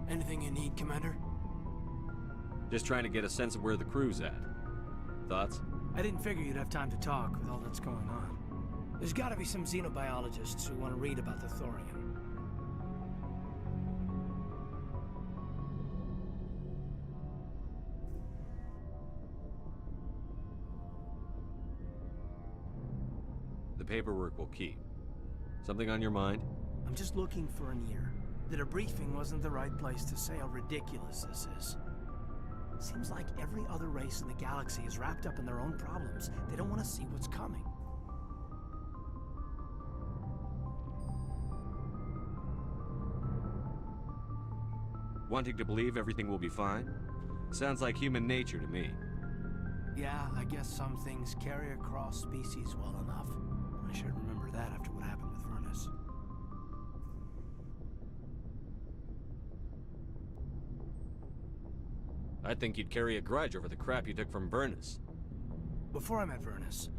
Anything you need, Commander? Just trying to get a sense of where the crew's at. Thoughts? I didn't figure you'd have time to talk with all that's going on. There's gotta be some xenobiologists who want to read about the Thorian. The paperwork will keep. Something on your mind? I'm just looking for an ear. The debriefing wasn't the right place to say how ridiculous this is. Seems like every other race in the galaxy is wrapped up in their own problems. They don't want to see what's coming. Wanting to believe everything will be fine? Sounds like human nature to me. Yeah, I guess some things carry across species well enough. I should remember that after what happened with Vernus. I think you'd carry a grudge over the crap you took from Vernus. Before I met Vernus,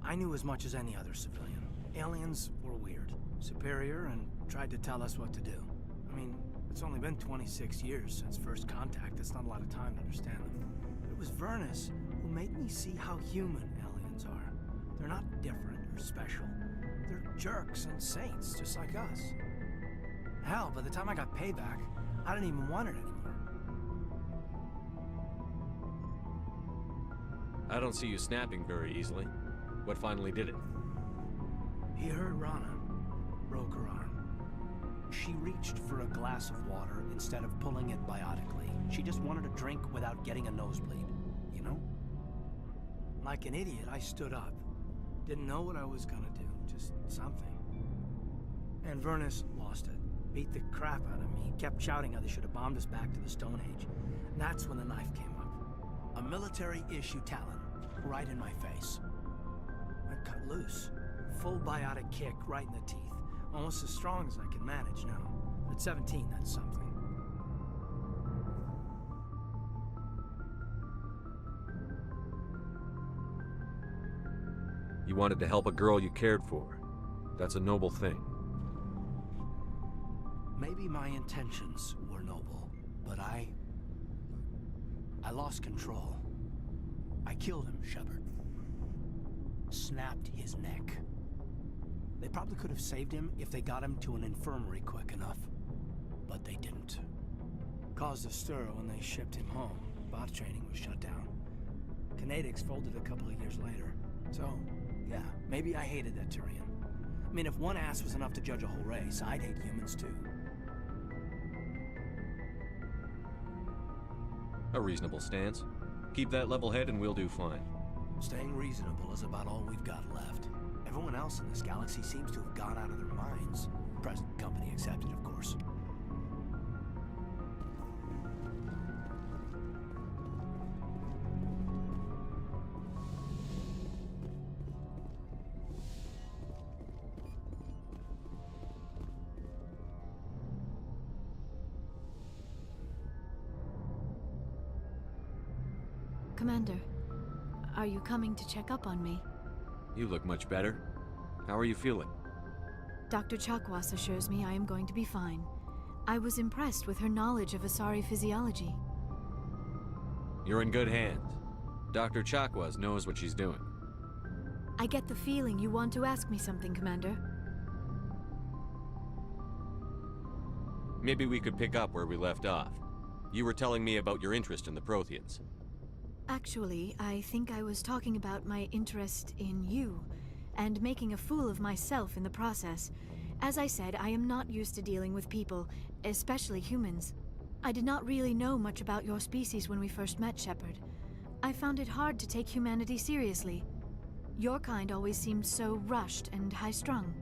I knew as much as any other civilian. Aliens were weird, superior, and tried to tell us what to do. I mean, it's only been 26 years since first contact. That's not a lot of time to understand them. But it was Vernus who made me see how human aliens are. They're not different or special. They're jerks and saints, just like us. Hell, by the time I got payback, I didn't even want it anymore. I don't see you snapping very easily. What finally did it? He hurt Rana, broke her arm. She reached for a glass of water instead of pulling it biotically. She just wanted a drink without getting a nosebleed, you know? Like an idiot, I stood up. Didn't know what I was gonna do, just something. And Vernus lost it. Beat the crap out of me. Kept shouting how they should have bombed us back to the Stone Age. And that's when the knife came up. A military-issue talon, right in my face. I cut loose. Full biotic kick right in the teeth. Almost as strong as I can manage now. At 17, that's something. You wanted to help a girl you cared for. That's a noble thing. Maybe my intentions were noble, but I lost control. I killed him, Shepard. Snapped his neck. They probably could have saved him if they got him to an infirmary quick enough. But they didn't. Caused a stir when they shipped him home. Bot training was shut down. Kinetics folded a couple of years later. So, yeah, maybe I hated that Turian. I mean, if one ass was enough to judge a whole race, I'd hate humans too. A reasonable stance. Keep that level head and we'll do fine. Staying reasonable is about all we've got left. Everyone else in this galaxy seems to have gone out of their minds. Present company accepted, of course. Commander, are you coming to check up on me? You look much better. How are you feeling? Dr. Chakwas assures me I am going to be fine. I was impressed with her knowledge of Asari physiology. You're in good hands. Dr. Chakwas knows what she's doing. I get the feeling you want to ask me something, Commander. Maybe we could pick up where we left off. You were telling me about your interest in the Protheans. Actually, I think I was talking about my interest in you, and making a fool of myself in the process. As I said, I am not used to dealing with people, especially humans. I did not really know much about your species when we first met, Shepard. I found it hard to take humanity seriously. Your kind always seemed so rushed and high-strung.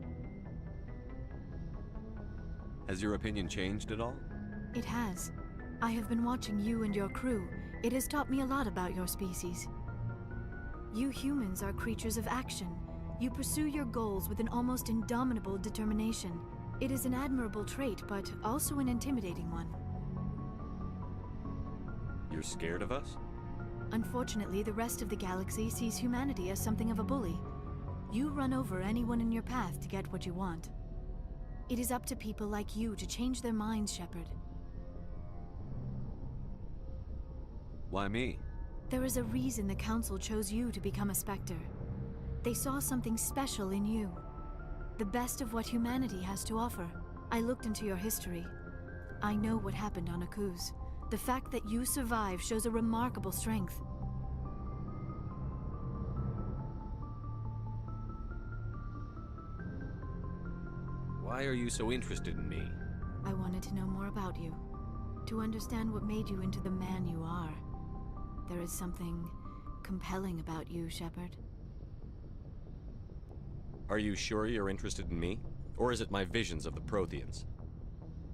Has your opinion changed at all? It has. I have been watching you and your crew. It has taught me a lot about your species. You humans are creatures of action. You pursue your goals with an almost indomitable determination. It is an admirable trait, but also an intimidating one. You're scared of us? Unfortunately, the rest of the galaxy sees humanity as something of a bully. You run over anyone in your path to get what you want. It is up to people like you to change their minds, Shepard. Why me? There is a reason the Council chose you to become a Spectre. They saw something special in you. The best of what humanity has to offer. I looked into your history. I know what happened on Akuz. The fact that you survived shows a remarkable strength. Why are you so interested in me? I wanted to know more about you. To understand what made you into the man you are. There is something compelling about you, Shepard. Are you sure you're interested in me? Or is it my visions of the Protheans?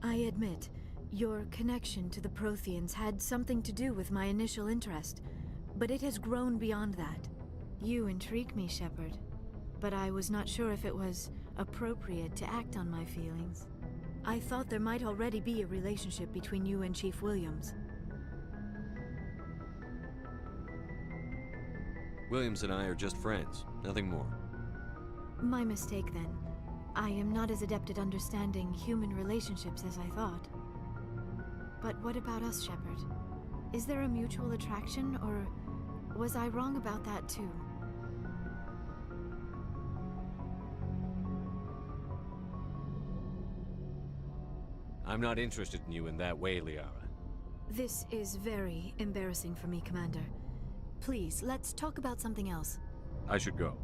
I admit, your connection to the Protheans had something to do with my initial interest, but it has grown beyond that. You intrigue me, Shepard, but I was not sure if it was appropriate to act on my feelings. I thought there might already be a relationship between you and Chief Williams. Williams and I are just friends, nothing more. My mistake, then. I am not as adept at understanding human relationships as I thought. But what about us, Shepard? Is there a mutual attraction, or was I wrong about that too? I'm not interested in you in that way, Liara. This is very embarrassing for me, Commander. Please, let's talk about something else. I should go.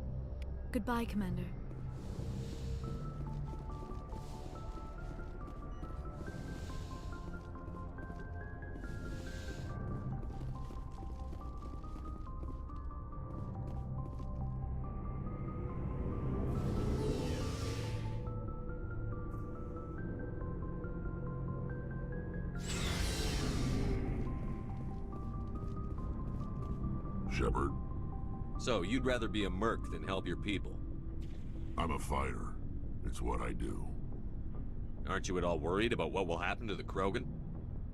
Goodbye, Commander. Shepard, So, you'd rather be a merc than help your people? I'm a fighter. It's what I do. Aren't you at all worried about what will happen to the Krogan?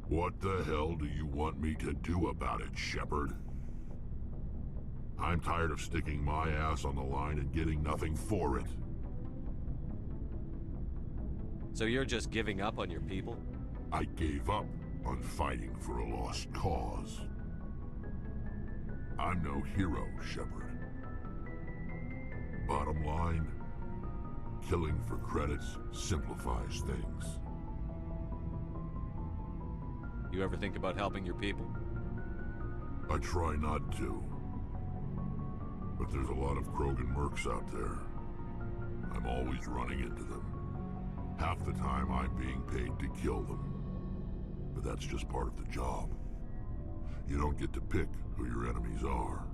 What the hell do you want me to do about it, Shepard? I'm tired of sticking my ass on the line and getting nothing for it. So you're just giving up on your people? I gave up on fighting for a lost cause. I'm no hero, Shepard. Bottom line, killing for credits simplifies things. You ever think about helping your people? I try not to. But there's a lot of Krogan mercs out there. I'm always running into them. Half the time I'm being paid to kill them. But that's just part of the job. You don't get to pick who your enemies are.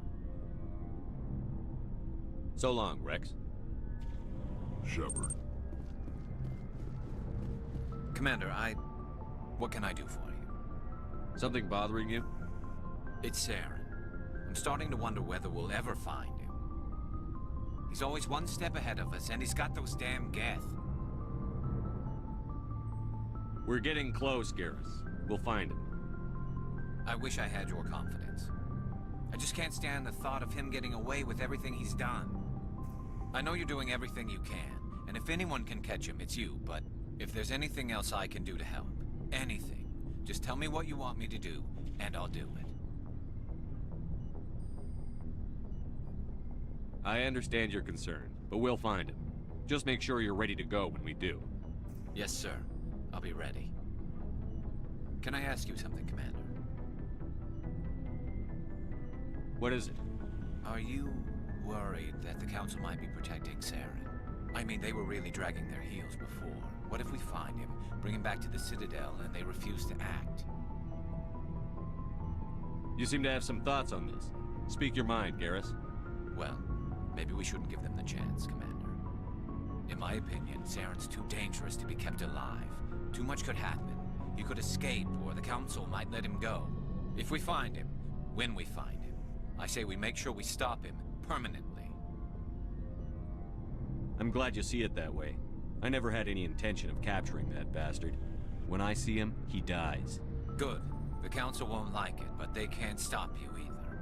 So long, Rex. Shepard. Commander, what can I do for you? Something bothering you? It's Saren. I'm starting to wonder whether we'll ever find him. He's always one step ahead of us, and he's got those damn Geth. We're getting close, Garrus. We'll find him. I wish I had your confidence. I just can't stand the thought of him getting away with everything he's done. I know you're doing everything you can, and if anyone can catch him, it's you, but if there's anything else I can do to help, anything, just tell me what you want me to do, and I'll do it. I understand your concern, but we'll find him. Just make sure you're ready to go when we do. Yes, sir. I'll be ready. Can I ask you something, Commander? What is it? Are you worried that the Council might be protecting Saren? I mean, they were really dragging their heels before. What if we find him, bring him back to the Citadel, and they refuse to act? You seem to have some thoughts on this. Speak your mind, Garrus. Well, maybe we shouldn't give them the chance, Commander. In my opinion, Saren's too dangerous to be kept alive. Too much could happen. He could escape, or the Council might let him go. If we find him, when we find him, I say we make sure we stop him permanently. I'm glad you see it that way. I never had any intention of capturing that bastard. When I see him, he dies. Good. The Council won't like it, but they can't stop you either.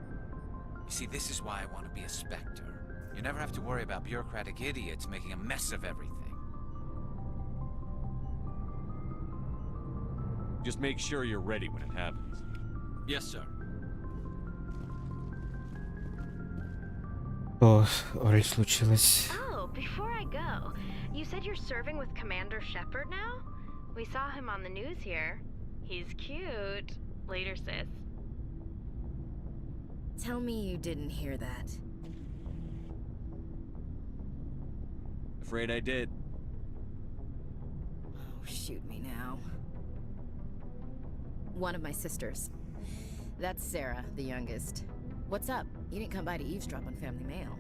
You see, this is why I want to be a Spectre. You never have to worry about bureaucratic idiots making a mess of everything. Just make sure you're ready when it happens. Yes, sir. Что, Оль, случилось? Oh, before I go, you said you're serving with Commander Shepard now? We saw him on the news here. He's cute. Later, sis. Tell me you didn't hear that. Afraid I did. Oh, shoot me now. One of my sisters. That's Sarah, the youngest. What's up? You didn't come by to eavesdrop on family mail.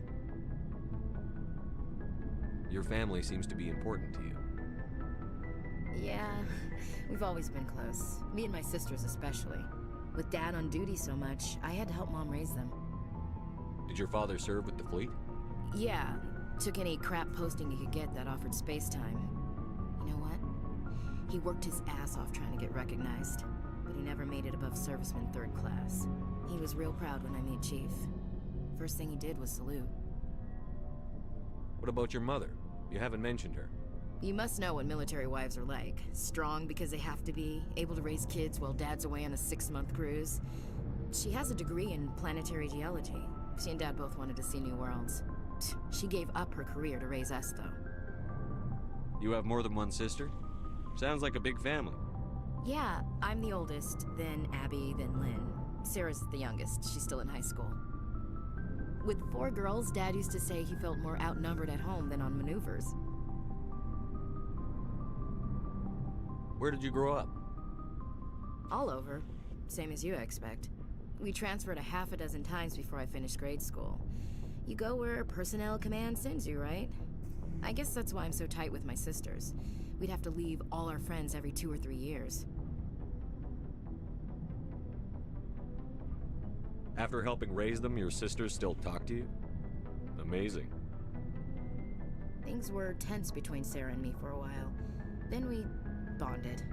Your family seems to be important to you. Yeah, we've always been close. Me and my sisters especially. With Dad on duty so much, I had to help Mom raise them. Did your father serve with the fleet? Yeah, took any crap posting he could get that offered space time. You know what? He worked his ass off trying to get recognized, but he never made it above serviceman 3rd class. He was real proud when I made Chief. First thing he did was salute. What about your mother? You haven't mentioned her. You must know what military wives are like. Strong because they have to be, able to raise kids while Dad's away on a 6-month cruise. She has a degree in planetary geology. She and Dad both wanted to see new worlds. She gave up her career to raise us, though. You have more than one sister? Sounds like a big family. Yeah, I'm the oldest, then Abby, then Lynn. Sarah's the youngest. She's still in high school. With 4 girls, Dad used to say he felt more outnumbered at home than on maneuvers. Where did you grow up? All over. Same as you, I expect. We transferred a half a dozen times before I finished grade school. You go where personnel command sends you, right? I guess that's why I'm so tight with my sisters. We'd have to leave all our friends every 2 or 3 years. After helping raise them, your sisters still talk to you? Amazing. Things were tense between Sarah and me for a while. Then we bonded.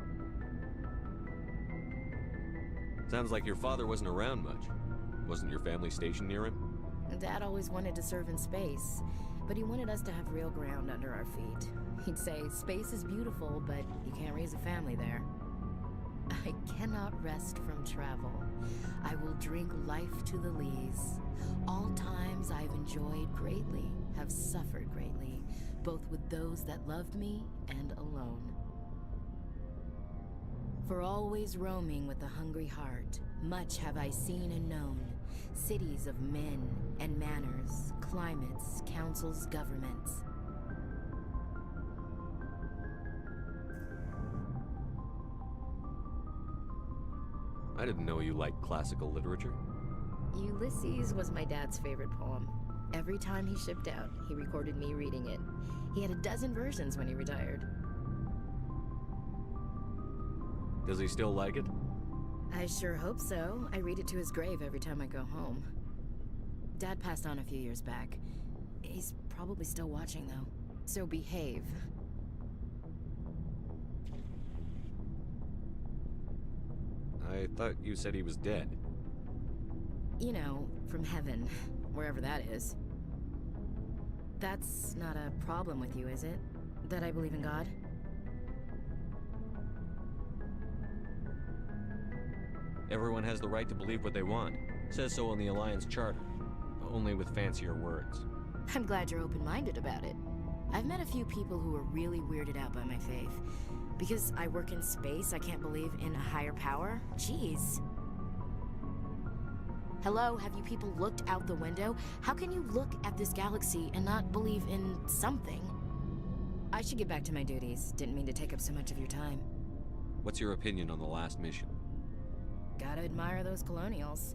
Sounds like your father wasn't around much. Wasn't your family stationed near him? Dad always wanted to serve in space, but he wanted us to have real ground under our feet. He'd say, space is beautiful, but you can't raise a family there. I cannot rest from travel. I will drink life to the lees. All times I've enjoyed greatly, have suffered greatly, both with those that loved me and alone. For always roaming with a hungry heart, much have I seen and known, cities of men and manners, climates, councils, governments. I didn't know you liked classical literature. Ulysses was my dad's favorite poem. Every time he shipped out, he recorded me reading it. He had a dozen versions when he retired. Does he still like it? I sure hope so. I read it to his grave every time I go home. Dad passed on a few years back. He's probably still watching, though. So behave. I thought you said he was dead. You know, from heaven, wherever that is. That's not a problem with you, is it? That I believe in God? Everyone has the right to believe what they want. Says so in the Alliance Charter. Only with fancier words. I'm glad you're open-minded about it. I've met a few people who are really weirded out by my faith. Because I work in space, I can't believe in a higher power? Jeez. Hello, have you people looked out the window? How can you look at this galaxy and not believe in something? I should get back to my duties. Didn't mean to take up so much of your time. What's your opinion on the last mission? Gotta admire those colonials.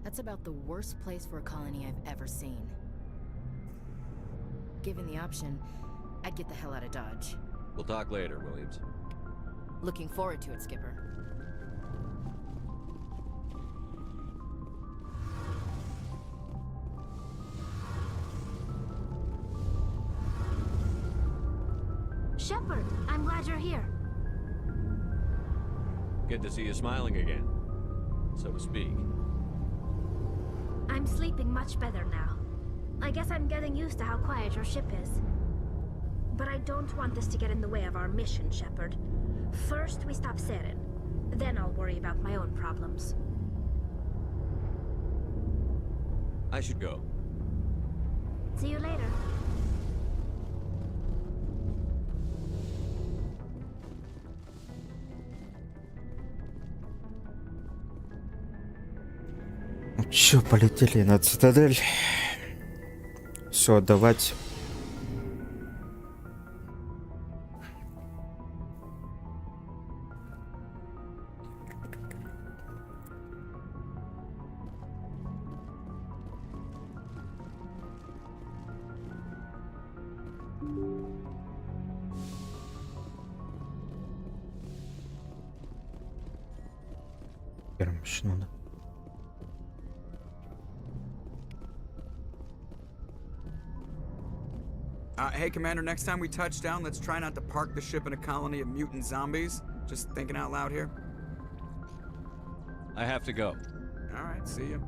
That's about the worst place for a colony I've ever seen. Given the option, I'd get the hell out of Dodge. We'll talk later, Williams. Looking forward to it, Skipper. Shepard, I'm glad you're here. Good to see you smiling again, so to speak. I'm sleeping much better now. I guess I'm getting used to how quiet your ship is. But I don't want this to get in the way of our mission, Shepard. First, we stop Saren. Then I'll worry about my own problems. I should go. See you later. Ну чё, полетели на цитадель. Все отдавать. Первым еще надо. Hey, Commander, next time we touch down, let's try not to park the ship in a colony of mutant zombies. Just thinking out loud here. I have to go. Alright, see you.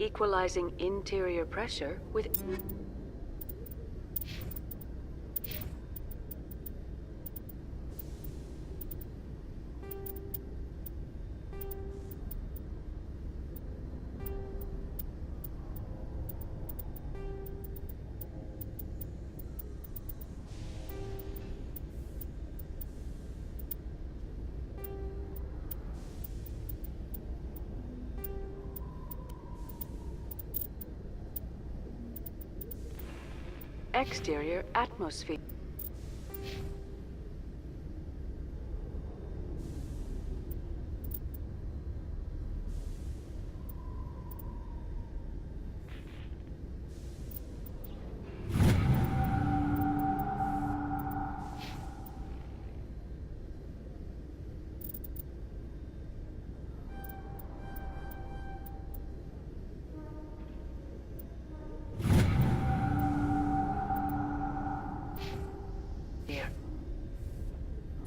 Equalizing interior pressure with... exterior atmosphere.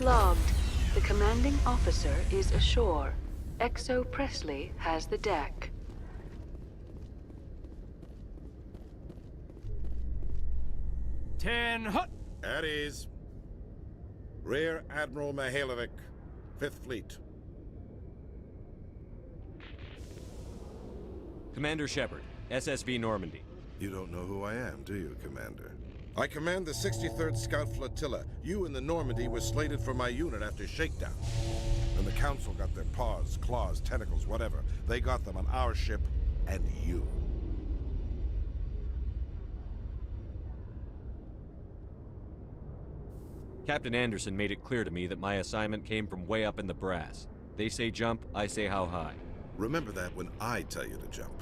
Logged. The commanding officer is ashore. Exo Presley has the deck. Ten hut. At ease. Rear Admiral Mihailovic, 5th Fleet. Commander Shepard, SSV Normandy. You don't know who I am, do you, Commander? I command the 63rd Scout Flotilla. You and the Normandy were slated for my unit after shakedown. And the Council got their paws, claws, tentacles, whatever. They got them on our ship, and you. Captain Anderson made it clear to me that my assignment came from way up in the brass. They say jump, I say how high. Remember that when I tell you to jump.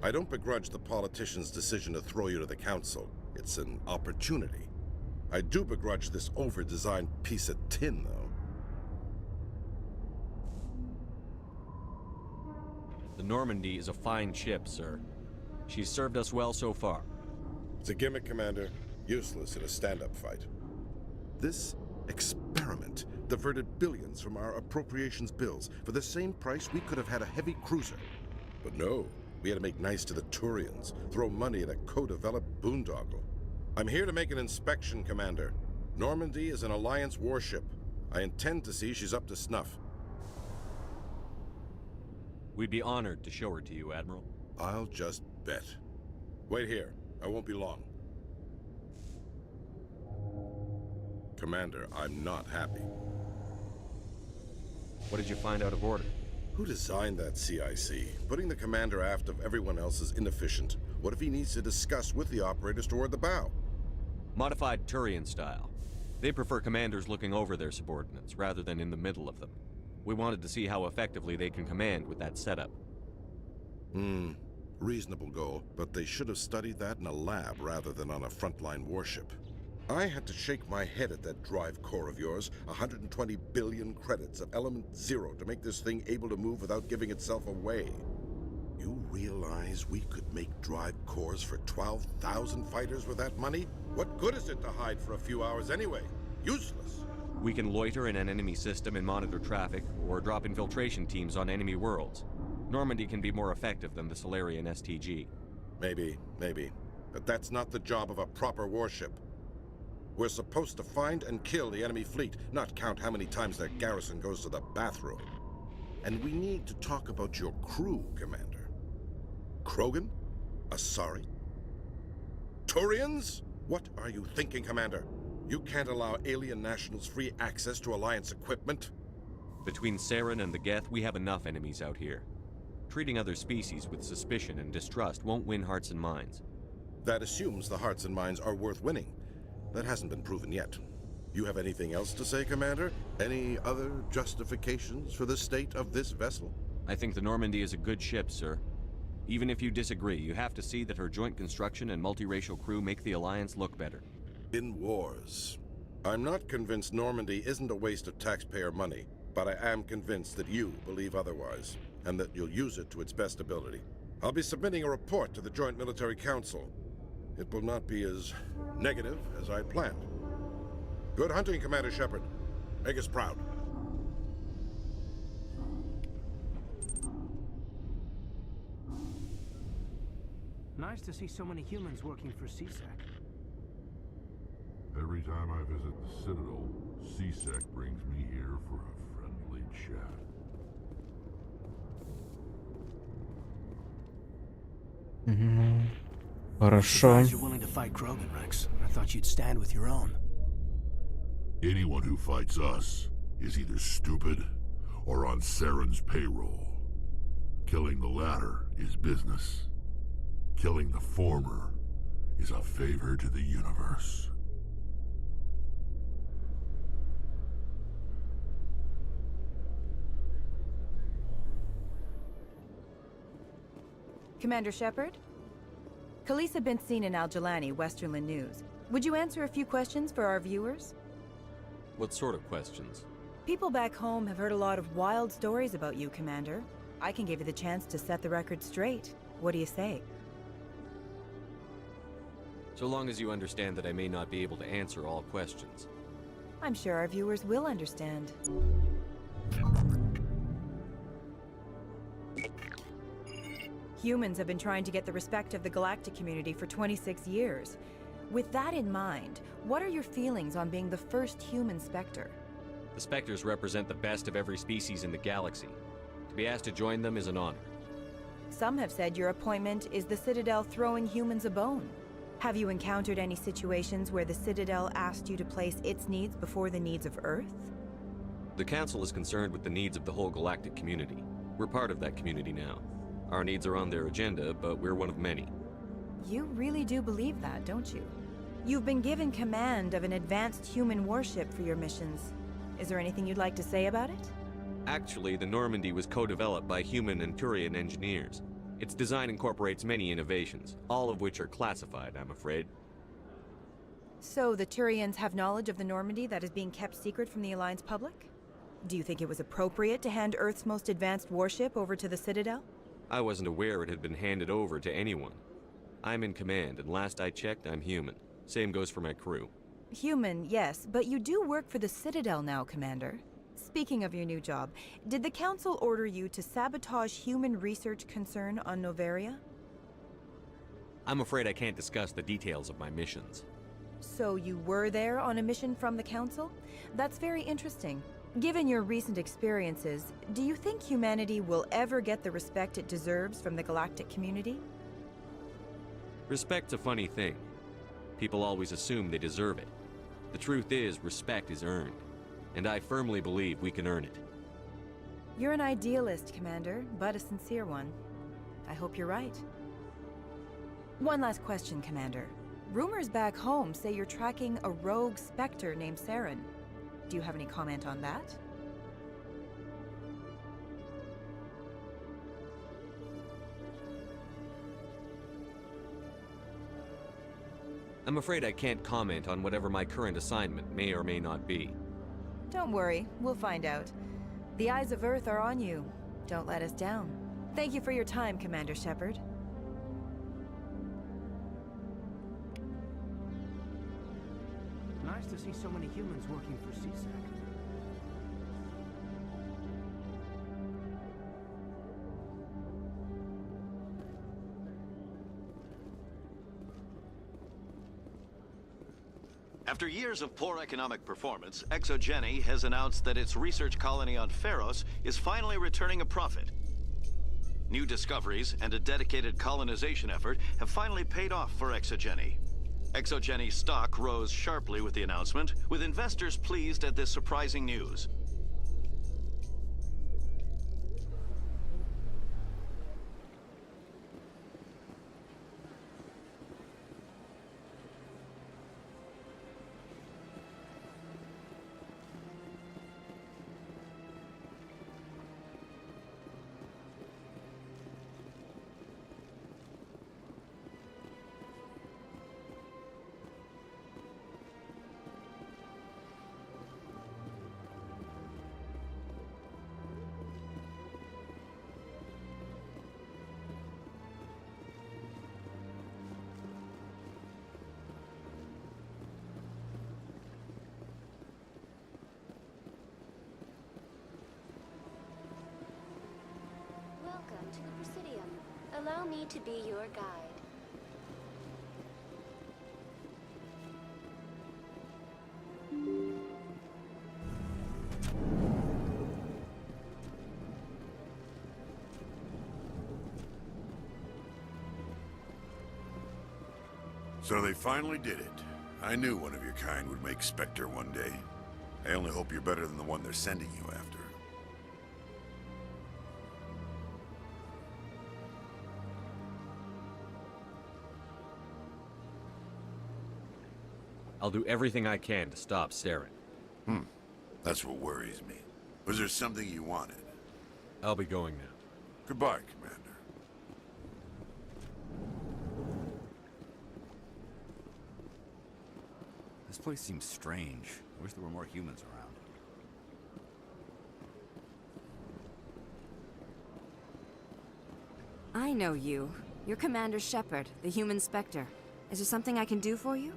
I don't begrudge the politician's decision to throw you to the Council. It's an opportunity. I do begrudge this over-designed piece of tin, though. The Normandy is a fine ship, sir. She's served us well so far. It's a gimmick, Commander. Useless in a stand-up fight. This experiment diverted billions from our appropriations bills. For the same price, we could have had a heavy cruiser. But no, we had to make nice to the Turians, throw money at a co-developed boondoggle. I'm here to make an inspection, Commander. Normandy is an Alliance warship. I intend to see she's up to snuff. We'd be honored to show her to you, Admiral. I'll just bet. Wait here. I won't be long. Commander, I'm not happy. What did you find out of order? Who designed that CIC? Putting the commander aft of everyone else is inefficient. What if he needs to discuss with the operators toward the bow? Modified Turian style. They prefer commanders looking over their subordinates, rather than in the middle of them. We wanted to see how effectively they can command with that setup. Reasonable goal, but they should have studied that in a lab rather than on a frontline warship. I had to shake my head at that drive core of yours. 120 billion credits of element 0 to make this thing able to move without giving itself away. You realize we could make drive cores for 12,000 fighters with that money? What good is it to hide for a few hours anyway? Useless. We can loiter in an enemy system and monitor traffic, or drop infiltration teams on enemy worlds. Normandy can be more effective than the Solarian STG. Maybe. But that's not the job of a proper warship. We're supposed to find and kill the enemy fleet, not count how many times their garrison goes to the bathroom. And we need to talk about your crew, Commander. Krogan? Asari? Turians? What are you thinking, Commander? You can't allow alien nationals free access to Alliance equipment? Between Saren and the Geth, we have enough enemies out here. Treating other species with suspicion and distrust won't win hearts and minds. That assumes the hearts and minds are worth winning. That hasn't been proven yet. You have anything else to say, Commander? Any other justifications for the state of this vessel? I think the Normandy is a good ship, sir. Even if you disagree, you have to see that her joint construction and multiracial crew make the Alliance look better. In wars. I'm not convinced Normandy isn't a waste of taxpayer money, but I am convinced that you believe otherwise, and that you'll use it to its best ability. I'll be submitting a report to the Joint Military Council. It will not be as negative as I planned. Good hunting, Commander Shepard. Make us proud. Nice to see so many humans working for CSEC. Every time I visit the Citadel, CSEC brings me here for a friendly chat. Хорошо. Surprised you're willing to fight Krogan, Rex. I thought you'd stand with your own. Anyone who fights us is either stupid or on Saren's payroll. Killing the latter is business. Killing the former is a favor to the universe. Commander Shepard? Khaleesa bint seen in Al-Jalani, Westerland News. Would you answer a few questions for our viewers? What sort of questions? People back home have heard a lot of wild stories about you, Commander. I can give you the chance to set the record straight. What do you say? So long as you understand that I may not be able to answer all questions. I'm sure our viewers will understand. Humans have been trying to get the respect of the galactic community for 26 years. With that in mind, what are your feelings on being the first human Spectre? The Spectres represent the best of every species in the galaxy. To be asked to join them is an honor. Some have said your appointment is the Citadel throwing humans a bone. Have you encountered any situations where the Citadel asked you to place its needs before the needs of Earth? The Council is concerned with the needs of the whole galactic community. We're part of that community now. Our needs are on their agenda, but we're one of many. You really do believe that, don't you? You've been given command of an advanced human warship for your missions. Is there anything you'd like to say about it? Actually, the Normandy was co-developed by human and Turian engineers. Its design incorporates many innovations, all of which are classified, I'm afraid. So the Turians have knowledge of the Normandy that is being kept secret from the Alliance public? Do you think it was appropriate to hand Earth's most advanced warship over to the Citadel? I wasn't aware it had been handed over to anyone. I'm in command, and last I checked, I'm human. Same goes for my crew. Human, yes, but you do work for the Citadel now, Commander. Speaking of your new job, did the Council order you to sabotage human research concern on Noveria? I'm afraid I can't discuss the details of my missions. So you were there on a mission from the Council? That's very interesting. Given your recent experiences, do you think humanity will ever get the respect it deserves from the galactic community? Respect's a funny thing. People always assume they deserve it. The truth is, respect is earned. And I firmly believe we can earn it. You're an idealist, Commander, but a sincere one. I hope you're right. One last question, Commander. Rumors back home say you're tracking a rogue Spectre named Saren. Do you have any comment on that? I'm afraid I can't comment on whatever my current assignment may or may not be. Don't worry, we'll find out. The eyes of Earth are on you. Don't let us down. Thank you for your time, Commander Shepard. Nice to see so many humans working for CSAC. After years of poor economic performance, ExoGeni has announced that its research colony on Pharos is finally returning a profit. New discoveries and a dedicated colonization effort have finally paid off for ExoGeni. ExoGeni stock rose sharply with the announcement, with investors pleased at this surprising news. Welcome to the Presidium. Allow me to be your guide. So they finally did it. I knew one of your kind would make Spectre one day. I only hope you're better than the one they're sending you after. I'll do everything I can to stop Saren. That's what worries me. Was there something you wanted? I'll be going now. Goodbye, Commander. This place seems strange. I wish there were more humans around. I know you. You're Commander Shepard, the human Spectre. Is there something I can do for you?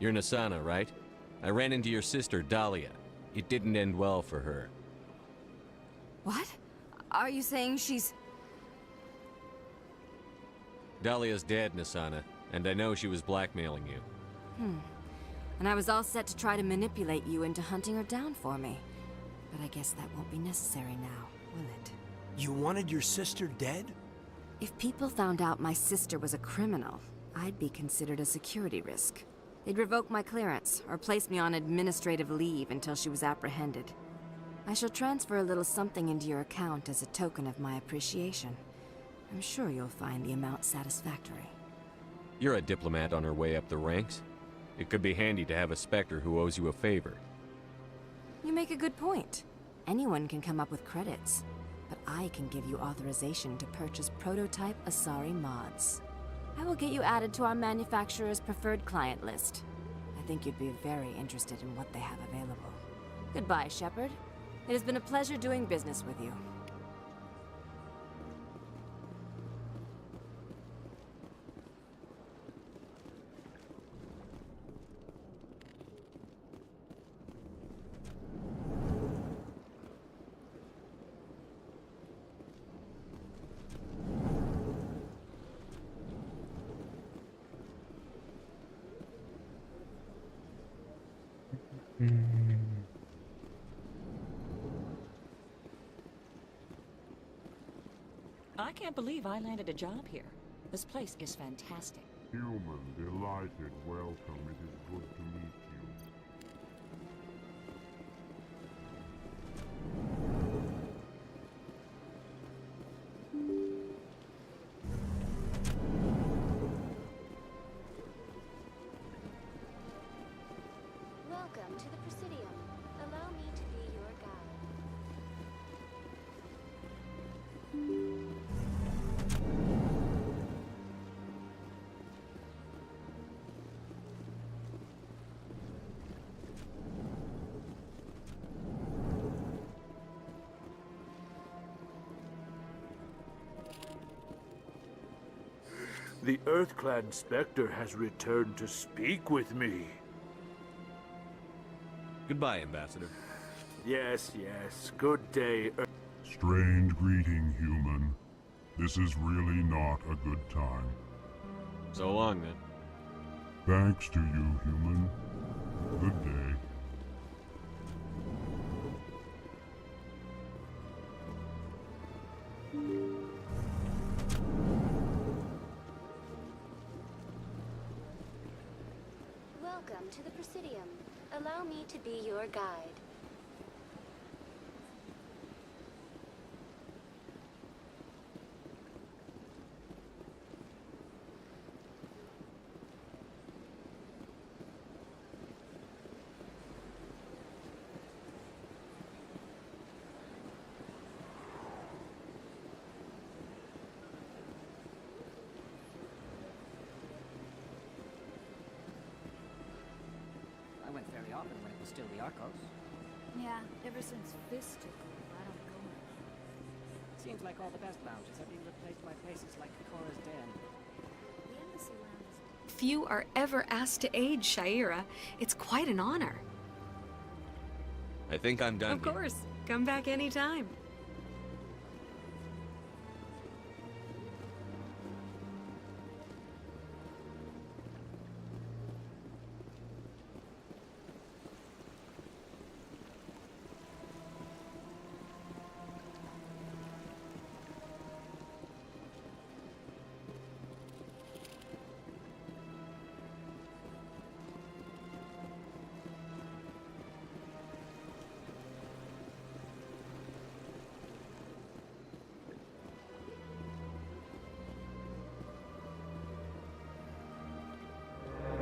You're Nasana, right? I ran into your sister, Dahlia. It didn't end well for her. What? Are you saying she's... Dahlia's dead, Nasana, and I know she was blackmailing you. And I was all set to try to manipulate you into hunting her down for me. But I guess that won't be necessary now, will it? You wanted your sister dead? If people found out my sister was a criminal, I'd be considered a security risk. They'd revoke my clearance, or place me on administrative leave until she was apprehended. I shall transfer a little something into your account as a token of my appreciation. I'm sure you'll find the amount satisfactory. You're a diplomat on her way up the ranks. It could be handy to have a Spectre who owes you a favor. You make a good point. Anyone can come up with credits, but I can give you authorization to purchase prototype Asari mods. I will get you added to our manufacturer's preferred client list. I think you'd be very interested in what they have available. Goodbye, Shepard. It has been a pleasure doing business with you. I can't believe I landed a job here. This place is fantastic. Human, delighted, welcome. It is good to meet you. Welcome to the Presidium. Allow me to be your guide. The Earth-clad Spectre has returned to speak with me. Goodbye, Ambassador. Yes, yes. Good day, Strange greeting, human. This is really not a good time. So long, then. Thanks to you, human. Good day. Welcome to the Presidium. Allow me to be your guide. I went very often when it was still the Arcos. Yeah, ever since Fist took over, I don't go anymore. Seems like all the best lounges have been replaced by places like Cora's Den. The Embassy Lounge is... Few are ever asked to aid Shaira. It's quite an honor. I think I'm done. Of course. Come back anytime.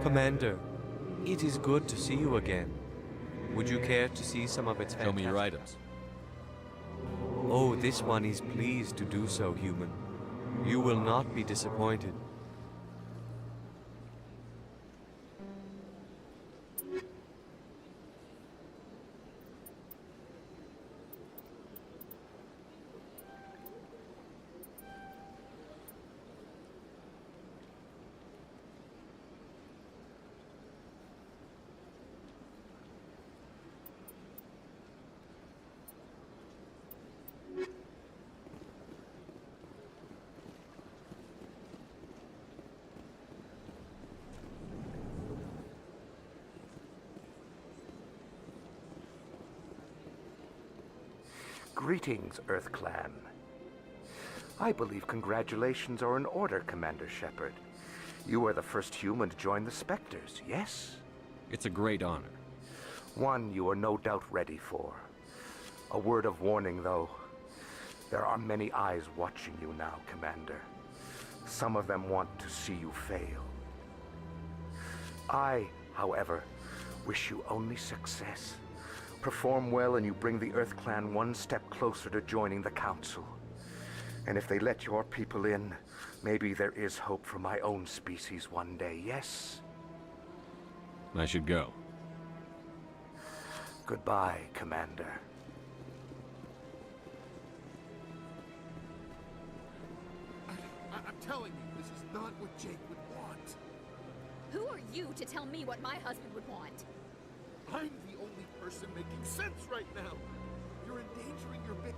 Commander, it is good to see you again. Would you care to see some of its Show me your fantastic- items. Oh, this one is pleased to do so, human. You will not be disappointed. Greetings, Earth Clan. I believe congratulations are in order, Commander Shepard. You are the first human to join the Spectres, yes? It's a great honor. One you are no doubt ready for. A word of warning, though. There are many eyes watching you now, Commander. Some of them want to see you fail. I, however, wish you only success. Perform well and you bring the Earth Clan one step closer to joining the Council. And if they let your people in, maybe there is hope for my own species one day, yes? I should go. Goodbye, Commander. I'm telling you, this is not what Jake would want. Who are you to tell me what my husband would want? I'm the only person making sense right now. You're endangering your baby.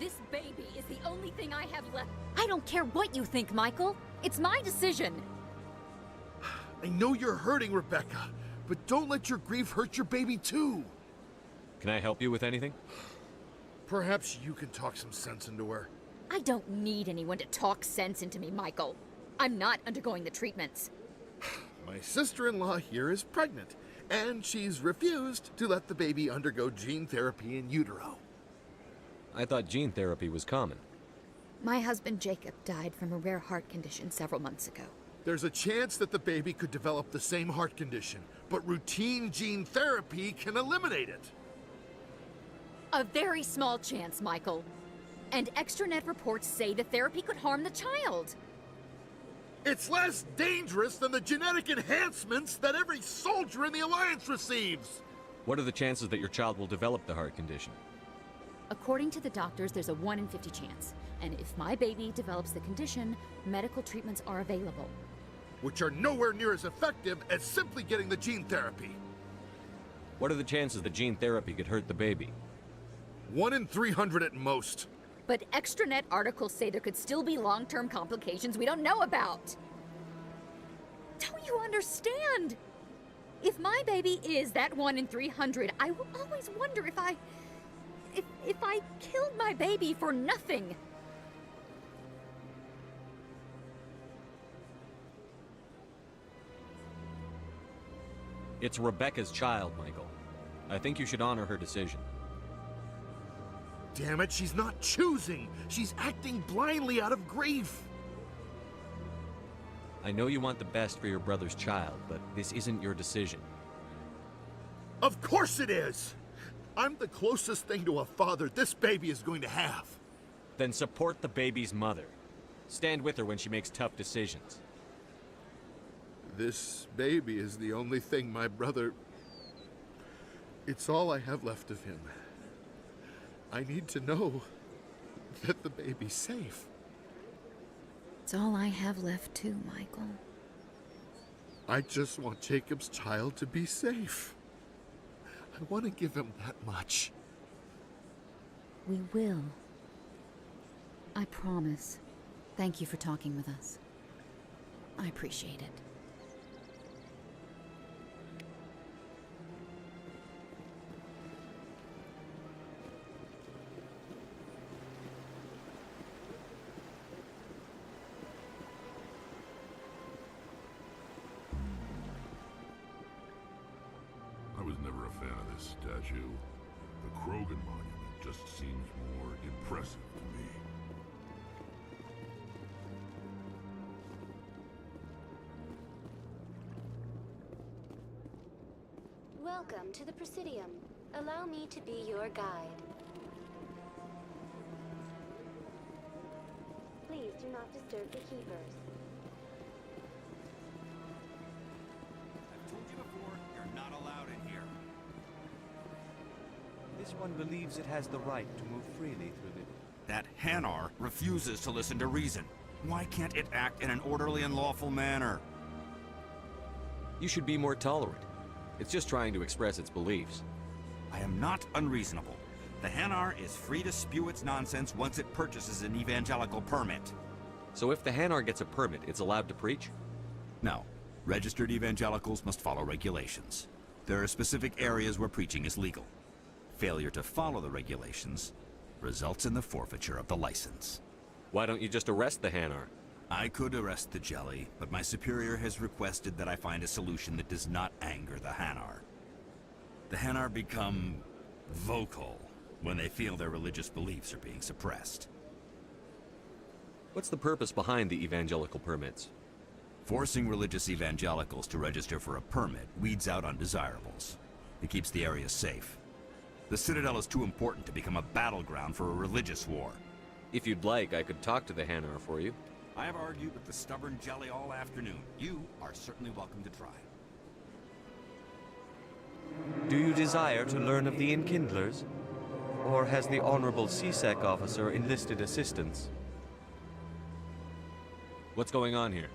This baby is the only thing I have left. I don't care what you think, Michael. It's my decision. I know you're hurting, Rebecca, but don't let your grief hurt your baby too. Can I help you with anything? Perhaps you can talk some sense into her. I don't need anyone to talk sense into me, Michael. I'm not undergoing the treatments. My sister-in-law here is pregnant, and she's refused to let the baby undergo gene therapy in utero. I thought gene therapy was common. My husband Jacob died from a rare heart condition several months ago. There's a chance that the baby could develop the same heart condition, but routine gene therapy can eliminate it. A very small chance, Michael. And extranet reports say the therapy could harm the child. It's less dangerous than the genetic enhancements that every soldier in the Alliance receives. What are the chances that your child will develop the heart condition? According to the doctors, there's a 1 in 50 chance. And if my baby develops the condition, medical treatments are available. Which are nowhere near as effective as simply getting the gene therapy. What are the chances that gene therapy could hurt the baby? 1 in 300 at most. But extranet articles say there could still be long-term complications we don't know about. Don't you understand? If my baby is that 1 in 300, I will always wonder if I killed my baby for nothing. It's Rebecca's child, Michael. I think you should honor her decision. Damn it, she's not choosing. She's acting blindly out of grief. I know you want the best for your brother's child, but this isn't your decision. Of course it is! I'm the closest thing to a father this baby is going to have. Then support the baby's mother. Stand with her when she makes tough decisions. This baby is the only thing my brother... It's all I have left of him. I need to know that the baby's safe. It's all I have left too, Michael. I just want Jacob's child to be safe. I want to give him that much. We will. I promise. Thank you for talking with us. I appreciate it. I was never a fan of this statue. The Krogan monument just seems more impressive to me. Welcome to the Presidium. Allow me to be your guide. Please do not disturb the keepers. I've told you before, you're not allowed in here. This one believes it has the right to move freely through the... That Hanar refuses to listen to reason. Why can't it act in an orderly and lawful manner? You should be more tolerant. It's just trying to express its beliefs. I am not unreasonable. The Hanar is free to spew its nonsense once it purchases an evangelical permit. So if the Hanar gets a permit, it's allowed to preach? No. Registered evangelicals must follow regulations. There are specific areas where preaching is legal. Failure to follow the regulations results in the forfeiture of the license. Why don't you just arrest the Hanar? I could arrest the jelly, but my superior has requested that I find a solution that does not anger the Hanar. The Hanar become vocal when they feel their religious beliefs are being suppressed. What's the purpose behind the evangelical permits? Forcing religious evangelicals to register for a permit weeds out undesirables. It keeps the area safe. The Citadel is too important to become a battleground for a religious war. If you'd like, I could talk to the Hanar for you. I have argued with the stubborn jelly all afternoon. You are certainly welcome to try. Do you desire to learn of the Enkindlers? Or has the Honorable CSEC officer enlisted assistance? What's going on here?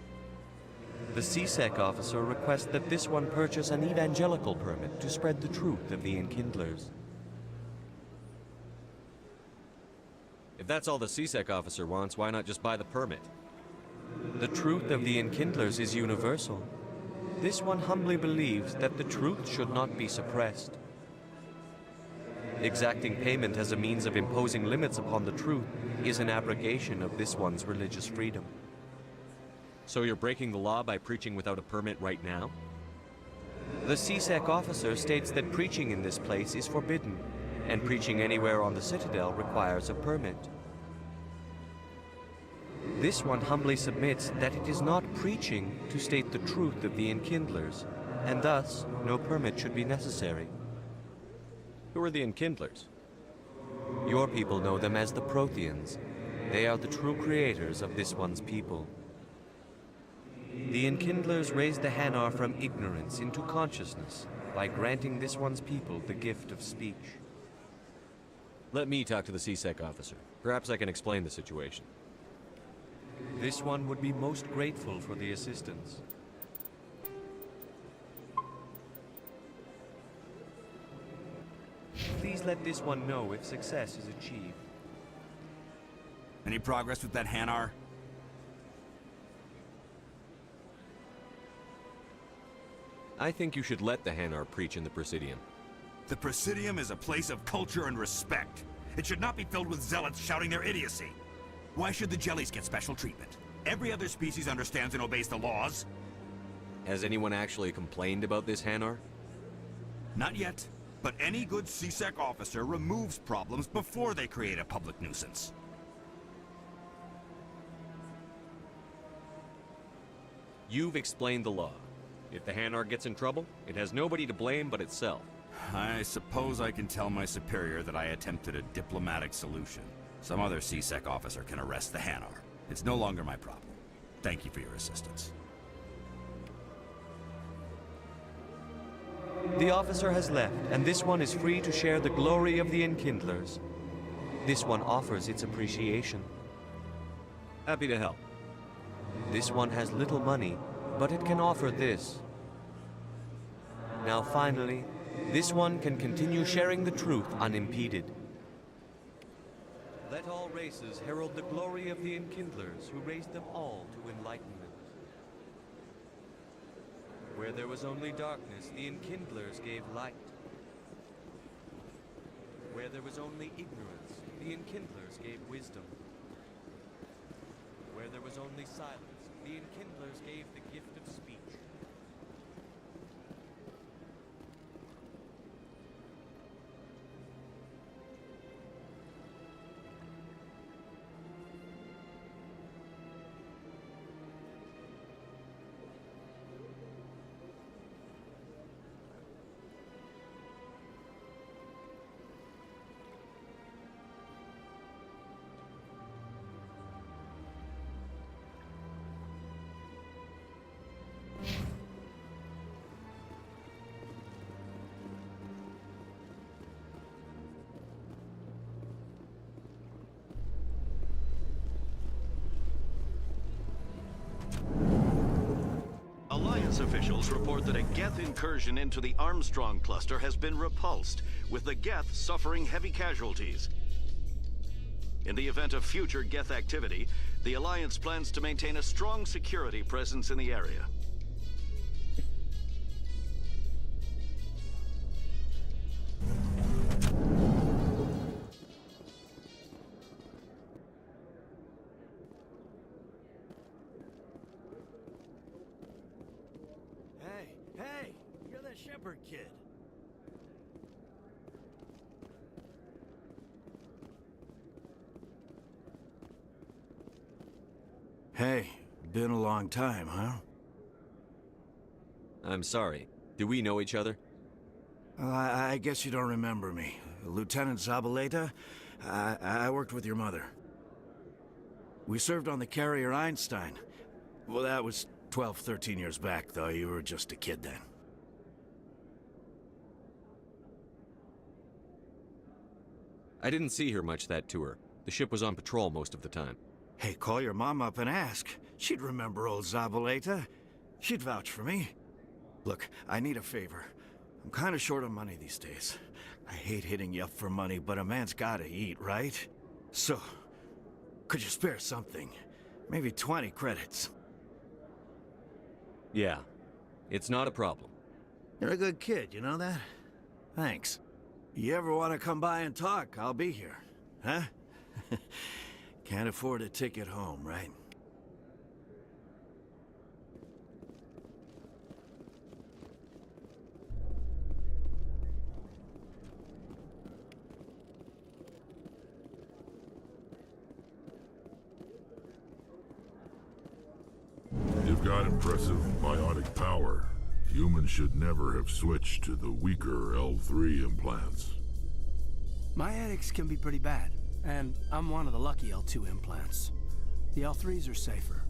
The CSEC officer requests that this one purchase an evangelical permit to spread the truth of the Enkindlers. If that's all the CSEC officer wants, why not just buy the permit? The truth of the Enkindlers is universal. This one humbly believes that the truth should not be suppressed. Exacting payment as a means of imposing limits upon the truth is an abrogation of this one's religious freedom. So you're breaking the law by preaching without a permit right now? The CSEC officer states that preaching in this place is forbidden, and preaching anywhere on the Citadel requires a permit. This one humbly submits that it is not preaching to state the truth of the Enkindlers, and thus no permit should be necessary. Who are the Enkindlers? Your people know them as the Protheans. They are the true creators of this one's people. The Enkindlers raised the Hanar from ignorance into consciousness by granting this one's people the gift of speech. Let me talk to the CSEC officer. Perhaps I can explain the situation. This one would be most grateful for the assistance. Please let this one know if success is achieved. Any progress with that Hanar? I think you should let the Hanar preach in the Presidium. The Presidium is a place of culture and respect. It should not be filled with zealots shouting their idiocy. Why should the jellies get special treatment? Every other species understands and obeys the laws. Has anyone actually complained about this Hanar? Not yet, but any good CSEC officer removes problems before they create a public nuisance. You've explained the law. If the Hanar gets in trouble, it has nobody to blame but itself. I suppose I can tell my superior that I attempted a diplomatic solution. Some other CSEC officer can arrest the Hanar. It's no longer my problem. Thank you for your assistance. The officer has left, and this one is free to share the glory of the Enkindlers. This one offers its appreciation. Happy to help. This one has little money, but it can offer this. Now finally, this one can continue sharing the truth unimpeded. Let all races herald the glory of the Enkindlers who raised them all to enlightenment. Where there was only darkness, the Enkindlers gave light. Where there was only ignorance, the Enkindlers gave wisdom. Where there was only silence, the Enkindlers gave the gift of speech. U.S. officials report that a Geth incursion into the Armstrong cluster has been repulsed, with the Geth suffering heavy casualties. In the event of future Geth activity, the Alliance plans to maintain a strong security presence in the area. Hey, you're the Shepherd kid. Hey, been a long time, huh? I'm sorry. Do we know each other? I guess you don't remember me. Lieutenant Zabaleta? I worked with your mother. We served on the carrier Einstein. Well, that was 12, 13 years back, though. You were just a kid then. I didn't see her much that tour. The ship was on patrol most of the time. Hey, call your mom up and ask. She'd remember old Zabaleta. She'd vouch for me. Look, I need a favor. I'm kind of short on money these days. I hate hitting you up for money, but a man's gotta eat, right? So, could you spare something? Maybe 20 credits. Yeah, it's not a problem. You're a good kid, you know that? Thanks. You ever want to come by and talk, I'll be here. Huh? Can't afford a ticket home, right? You've got impressive biotic power. Humans should never have switched to the weaker L3 implants. My addicts can be pretty bad, and I'm one of the lucky L2 implants. The L3s are safer.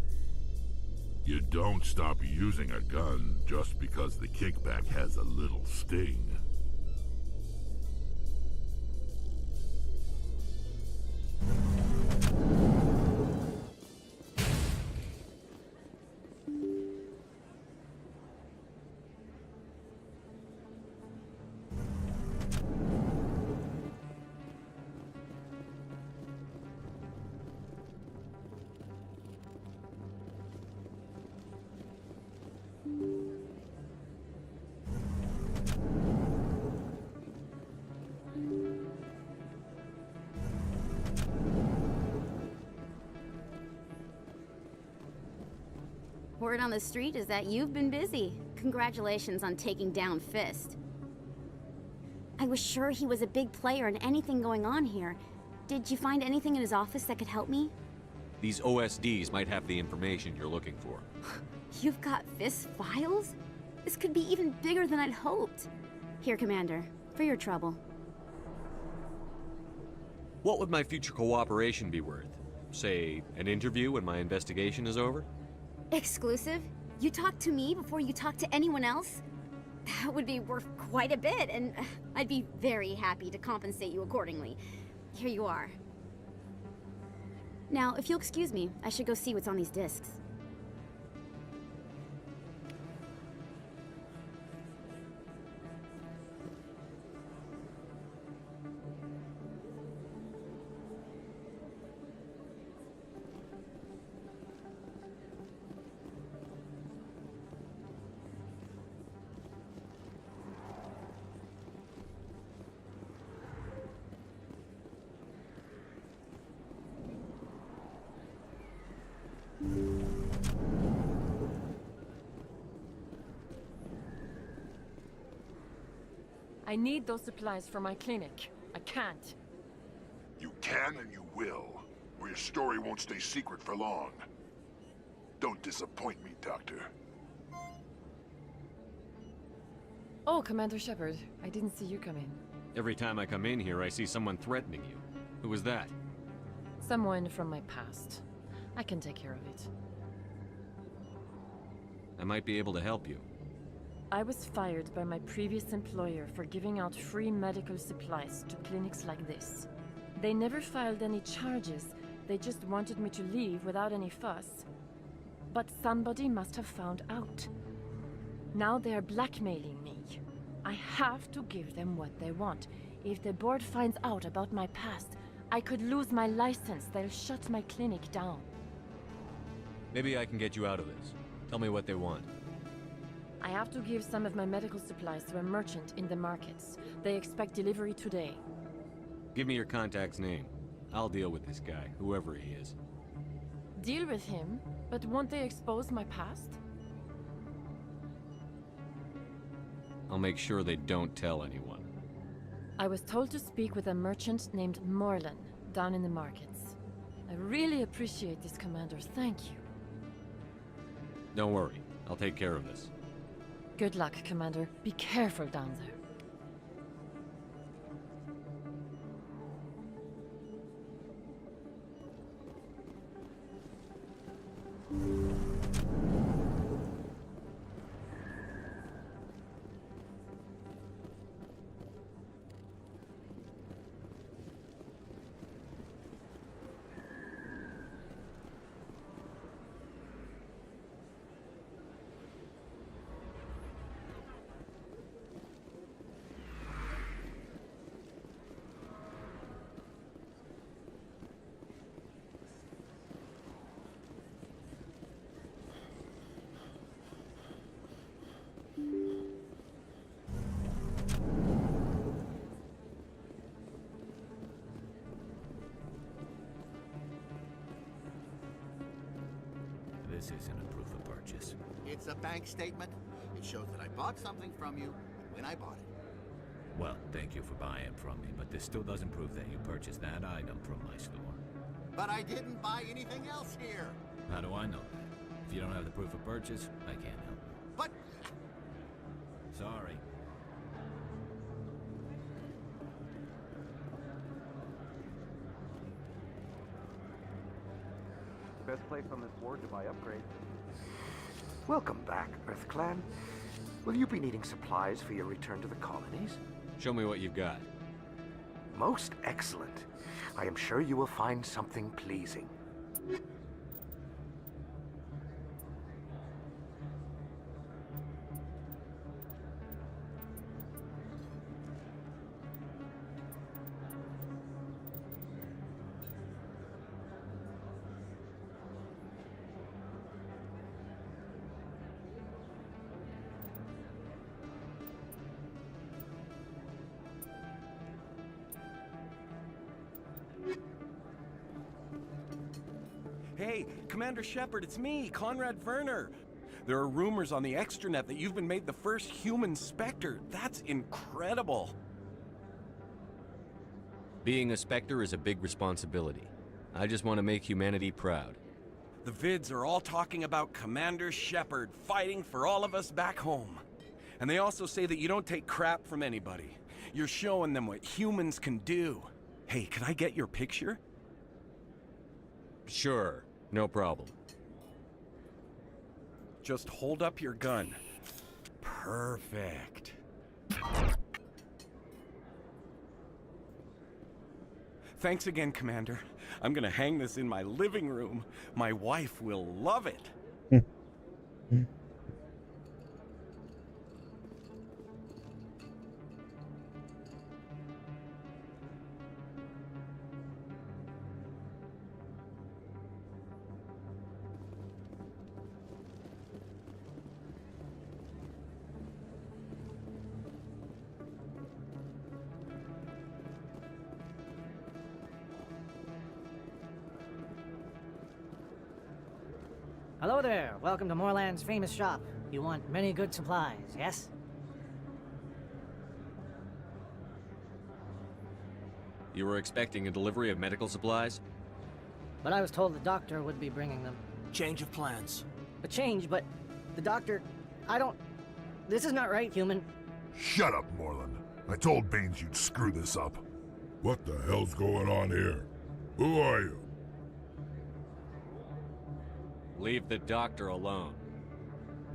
You don't stop using a gun just because the kickback has a little sting. Word on the street is that you've been busy. Congratulations on taking down Fist. I was sure he was a big player in anything going on here. Did you find anything in his office that could help me? These OSDs might have the information you're looking for. You've got Fist's files? This could be even bigger than I'd hoped. Here, Commander, for your trouble. What would my future cooperation be worth? Say, an interview when my investigation is over? Exclusive? You talk to me before you talk to anyone else? That would be worth quite a bit, and I'd be very happy to compensate you accordingly. Here you are. Now, if you'll excuse me, I should go see what's on these discs. I need those supplies for my clinic. I can't. You can and you will, or your story won't stay secret for long. Don't disappoint me, Doctor. Oh, Commander Shepard. I didn't see you come in. Every time I come in here, I see someone threatening you. Who was that? Someone from my past. I can take care of it. I might be able to help you. I was fired by my previous employer for giving out free medical supplies to clinics like this. They never filed any charges. They just wanted me to leave without any fuss. But somebody must have found out. Now they're blackmailing me. I have to give them what they want. If the board finds out about my past, I could lose my license. They'll shut my clinic down. Maybe I can get you out of this. Tell me what they want. I have to give some of my medical supplies to a merchant in the markets. They expect delivery today. Give me your contact's name. I'll deal with this guy, whoever he is. Deal with him? But won't they expose my past? I'll make sure they don't tell anyone. I was told to speak with a merchant named Morlan, down in the markets. I really appreciate this, Commander. Thank you. Don't worry. I'll take care of this. Good luck, Commander. Be careful down there. This isn't a proof of purchase. It's a bank statement. It shows that I bought something from you when I bought it. Well, thank you for buying from me, but this still doesn't prove that you purchased that item from my store. But I didn't buy anything else here. How do I know that? If you don't have the proof of purchase, I can't help you. But... Sorry. Best place on this board to buy upgrades. Welcome back, EarthClan. Will you be needing supplies for your return to the colonies? Show me what you've got. Most excellent. I am sure you will find something pleasing. Hey, Commander Shepard, it's me, Conrad Werner. There are rumors on the extranet that you've been made the first human Spectre. That's incredible. Being a Spectre is a big responsibility. I just want to make humanity proud. The vids are all talking about Commander Shepard fighting for all of us back home. And they also say that you don't take crap from anybody. You're showing them what humans can do. Hey, can I get your picture? Sure, no problem. Just hold up your gun. Perfect. Thanks again, Commander. I'm gonna hang this in my living room. My wife will love it. Hello there. Welcome to Moorland's famous shop. You want many good supplies, yes? You were expecting a delivery of medical supplies? But I was told the doctor would be bringing them. Change of plans. A change, but the doctor... I don't... This is not right, human. Shut up, Morlan. I told Baines you'd screw this up. What the hell's going on here? Who are you? Leave the doctor alone.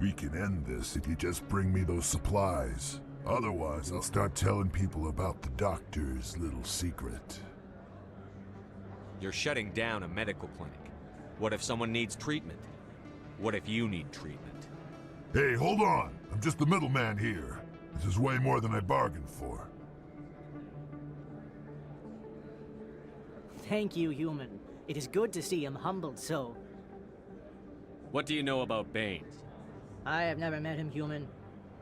We can end this if you just bring me those supplies. Otherwise, I'll start telling people about the doctor's little secret. You're shutting down a medical clinic. What if someone needs treatment? What if you need treatment? Hey, hold on. I'm just the middleman here. This is way more than I bargained for. Thank you, human. It is good to see him humbled so. What do you know about Baines? I have never met him, human.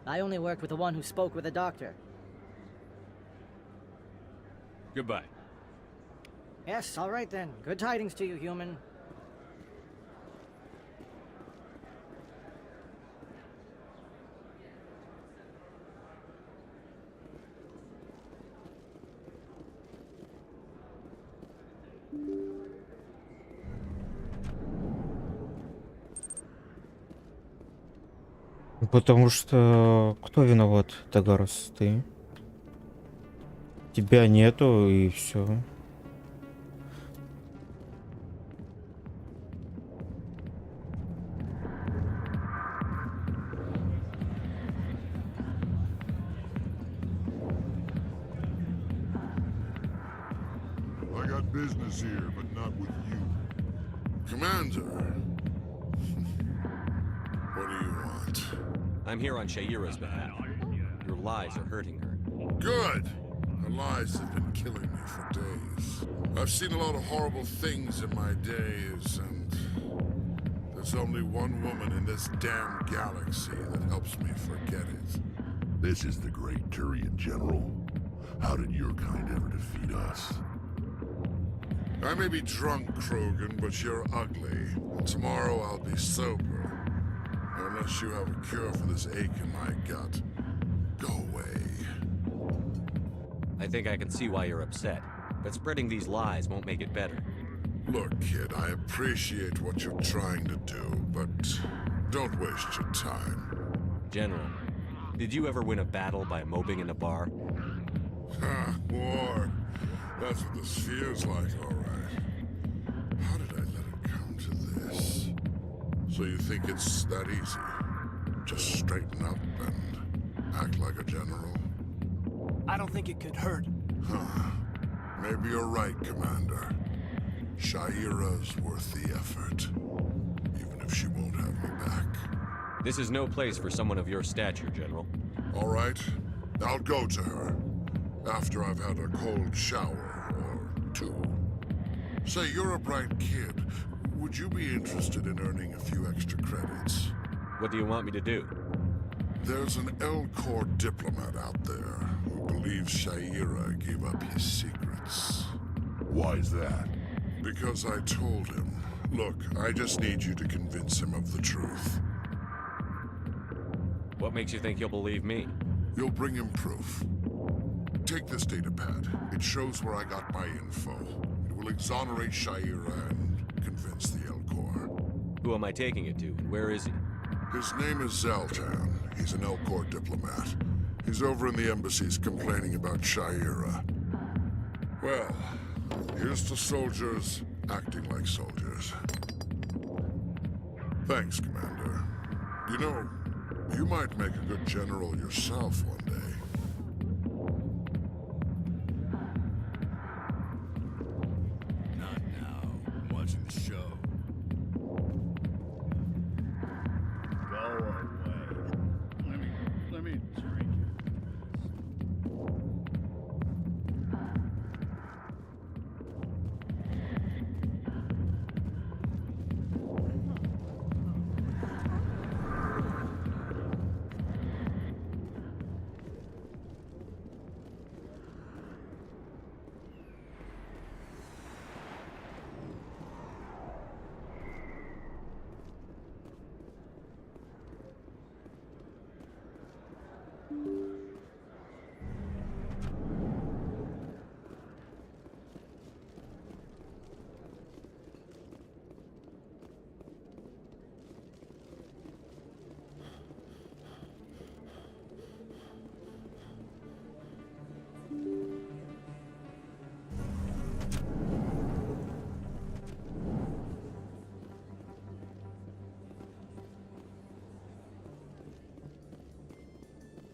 I only worked with the one who spoke with the doctor. Goodbye. Yes, all right then. Good tidings to you, human. Потому что кто виноват, Тагарос? Ты? Тебя нету и все. I got business here, but not with you. Commander. What do you want? I'm here on Shaira's behalf. Your lies are hurting her. Good! Her lies have been killing me for days. I've seen a lot of horrible things in my days, and there's only one woman in this damn galaxy that helps me forget it. This is the great Turian General. How did your kind ever defeat us? I may be drunk, Krogan, but you're ugly. And tomorrow I'll be sober. Unless you have a cure for this ache in my gut. Go away. I think I can see why you're upset, but spreading these lies won't make it better. Look, kid, I appreciate what you're trying to do, but don't waste your time. General, did you ever win a battle by mobbing in a bar? Ha, war. That's what this feels like, all right. How did I let it come to this? So you think it's that easy? Just straighten up and act like a general? I don't think it could hurt. Huh. Maybe you're right, Commander. Shaira's worth the effort. Even if she won't have me back. This is no place for someone of your stature, General. All right. I'll go to her. After I've had a cold shower or two. Say, you're a bright kid. Would you be interested in earning a few extra credits? What do you want me to do? There's an L-Corps diplomat out there who believes Shaira gave up his secrets. Why is that? Because I told him. Look, I just need you to convince him of the truth. What makes you think he'll believe me? You'll bring him proof. Take this datapad. It shows where I got my info. It will exonerate Shaira and convince the L-Corps. Who am I taking it to, and where is he? His name is Zaltan. He's an L-Corps diplomat. He's over in the embassies complaining about Shaira. Well, here's to soldiers acting like soldiers. Thanks, Commander. You know, you might make a good general yourself one day. Not now. I'm watching the show. Go away. Let me drink it.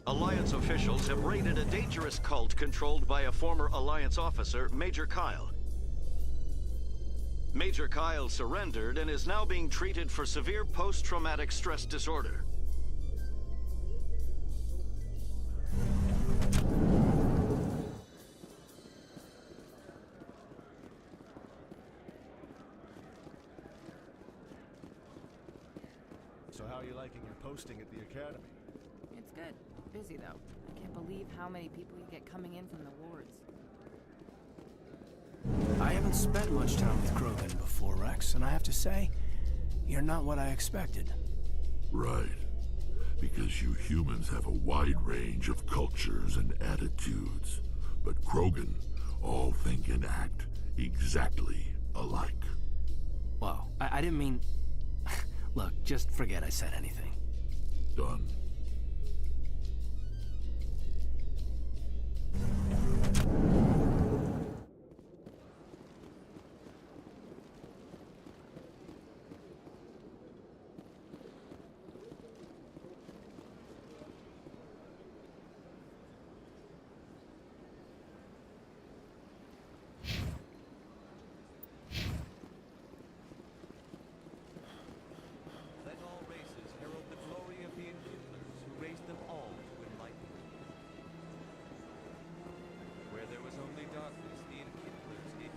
Alliance officials have raided a dangerous cult controlled by a former Alliance officer, Major Kyle. Major Kyle surrendered and is now being treated for severe post-traumatic stress disorder. you liking your posting at the academy? It's good. Busy, though. I can't believe how many people you get coming in from the wards. I haven't spent much time with Krogan before, Rex, and I have to say, you're not what I expected. Right. Because you humans have a wide range of cultures and attitudes. But Krogan all think and act exactly alike. Whoa, I didn't mean... Look, just forget I said anything. Done. Let all races herald the glory of the Enkindlers who raised them all to enlightenment. Where there was only darkness, the Enkindlers did.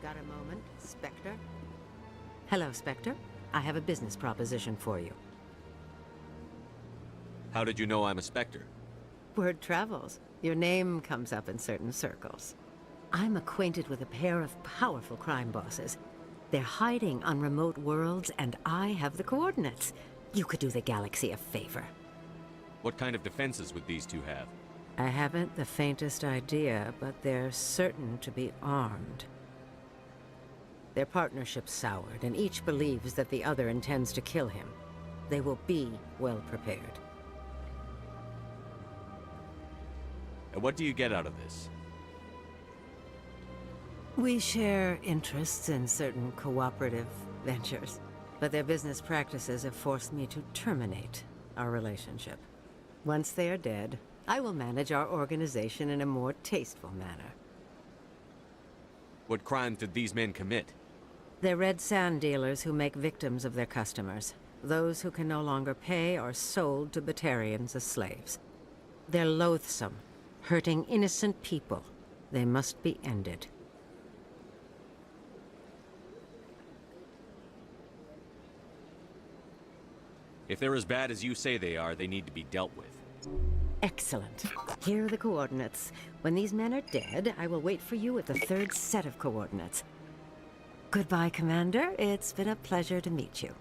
Got a moment, Spectre? Hello, Spectre. I have a business proposition for you. How did you know I'm a Spectre? Word travels. Your name comes up in certain circles. I'm acquainted with a pair of powerful crime bosses. They're hiding on remote worlds, and I have the coordinates. You could do the galaxy a favor. What kind of defenses would these two have? I haven't the faintest idea, but they're certain to be armed. Their partnership's soured, and each believes that the other intends to kill him. They will be well prepared. And what do you get out of this? We share interests in certain cooperative ventures, but their business practices have forced me to terminate our relationship. Once they are dead, I will manage our organization in a more tasteful manner. What crimes did these men commit? They're red sand dealers who make victims of their customers. Those who can no longer pay are sold to Batarians as slaves. They're loathsome, hurting innocent people. They must be ended. If they're as bad as you say they are, they need to be dealt with. Excellent. Here are the coordinates. When these men are dead, I will wait for you at the third set of coordinates. Goodbye, Commander. It's been a pleasure to meet you.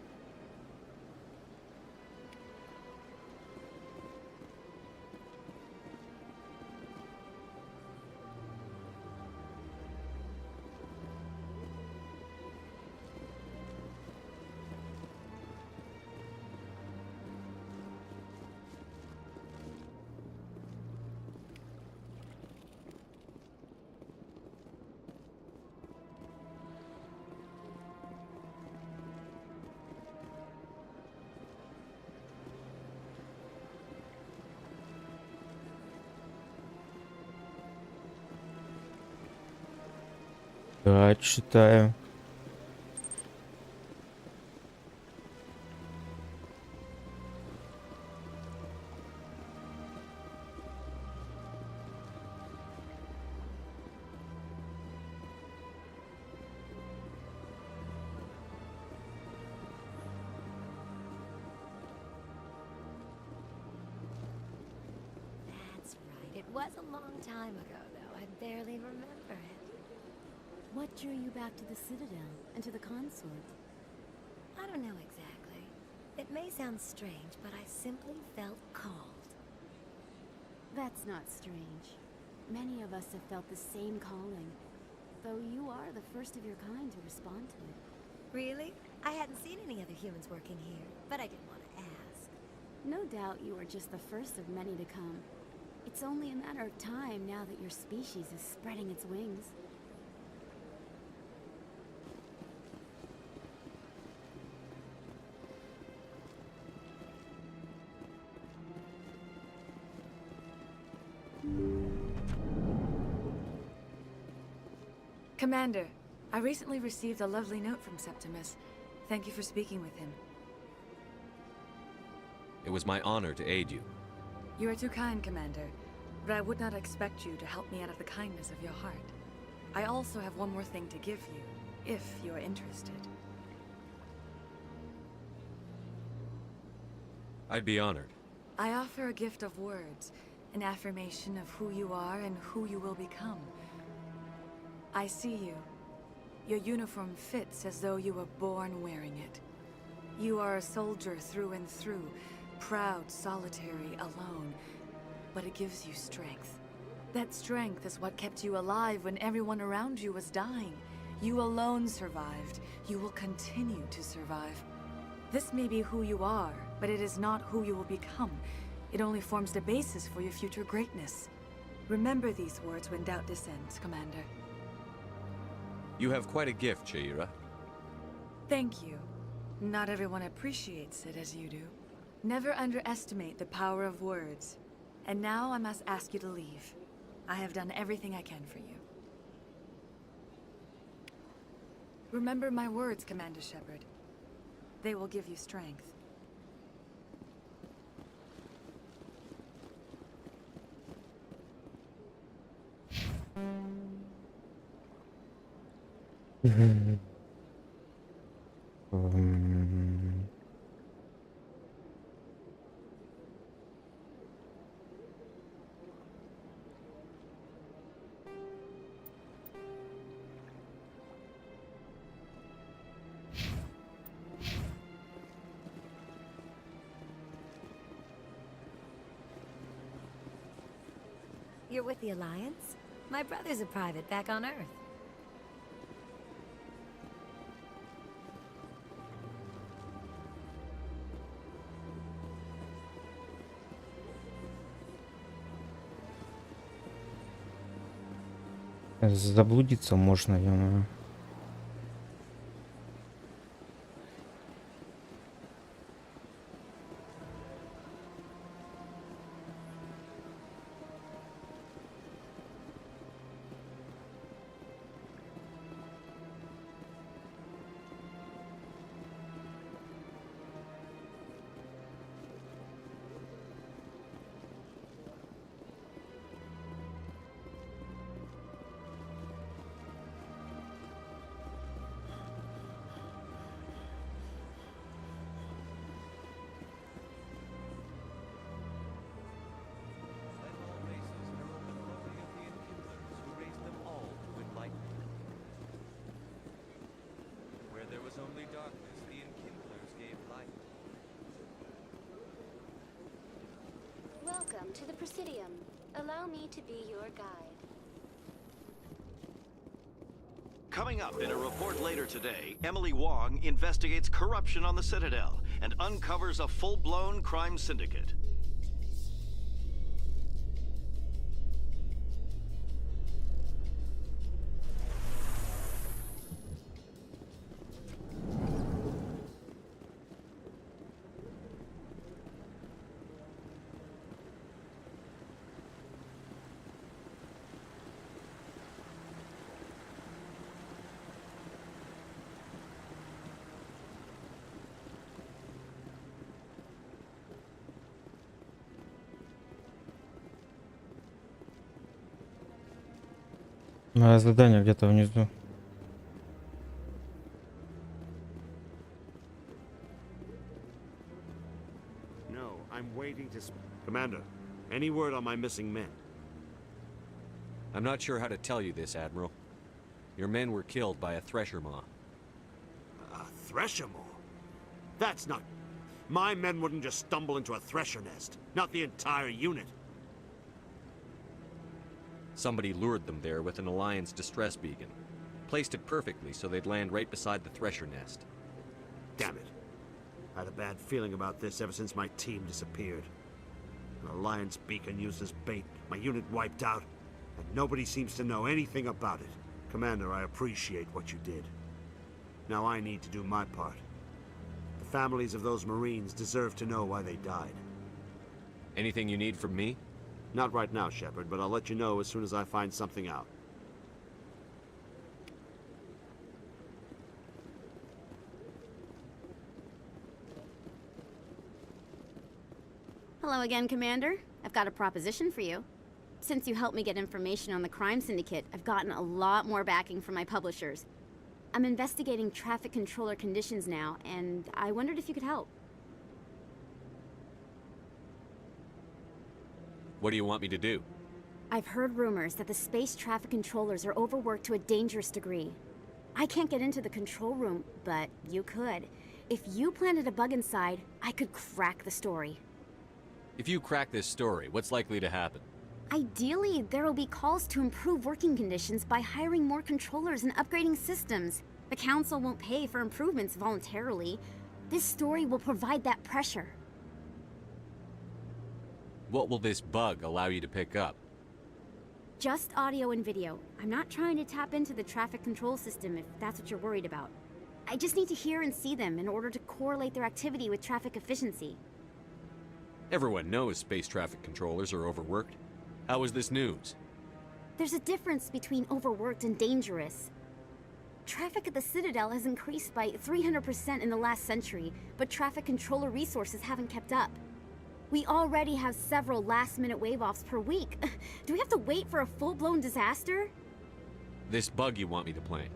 Да, читаю. That's right. It was a long time ago, though. I barely remember it. What drew you back to the Citadel and to the Consort? I don't know exactly. It may sound strange, but I simply felt called. That's not strange. Many of us have felt the same calling, though you are the first of your kind to respond to it. Really? I hadn't seen any other humans working here, but I didn't want to ask. No doubt you are just the first of many to come. It's only a matter of time now that your species is spreading its wings. Commander, I recently received a lovely note from Septimus. Thank you for speaking with him. It was my honor to aid you. You are too kind, Commander, but I would not expect you to help me out of the kindness of your heart. I also have one more thing to give you, if you are interested. I'd be honored. I offer a gift of words, an affirmation of who you are and who you will become. I see you. Your uniform fits as though you were born wearing it. You are a soldier through and through, proud, solitary, alone, but it gives you strength. That strength is what kept you alive when everyone around you was dying. You alone survived. You will continue to survive. This may be who you are, but it is not who you will become. It only forms the basis for your future greatness. Remember these words when doubt descends, Commander. You have quite a gift, Shaira. Thank you. Not everyone appreciates it as you do. Never underestimate the power of words. And now I must ask you to leave. I have done everything I can for you. Remember my words, Commander Shepard. They will give you strength. You're with the Alliance? My brother's a private back on Earth. Заблудиться можно, ё-моё. Only darkness, the enkindlers gave light. Welcome to the Presidium. Allow me to be your guide. Coming up in a report later today, Emily Wong investigates corruption on the Citadel and uncovers a full-blown crime syndicate. Задание где-то внизу. No, I'm waiting to... Commander, any word on my missing men? I'm not sure how to tell you this, Admiral. Your men were killed by a thresher maw. A thresher maw? That's not... My men wouldn't just stumble into a thresher nest. Not the entire unit. Somebody lured them there with an Alliance distress beacon. Placed it perfectly so they'd land right beside the thresher nest. Damn it. I had a bad feeling about this ever since my team disappeared. An Alliance beacon used as bait, my unit wiped out, and nobody seems to know anything about it. Commander, I appreciate what you did. Now I need to do my part. The families of those Marines deserve to know why they died. Anything you need from me? Not right now, Shepard, but I'll let you know as soon as I find something out. Hello again, Commander. I've got a proposition for you. Since you helped me get information on the crime syndicate, I've gotten a lot more backing from my publishers. I'm investigating traffic controller conditions now, and I wondered if you could help. What do you want me to do? I've heard rumors that the space traffic controllers are overworked to a dangerous degree. I can't get into the control room, but you could. If you planted a bug inside, I could crack the story. If you crack this story, what's likely to happen? Ideally, there will be calls to improve working conditions by hiring more controllers and upgrading systems. The Council won't pay for improvements voluntarily. This story will provide that pressure. What will this bug allow you to pick up? Just audio and video. I'm not trying to tap into the traffic control system if that's what you're worried about. I just need to hear and see them in order to correlate their activity with traffic efficiency. Everyone knows space traffic controllers are overworked. How is this news? There's a difference between overworked and dangerous. Traffic at the Citadel has increased by 300% in the last century, but traffic controller resources haven't kept up. We already have several last-minute wave-offs per week. Do we have to wait for a full-blown disaster? This bug you want me to plant,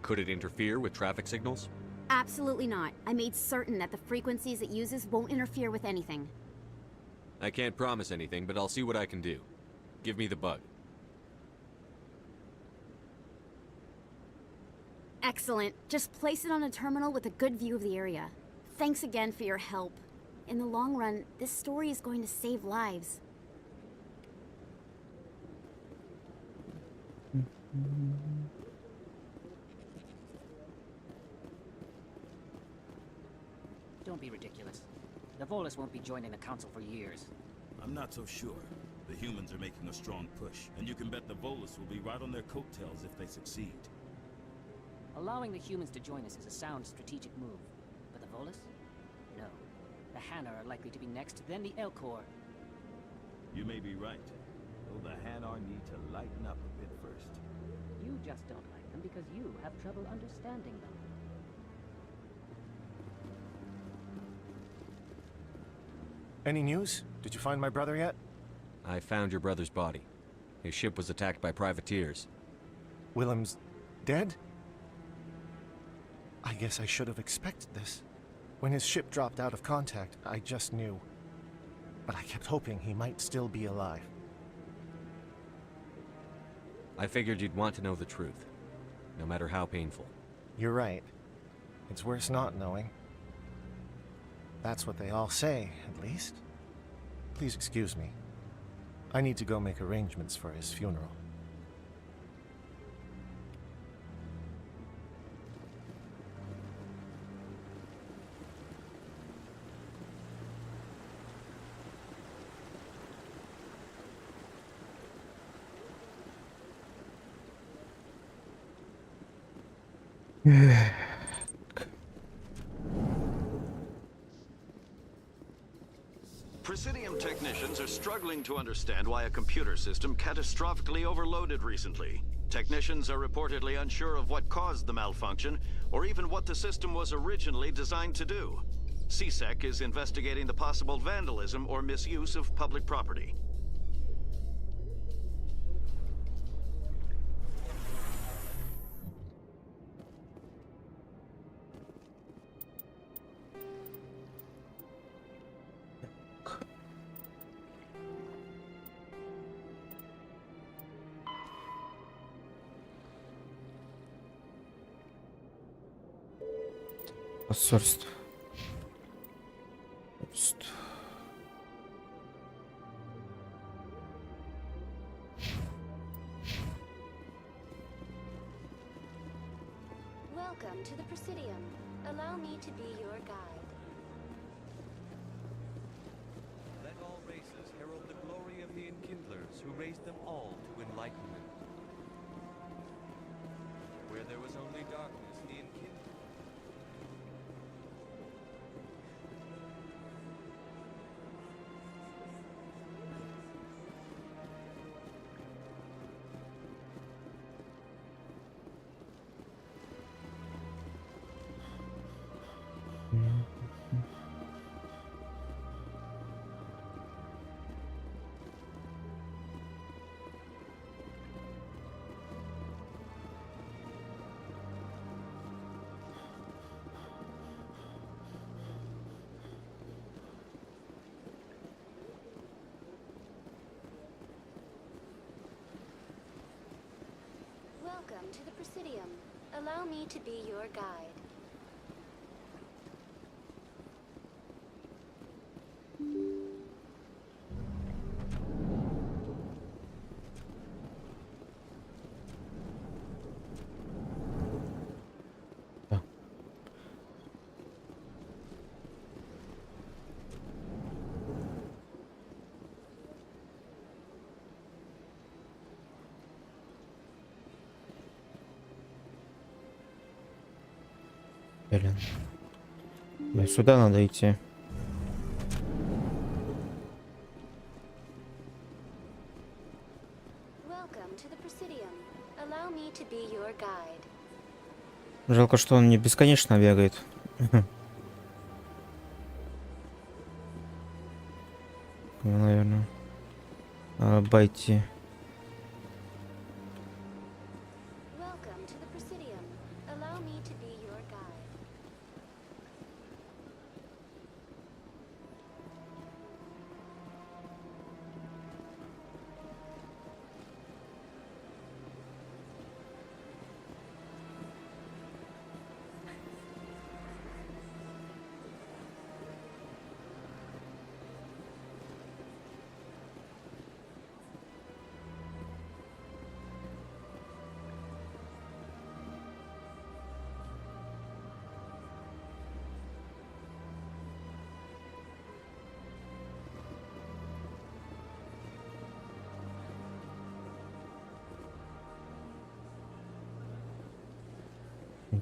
could it interfere with traffic signals? Absolutely not. I made certain that the frequencies it uses won't interfere with anything. I can't promise anything, but I'll see what I can do. Give me the bug. Excellent. Just place it on a terminal with a good view of the area. Thanks again for your help. In the long run, this story is going to save lives. Don't be ridiculous. The Volus won't be joining the Council for years. I'm not so sure. The humans are making a strong push, and you can bet the Volus will be right on their coattails if they succeed. Allowing the humans to join us is a sound strategic move. But the Volus? No. The Hanar are likely to be next, then the Elcor. You may be right. Though the Hanar need to lighten up a bit first. You just don't like them because you have trouble understanding them. Any news? Did you find my brother yet? I found your brother's body. His ship was attacked by privateers. Willem's dead? I guess I should have expected this. When his ship dropped out of contact, I just knew. But I kept hoping he might still be alive. I figured you'd want to know the truth, no matter how painful. You're right. It's worse not knowing. That's what they all say, at least. Please excuse me. I need to go make arrangements for his funeral. Presidium technicians are struggling to understand why a computer system catastrophically overloaded recently. Technicians are reportedly unsure of what caused the malfunction, or even what the system was originally designed to do. CSEC is investigating the possible vandalism or misuse of public property. Посольство. Welcome to the Presidium. Allow me to be your guide. Let all races herald the glory of the Enkindlers who raised them all to enlightenment. Where there was only darkness, the Enkindlers. Allow me to be your guide. Блин. Мне сюда надо идти. Welcome to the Presidium. Allow me to be your guide. Жалко, что он не бесконечно бегает. Наверное. Обойти. Welcome to the Presidium. Allow me to be your guide.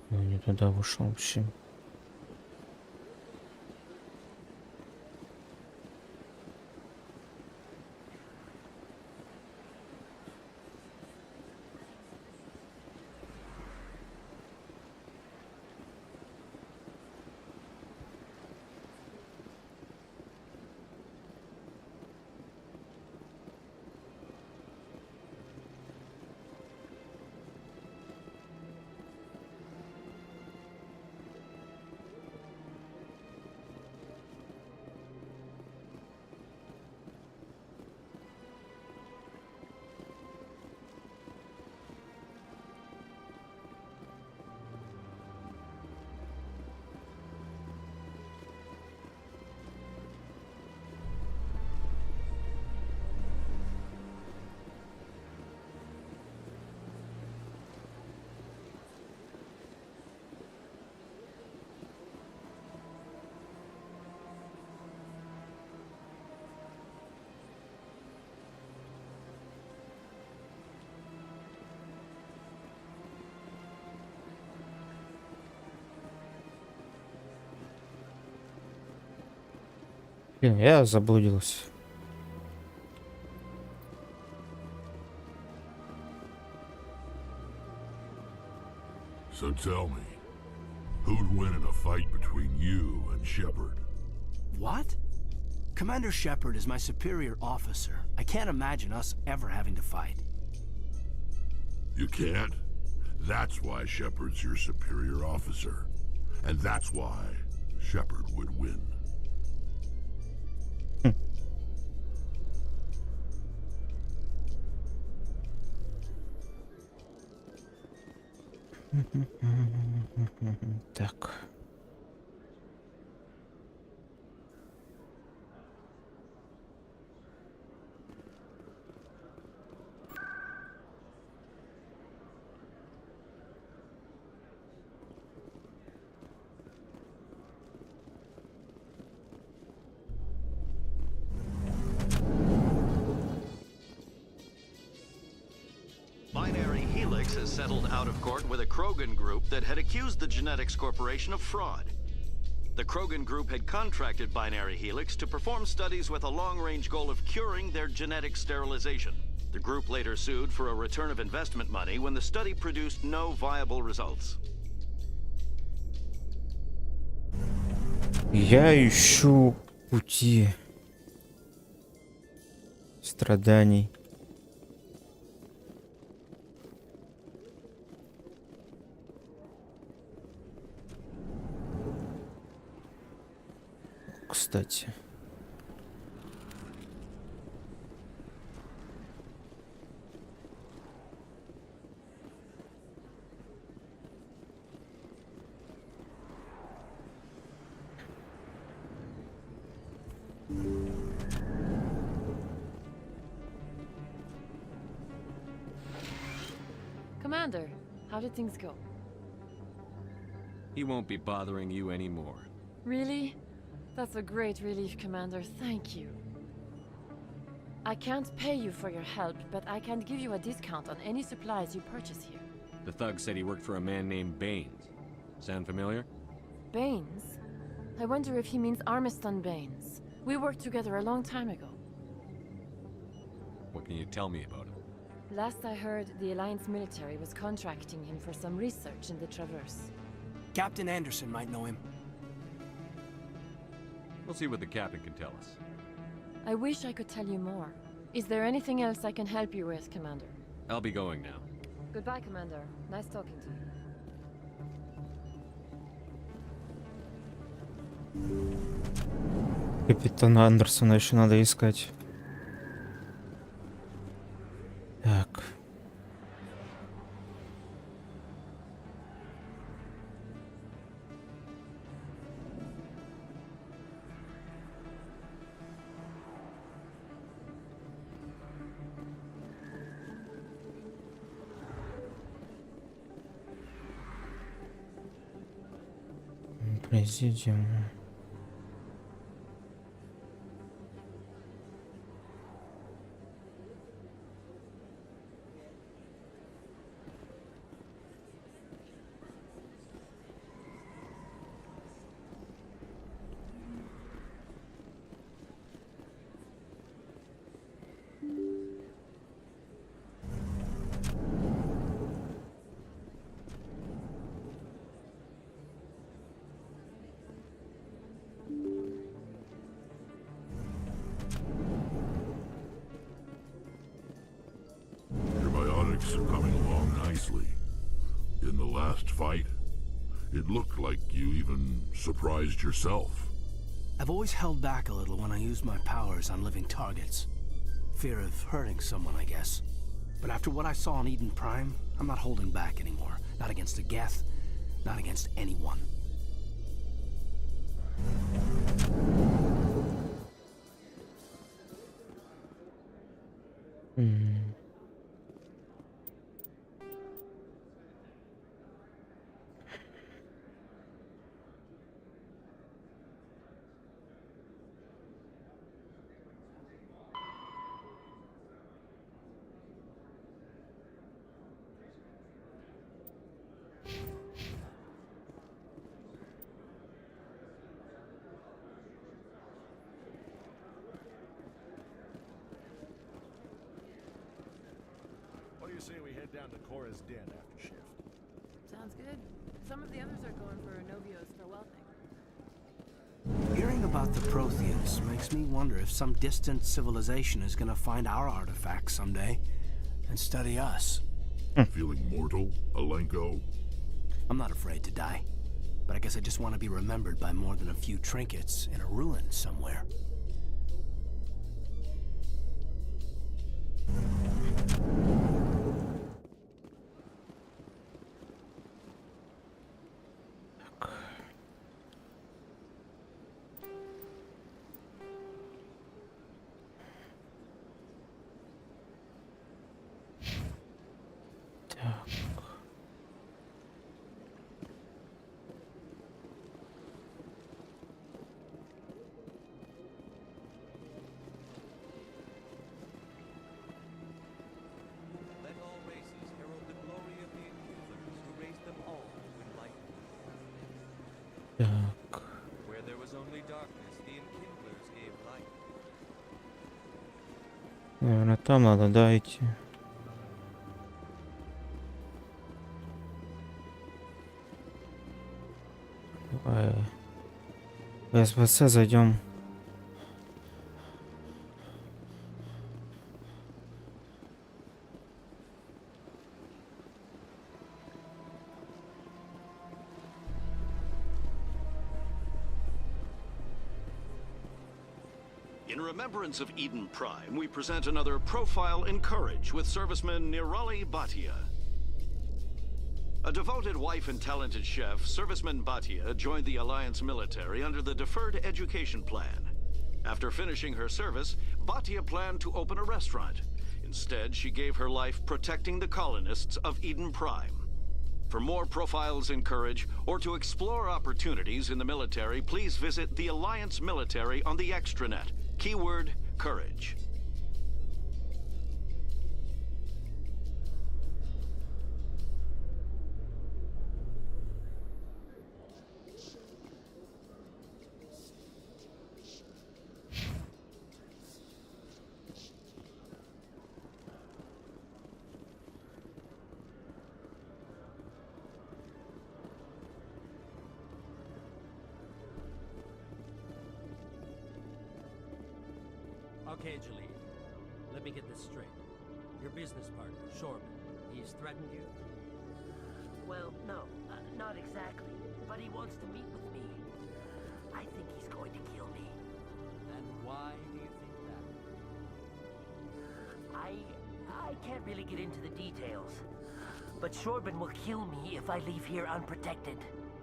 Не туда вышел вообще. Блин, я заблудился. So tell me, who'd win in a fight between you and Shepard? What? Commander Shepard is my superior officer. I can't imagine us ever having to fight. You can't? That's why Shepard's your superior officer. And that's why Shepard would win. Так. Binary Helix has settled out of court with a Krogan group that had accused the Genetics Corporation of fraud. The Krogan group had contracted Binary Helix to perform studies with a long-range goal of curing their genetic sterilization. The group later sued for a return of investment money when the study produced no viable results. Я ищу пути страданий. Кстати. Commander, how did things go? He won't be bothering you anymore. Really? That's a great relief, Commander. Thank you. I can't pay you for your help, but I can give you a discount on any supplies you purchase here. The thug said he worked for a man named Baines. Sound familiar? Baines? I wonder if he means Armiston Baines. We worked together a long time ago. What can you tell me about him? Last I heard, the Alliance military was contracting him for some research in the Traverse. Captain Anderson might know him. We'll see what the captain can tell us. I wish I could tell you more. Is there anything else I can help you with, Commander? I'll be going now. Goodbye, Commander. Nice talking to you. Капитана Андерсона еще надо искать. Так. Президиум. Coming along nicely. In the last fight, it looked like you even surprised yourself. I've always held back a little when I used my powers on living targets. Fear of hurting someone, I guess. But after what I saw on Eden Prime, I'm not holding back anymore. Not against a Geth, not against anyone. What do you say we head down to Cora's den after shift? Sounds good. Some of the others are going for Novio's farewell thing. Hearing about the Protheans makes me wonder if some distant civilization is gonna find our artifacts someday and study us. Feeling mortal, Alenko? I'm not afraid to die, but I guess I just want to be remembered by more than a few trinkets in a ruin somewhere. Так. Where there was only darkness, the enkindlers gave light. Наверное, там надо, да, идти. Давай. В СВС зайдем. In remembrance of Eden Prime, we present another profile in courage with serviceman Nirali Bhatia. A devoted wife and talented chef, serviceman Bhatia joined the Alliance military under the Deferred Education Plan. After finishing her service, Batia planned to open a restaurant. Instead, she gave her life protecting the colonists of Eden Prime. For more profiles in courage, or to explore opportunities in the military, please visit the Alliance Military on the extranet. Keyword, courage. Okay, Jaleel. Let me get this straight. Your business partner, Shorman, he's threatened you? Well, no, not exactly. But he wants to meet with me. I think he's going to kill me. And why do you think that? I can't really get into the details. But Shorban will kill me if I leave here unprotected.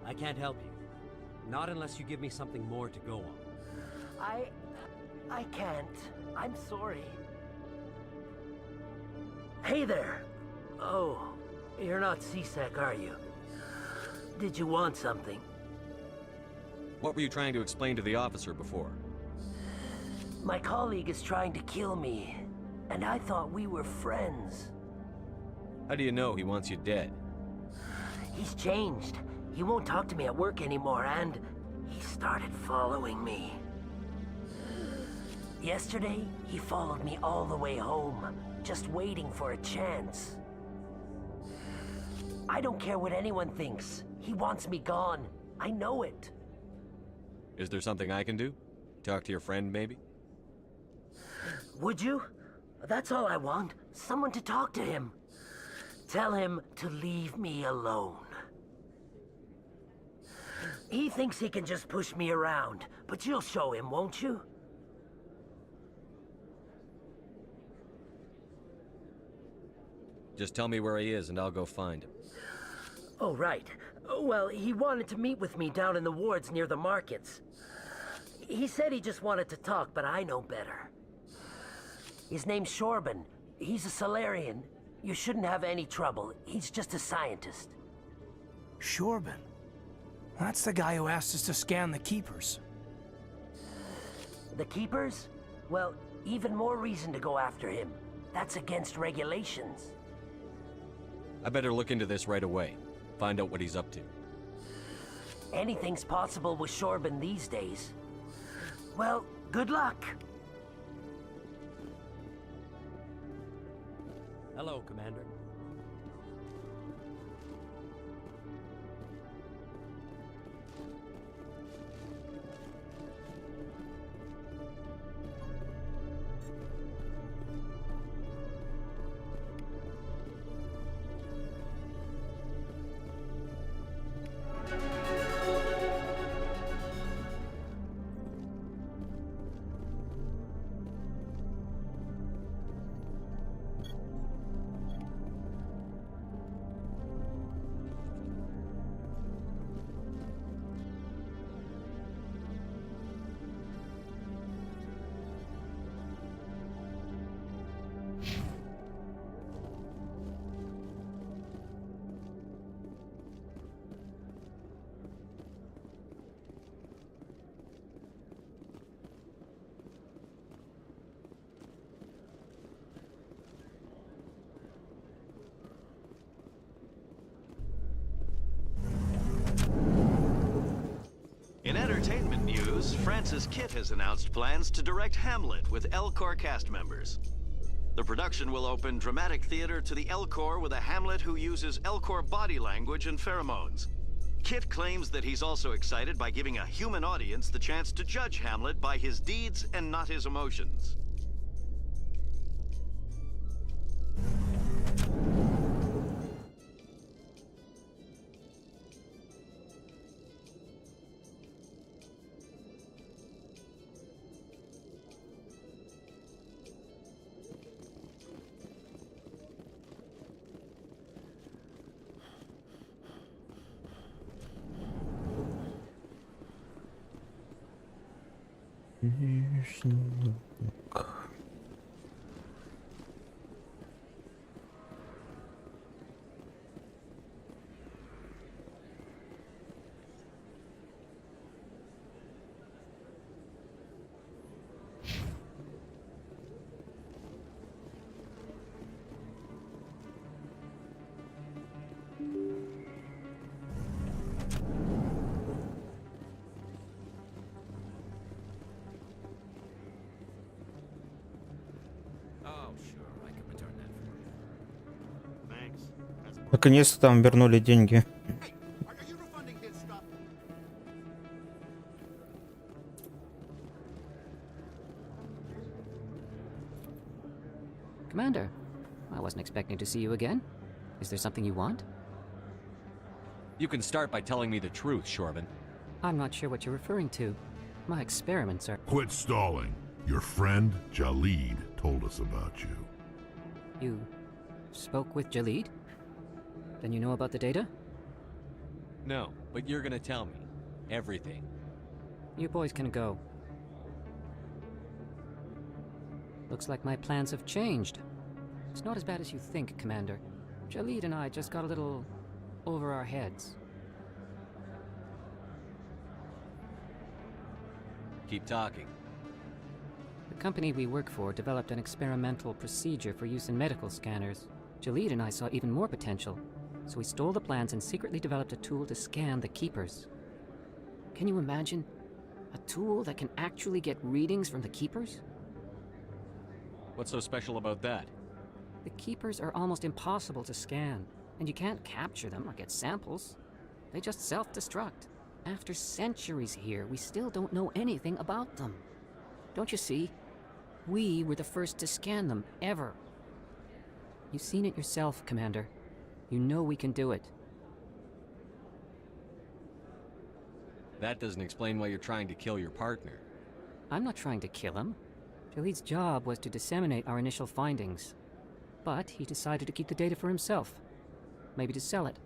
I can't help you. Not unless you give me something more to go on. I can't. I'm sorry. Hey there! Oh, you're not CSEC, are you? Did you want something? What were you trying to explain to the officer before? My colleague is trying to kill me, and I thought we were friends. How do you know he wants you dead? He's changed. He won't talk to me at work anymore, and he started following me. Yesterday, he followed me all the way home, just waiting for a chance. I don't care what anyone thinks. He wants me gone. I know it. Is there something I can do? Talk to your friend, maybe? Would you? That's all I want. Someone to talk to him. Tell him to leave me alone. He thinks he can just push me around, but you'll show him, won't you? Just tell me where he is and I'll go find him. Oh, right. Well, he wanted to meet with me down in the wards near the markets. He said he just wanted to talk, but I know better. His name's Shorban. He's a Solarian. You shouldn't have any trouble. He's just a scientist. Shorban? That's the guy who asked us to scan the Keepers. The Keepers? Well, even more reason to go after him. That's against regulations. I better look into this right away. Find out what he's up to. Anything's possible with Shorban these days. Well, good luck. Hello, Commander. In entertainment news, Francis Kitt has announced plans to direct Hamlet with Elcor cast members. The production will open dramatic theater to the Elcor with a Hamlet who uses Elcor body language and pheromones. Kitt claims that he's also excited by giving a human audience the chance to judge Hamlet by his deeds and not his emotions. Наконец-то там вернули деньги. Commander, I wasn't expecting to see you again. Is there something you want? You can start by telling me the truth, Shorban. I'm not sure what you're referring to. My experiments are... Quit stalling. Your friend, Jalid, told us about you. You spoke with Jalid? Then you know about the data? No, but you're gonna tell me. Everything. You boys can go. Looks like my plans have changed. It's not as bad as you think, Commander. Jalid and I just got a little over our heads. Keep talking. The company we work for developed an experimental procedure for use in medical scanners. Jalid and I saw even more potential, so we stole the plans and secretly developed a tool to scan the Keepers. Can you imagine? A tool that can actually get readings from the Keepers? What's so special about that? The Keepers are almost impossible to scan, and you can't capture them or get samples. They just self-destruct. After centuries here, we still don't know anything about them. Don't you see? We were the first to scan them, ever. You've seen it yourself, Commander. You know we can do it. That doesn't explain why you're trying to kill your partner. I'm not trying to kill him. Jalid's job was to disseminate our initial findings. But he decided to keep the data for himself. Maybe to sell it.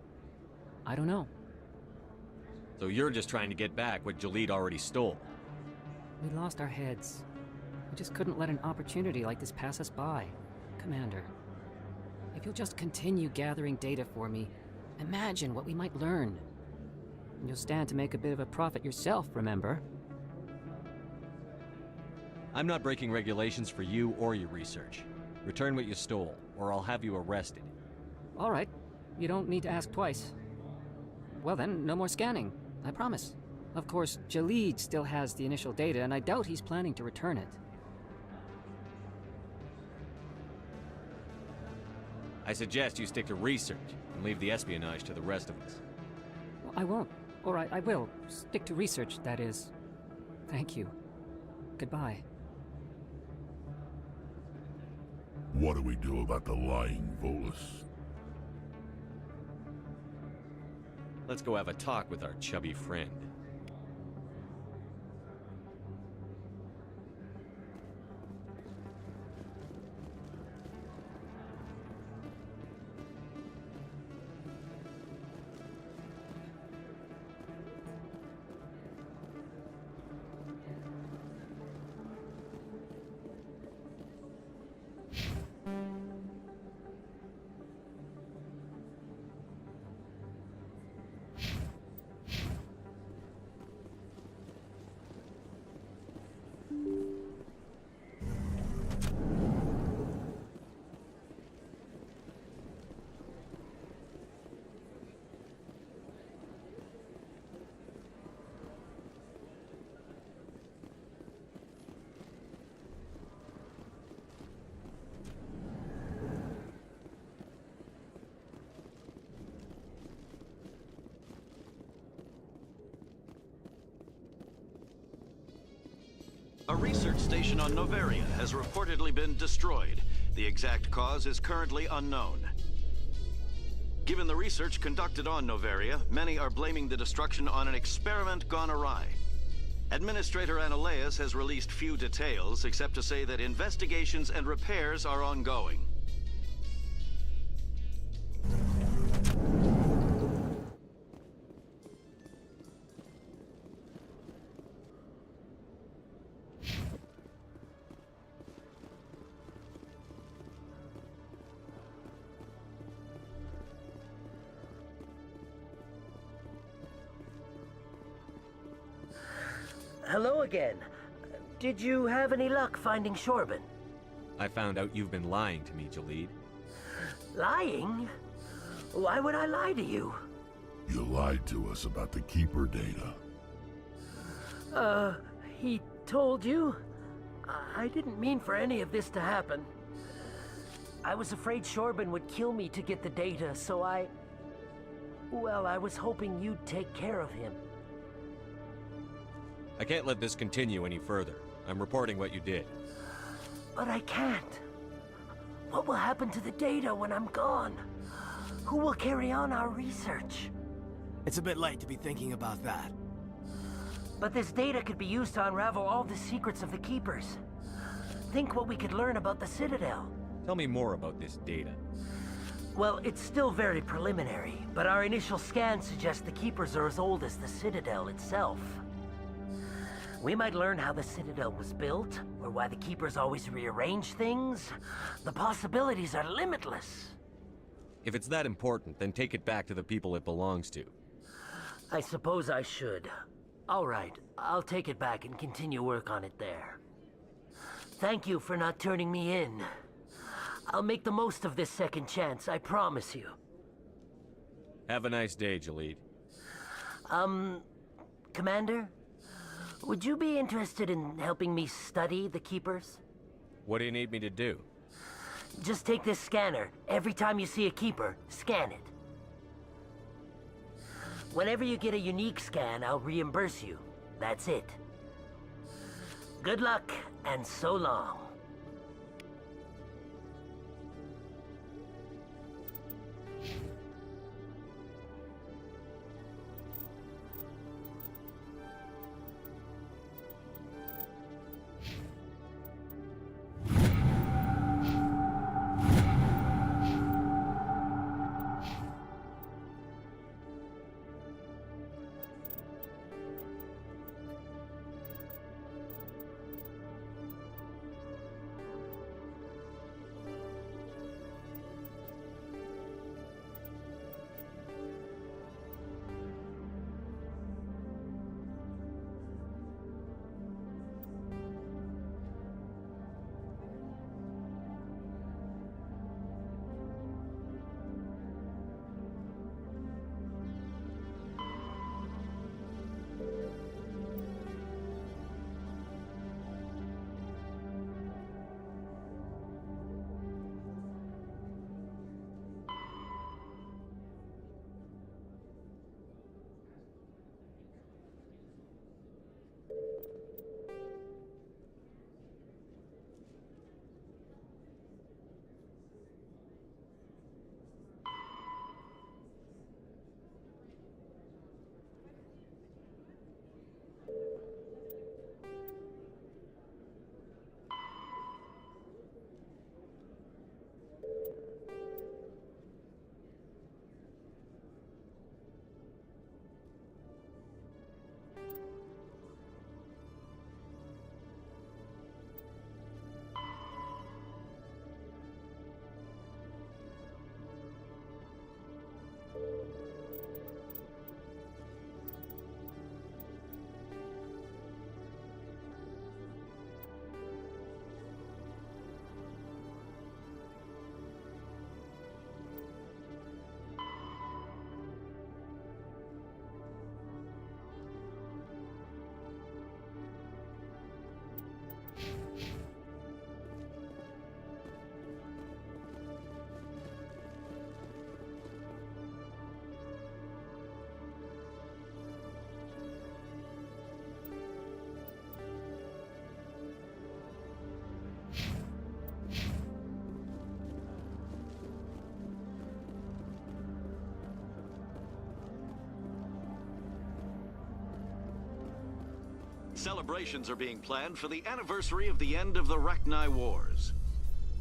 I don't know. So you're just trying to get back what Jalid already stole. We lost our heads. We just couldn't let an opportunity like this pass us by. Commander, if you'll just continue gathering data for me, imagine what we might learn. And you'll stand to make a bit of a profit yourself, remember? I'm not breaking regulations for you or your research. Return what you stole, or I'll have you arrested. All right. You don't need to ask twice. Well then, no more scanning. I promise. Of course, Jalid still has the initial data, and I doubt he's planning to return it. I suggest you stick to research, and leave the espionage to the rest of us. Well, I won't. All right, I will. Stick to research, that is. Thank you. Goodbye. What do we do about the lying Volus? Let's go have a talk with our chubby friend. A research station on Noveria has reportedly been destroyed. The exact cause is currently unknown. Given the research conducted on Noveria, many are blaming the destruction on an experiment gone awry. Administrator Analeas has released few details, except to say that investigations and repairs are ongoing. hello again. Did you have any luck finding Shorban? I found out you've been lying to me, Jalid. Lying? Why would I lie to you? You lied to us about the Keeper data. He told you? I didn't mean for any of this to happen. I was afraid Shorban would kill me to get the data, so well, I was hoping you'd take care of him. I can't let this continue any further. I'm reporting what you did. But I can't. What will happen to the data when I'm gone? Who will carry on our research? It's a bit late to be thinking about that. But this data could be used to unravel all the secrets of the Keepers. Think what we could learn about the Citadel. Tell me more about this data. Well, it's still very preliminary, but our initial scans suggest the Keepers are as old as the Citadel itself. We might learn how the Citadel was built, or why the Keepers always rearrange things. The possibilities are limitless. If it's that important, then take it back to the people it belongs to. I suppose I should. All right, I'll take it back and continue work on it there. Thank you for not turning me in. I'll make the most of this second chance, I promise you. Have a nice day, Jalid. Commander? Would you be interested in helping me study the Keepers? What do you need me to do? Just take this scanner. Every time you see a Keeper, scan it. Whenever you get a unique scan, I'll reimburse you. That's it. Good luck, and so long. Celebrations are being planned for the anniversary of the end of the Rachni Wars.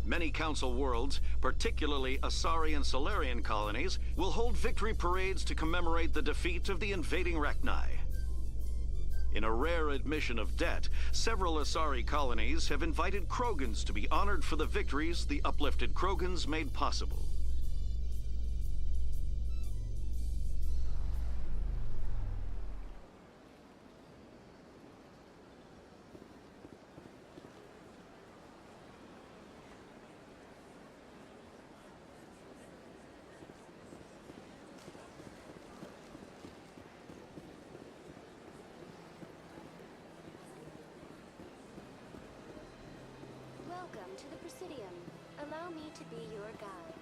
Many Council worlds, particularly Asari and Solarian colonies, will hold victory parades to commemorate the defeat of the invading Rachni. In a rare admission of debt, several Asari colonies have invited Krogans to be honored for the victories the uplifted Krogans made possible. Welcome to the Presidium. Allow me to be your guide.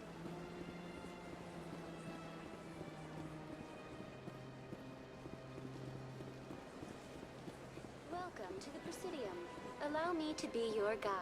Welcome to the Presidium. Allow me to be your guide.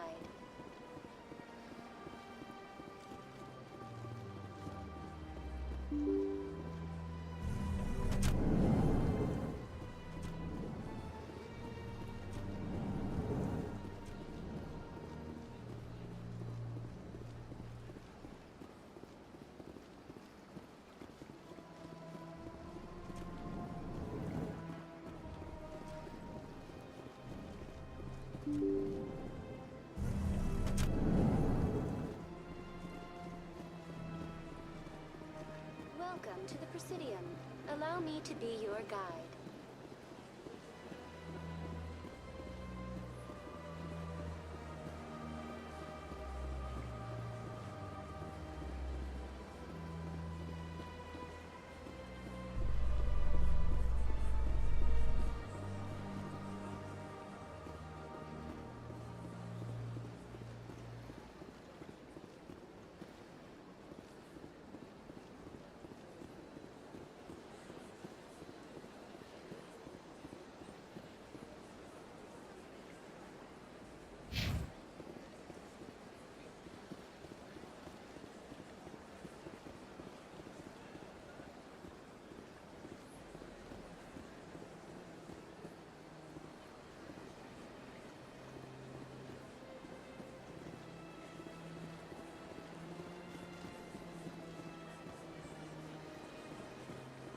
Welcome to the Presidium. Allow me to be your guide.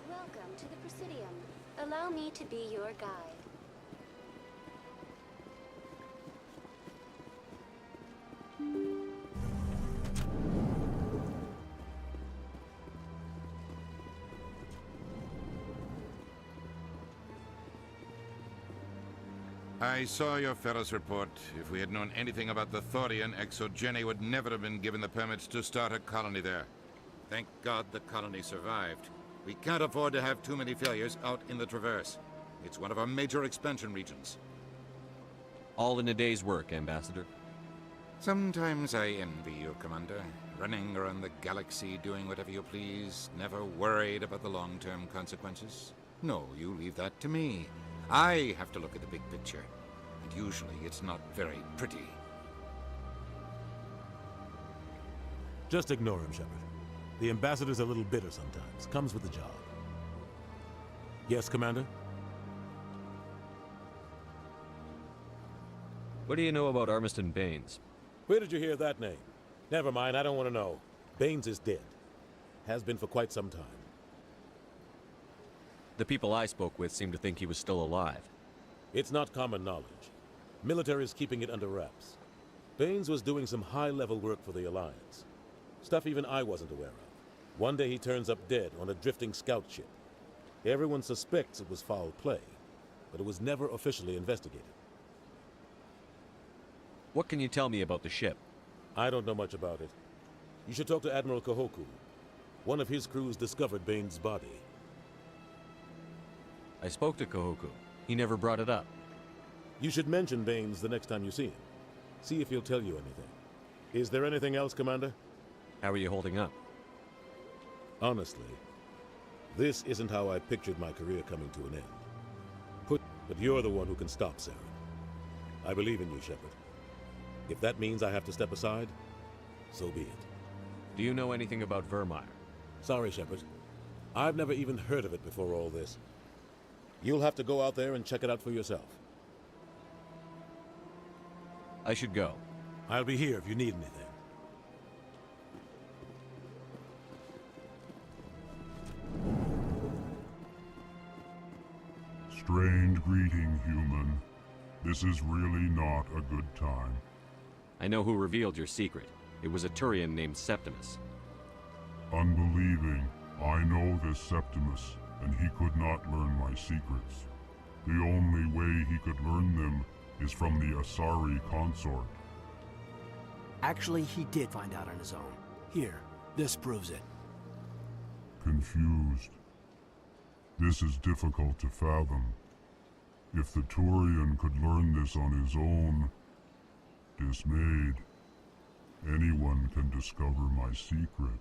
Welcome to the Presidium. Allow me to be your guide. I saw your Ferris report. If we had known anything about the Thorian, Exogeny would never have been given the permits to start a colony there. Thank God the colony survived. We can't afford to have too many failures out in the Traverse. It's one of our major expansion regions. All in a day's work, Ambassador. Sometimes I envy you, Commander. Running around the galaxy, doing whatever you please, never worried about the long-term consequences. No, you leave that to me. I have to look at the big picture, and usually it's not very pretty. Just ignore him, Shepard. The Ambassador's a little bitter sometimes. Comes with the job. Yes, Commander? What do you know about Armiston Baines? Where did you hear that name? Never mind, I don't want to know. Baines is dead. Has been for quite some time. The people I spoke with seem to think he was still alive. It's not common knowledge. Military is keeping it under wraps. Baines was doing some high-level work for the Alliance. Stuff even I wasn't aware of. One day he turns up dead on a drifting scout ship. Everyone suspects it was foul play, but it was never officially investigated. What can you tell me about the ship? I don't know much about it. You should talk to Admiral Kahoku. One of his crews discovered Baines' body. I spoke to Kahoku. He never brought it up. You should mention Baines the next time you see him. See if he'll tell you anything. Is there anything else, Commander? How are you holding up? Honestly, this isn't how I pictured my career coming to an end. But you're the one who can stop Saren. I believe in you, Shepard. If that means I have to step aside, so be it. Do you know anything about Vermeer? Sorry, Shepard. I've never even heard of it before all this. You'll have to go out there and check it out for yourself. I should go. I'll be here if you need anything. Strange greeting, human. This is really not a good time. I know who revealed your secret. It was a Turian named Septimus. Unbelieving, I know this Septimus, and he could not learn my secrets. The only way he could learn them is from the Asari consort. Actually, he did find out on his own. Here, this proves it. Confused. This is difficult to fathom. If the Turian could learn this on his own, dismayed. Anyone can discover my secret.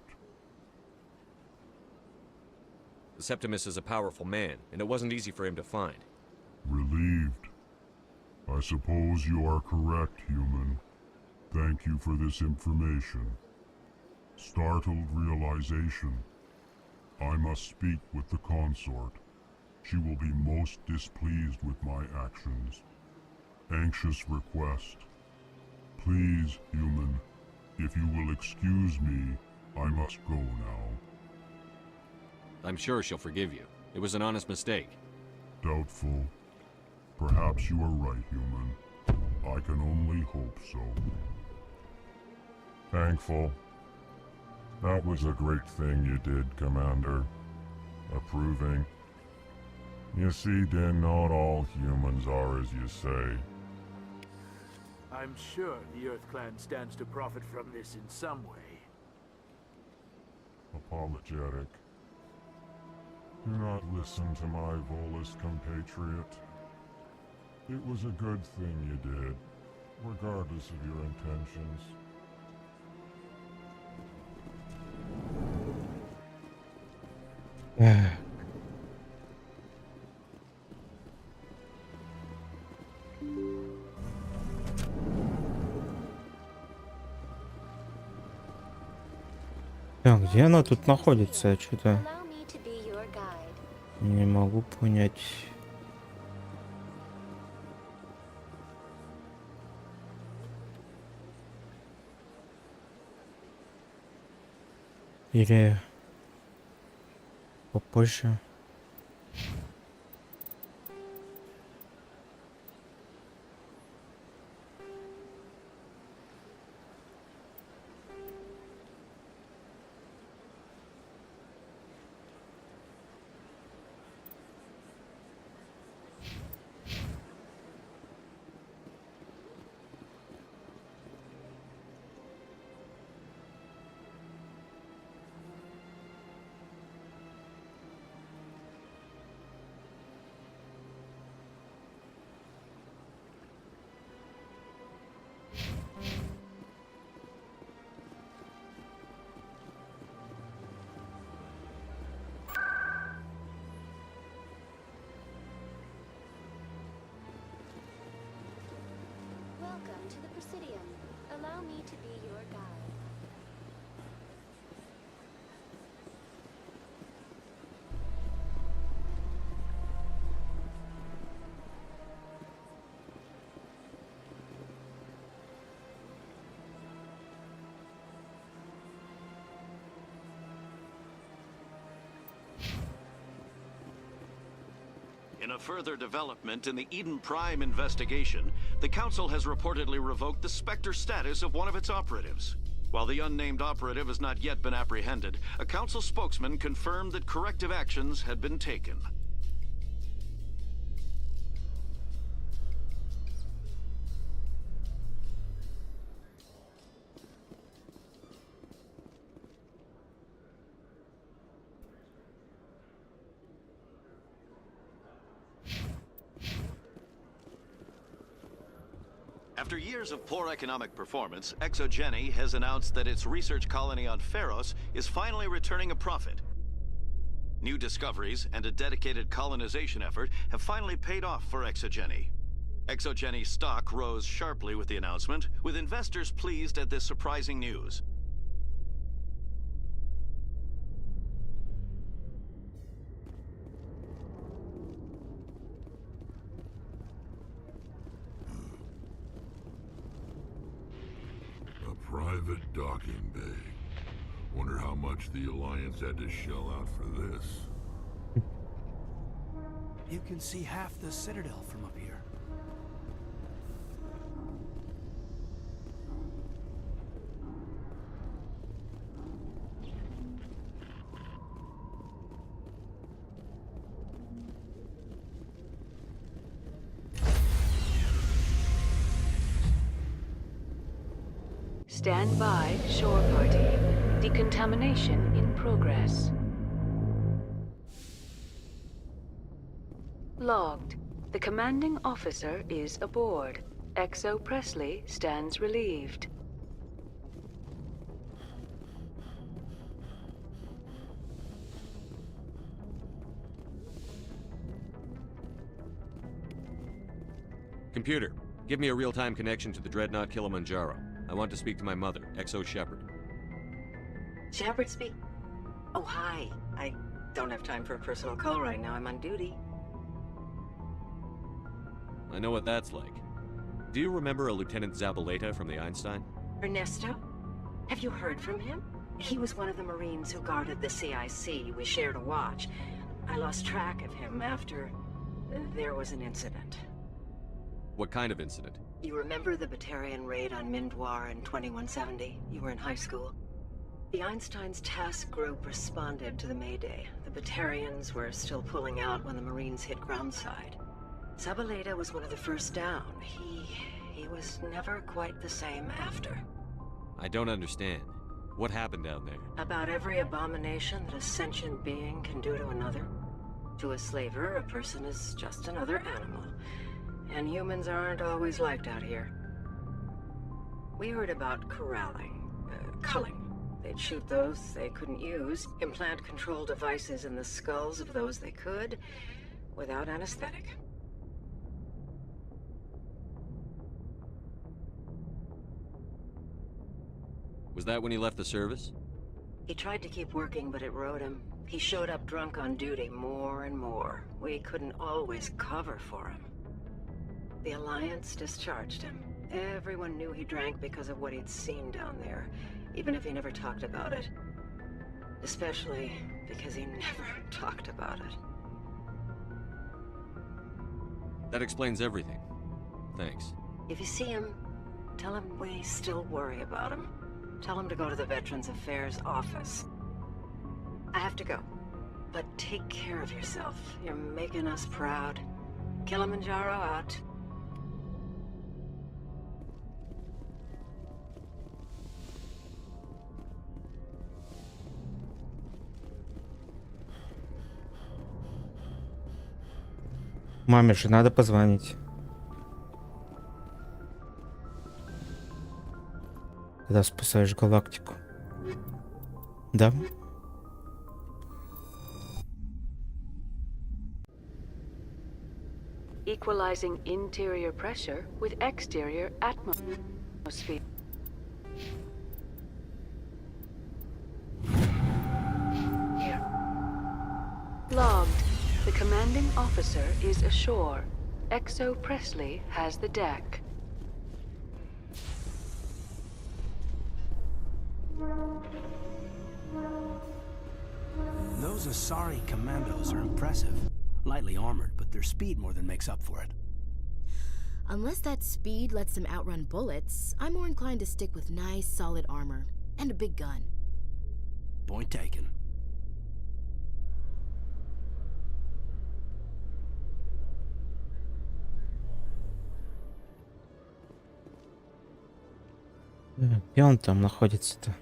The Septimus is a powerful man, and it wasn't easy for him to find. Relieved. I suppose you are correct, human. Thank you for this information. Startled realization. I must speak with the consort. She will be most displeased with my actions. Anxious request. Please, human, if you will excuse me, I must go now. I'm sure she'll forgive you. It was an honest mistake. Doubtful. Perhaps you are right, human. I can only hope so. Thankful. That was a great thing you did, Commander. Approving. You see, then, not all humans are as you say. I'm sure the Earth Clan stands to profit from this in some way. Apologetic. Do not listen to my Volus compatriot. It was a good thing you did, regardless of your intentions. Так, где она тут находится? Я что-то не могу понять. Или попозже. Welcome to the Presidium. Allow me to be your guide. In a further development in the Eden Prime investigation, the Council has reportedly revoked the Spectre status of one of its operatives. While the unnamed operative has not yet been apprehended, a Council spokesman confirmed that corrective actions had been taken. After years of poor economic performance, ExoGeni has announced that its research colony on Pharos is finally returning a profit. New discoveries and a dedicated colonization effort have finally paid off for ExoGeni. ExoGeni's stock rose sharply with the announcement, with investors pleased at this surprising news. Private docking bay. Wonder how much the Alliance had to shell out for this. You can see half the Citadel from up here. Stand by, shore party. Decontamination in progress. Logged. The commanding officer is aboard. Exo Presley stands relieved. Computer, give me a real-time connection to the Dreadnought Kilimanjaro. I want to speak to my mother, XO Shepard. Shepard speak? Oh, hi. I don't have time for a personal call right now. I'm on duty. I know what that's like. Do you remember a Lieutenant Zabaleta from the Einstein? Ernesto? Have you heard from him? He was one of the Marines who guarded the CIC. We shared a watch. I lost track of him after there was an incident. What kind of incident? You remember the Batarian raid on Mindwar in 2170? You were in high school. The Einstein's task group responded to the Mayday. The Batarians were still pulling out when the Marines hit groundside. Zabaleta was one of the first down. He was never quite the same after. I don't understand. What happened down there? About every abomination that a sentient being can do to another. To a slaver, a person is just another animal. And humans aren't always liked out here. We heard about corralling, culling. They'd shoot those they couldn't use, implant control devices in the skulls of those they could, without anesthetic. Was that when he left the service? He tried to keep working, but it rode him. He showed up drunk on duty more and more. We couldn't always cover for him. The Alliance discharged him. Everyone knew he drank because of what he'd seen down there, even if he never talked about it. Especially because he never talked about it. That explains everything. Thanks. If you see him, tell him we still worry about him. Tell him to go to the Veterans Affairs office. I have to go. But take care of yourself. You're making us proud. Kilimanjaro out. Маме же надо позвонить. Когда спасаешь галактику. Да? Equalizing interior pressure with exterior atmosphere. Logged. The commanding officer is ashore. XO Presley has the deck. Those Asari commandos are impressive. Lightly armored, but their speed more than makes up for it. Unless that speed lets them outrun bullets, I'm more inclined to stick with nice, solid armor. And a big gun. Point taken. Где он там находится-то?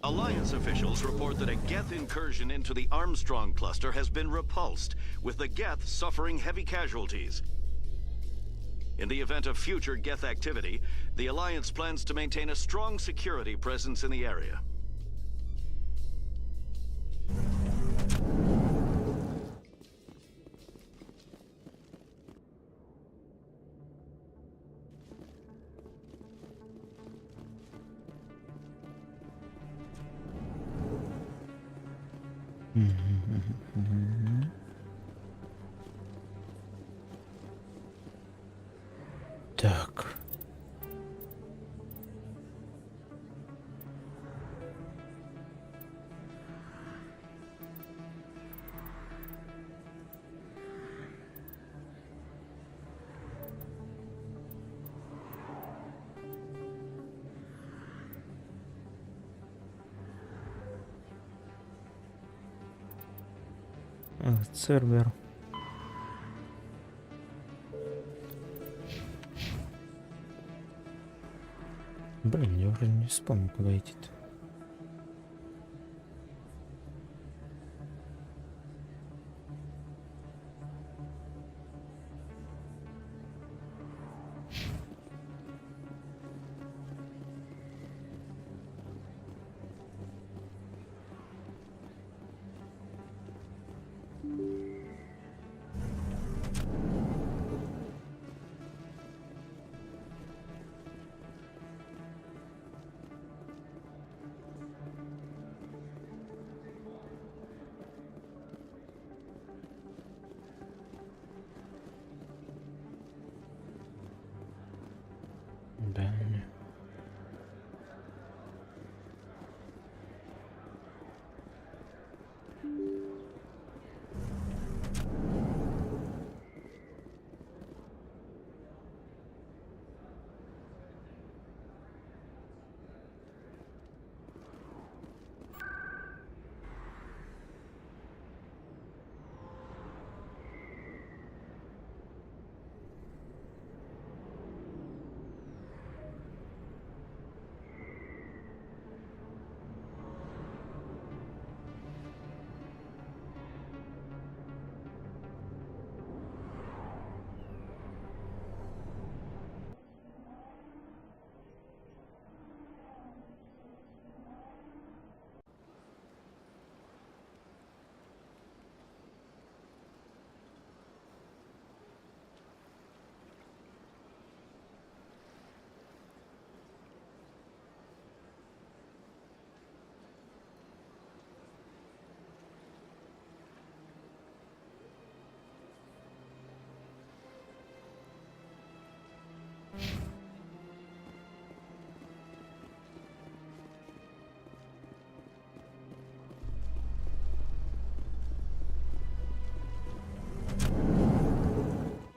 Alliance officials report that a Geth incursion into the Armstrong cluster has been repulsed, with the Geth suffering heavy casualties. In the event of future Geth activity, the Alliance plans to maintain a strong security presence in the area. Так. Сервер. Блин, я уже не вспомню, куда идти-то. Да.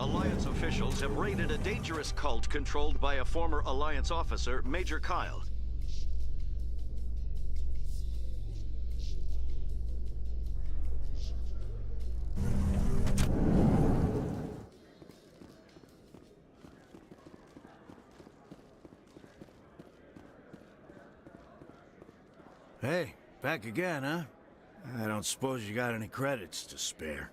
Alliance officials have raided a dangerous cult controlled by a former Alliance officer, Major Kyle. Hey, back again, huh? I don't suppose you got any credits to spare.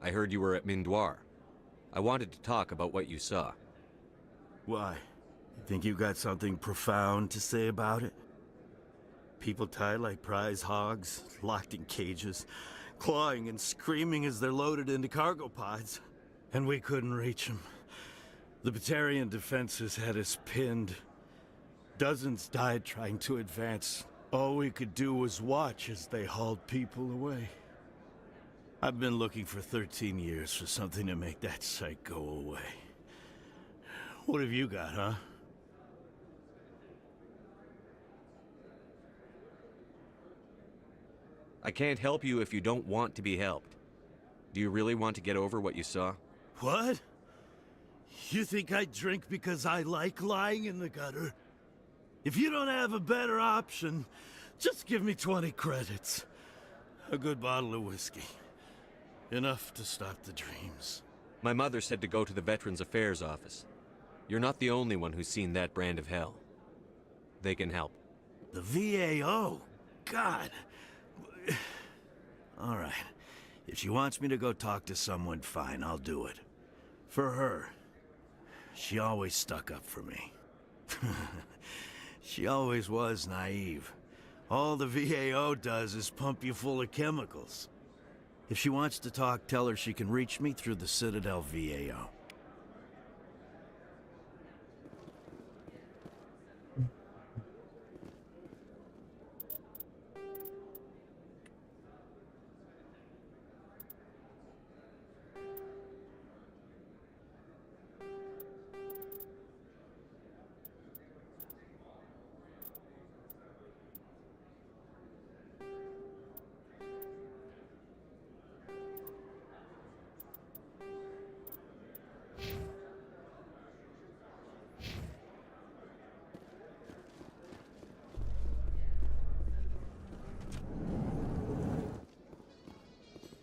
I heard you were at Mindoir. I wanted to talk about what you saw. Why? You think you got something profound to say about it? People tied like prize hogs, locked in cages, clawing and screaming as they're loaded into cargo pods. And we couldn't reach them. The Batarian defenses had us pinned. Dozens died trying to advance. All we could do was watch as they hauled people away. I've been looking for 13 years for something to make that sight go away. What have you got, huh? I can't help you if you don't want to be helped. Do you really want to get over what you saw? What? You think I drink because I like lying in the gutter? If you don't have a better option, just give me 20 credits. A good bottle of whiskey. Enough to stop the dreams. My mother said to go to the Veterans Affairs office. You're not the only one who's seen that brand of hell. They can help. The VAO? God. All right. If she wants me to go talk to someone, fine, I'll do it. For her. She always stuck up for me. She always was naive. All the VAO does is pump you full of chemicals. If she wants to talk, tell her she can reach me through the Citadel VAO.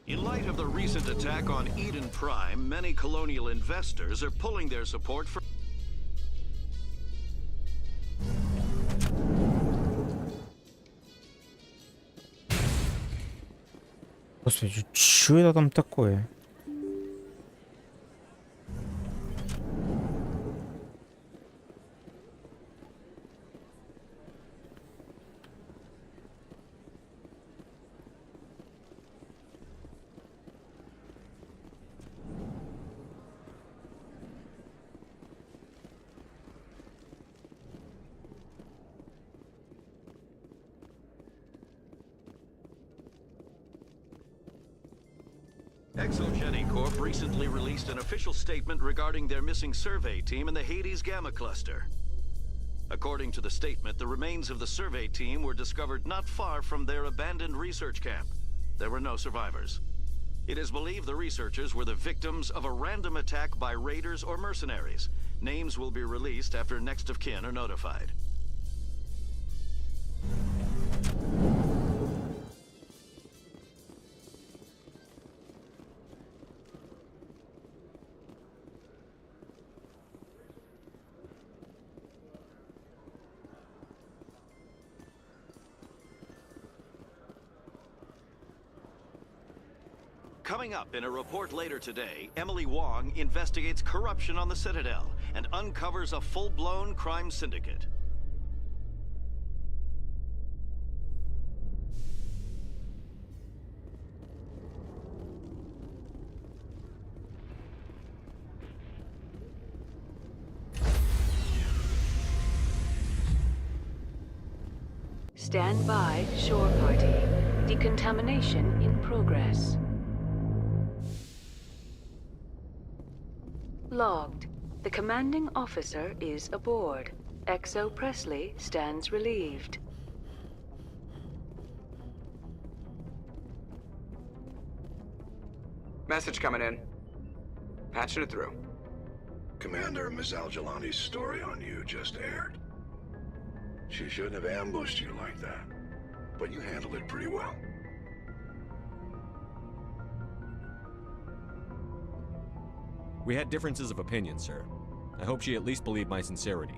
In light of the recent attack on Eden Prime, many colonial investors are pulling their support for... Господи, что это там такое? ExoGeni Corp recently released an official statement regarding their missing survey team in the Hades Gamma Cluster. According to the statement, the remains of the survey team were discovered not far from their abandoned research camp. There were no survivors. It is believed the researchers were the victims of a random attack by raiders or mercenaries. Names will be released after next of kin are notified. Coming up in a report later today, Emily Wong investigates corruption on the Citadel and uncovers a full-blown crime syndicate. Stand by, shore party. Decontamination in progress. Logged. The commanding officer is aboard. Exo Presley stands relieved. Message coming in. Patching it through. Commander, Ms. Al-Jalani's story on you just aired. She shouldn't have ambushed you like that, but you handled it pretty well. We had differences of opinion, sir. I hope she at least believed my sincerity.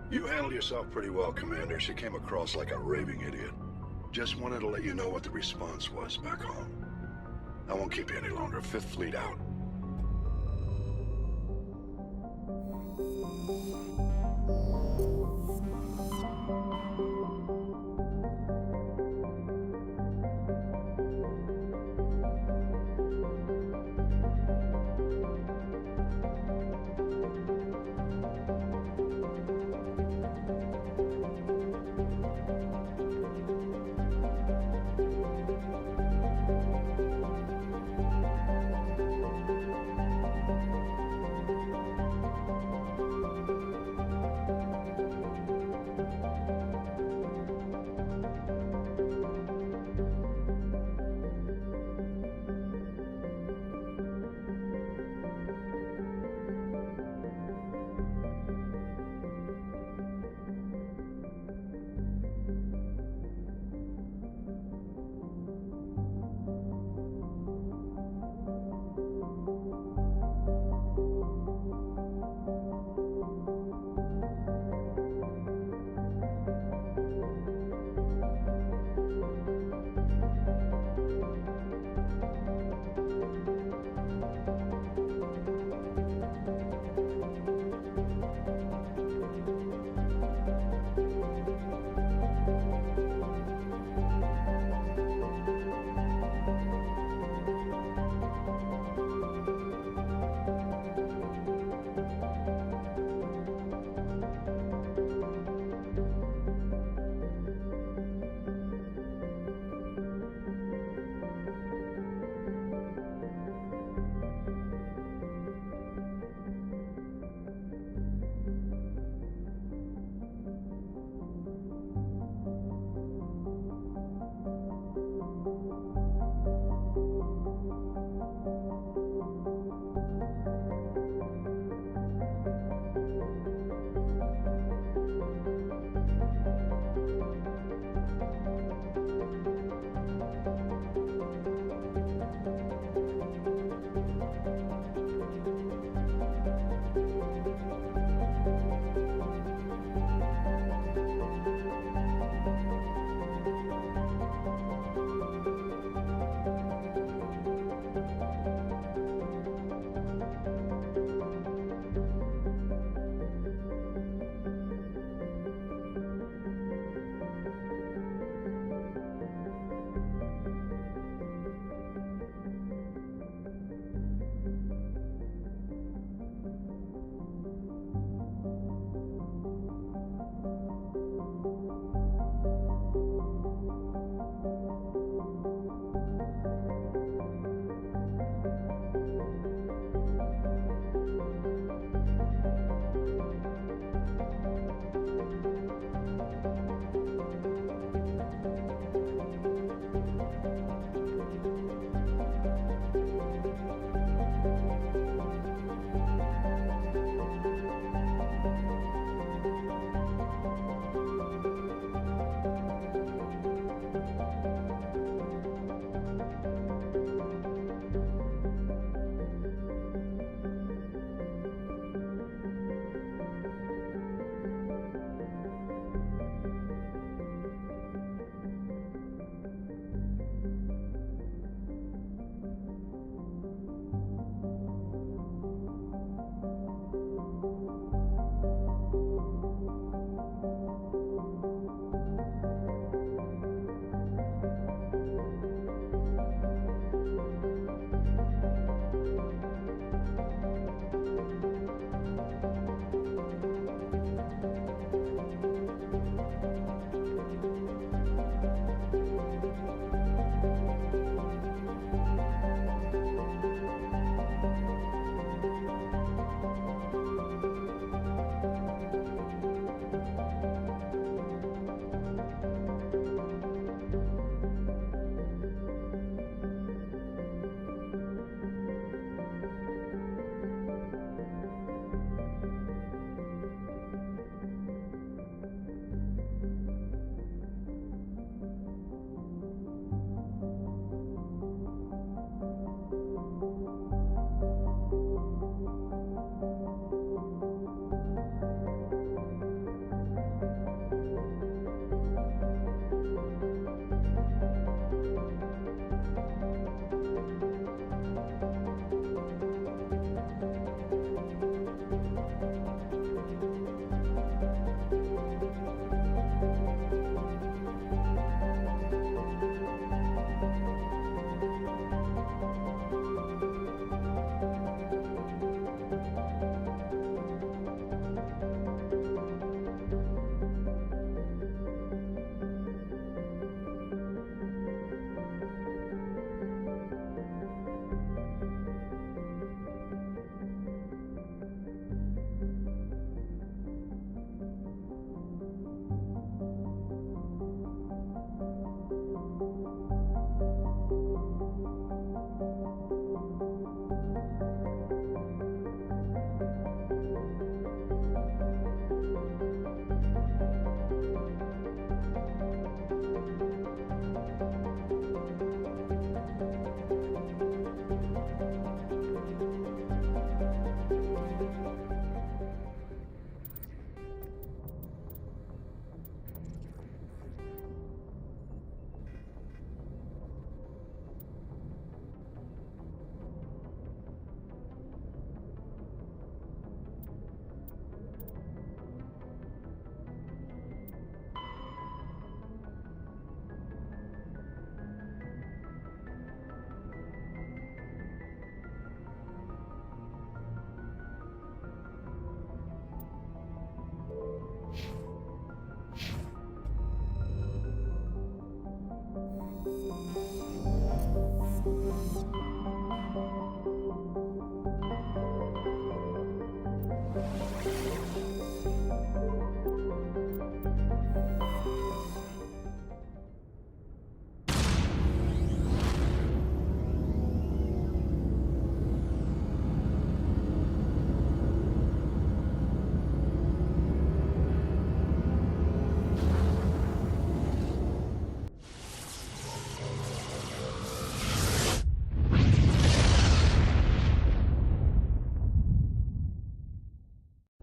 You handled yourself pretty well, Commander. She came across like a raving idiot. Just wanted to let you know what the response was back home. I won't keep you any longer. Fifth Fleet out.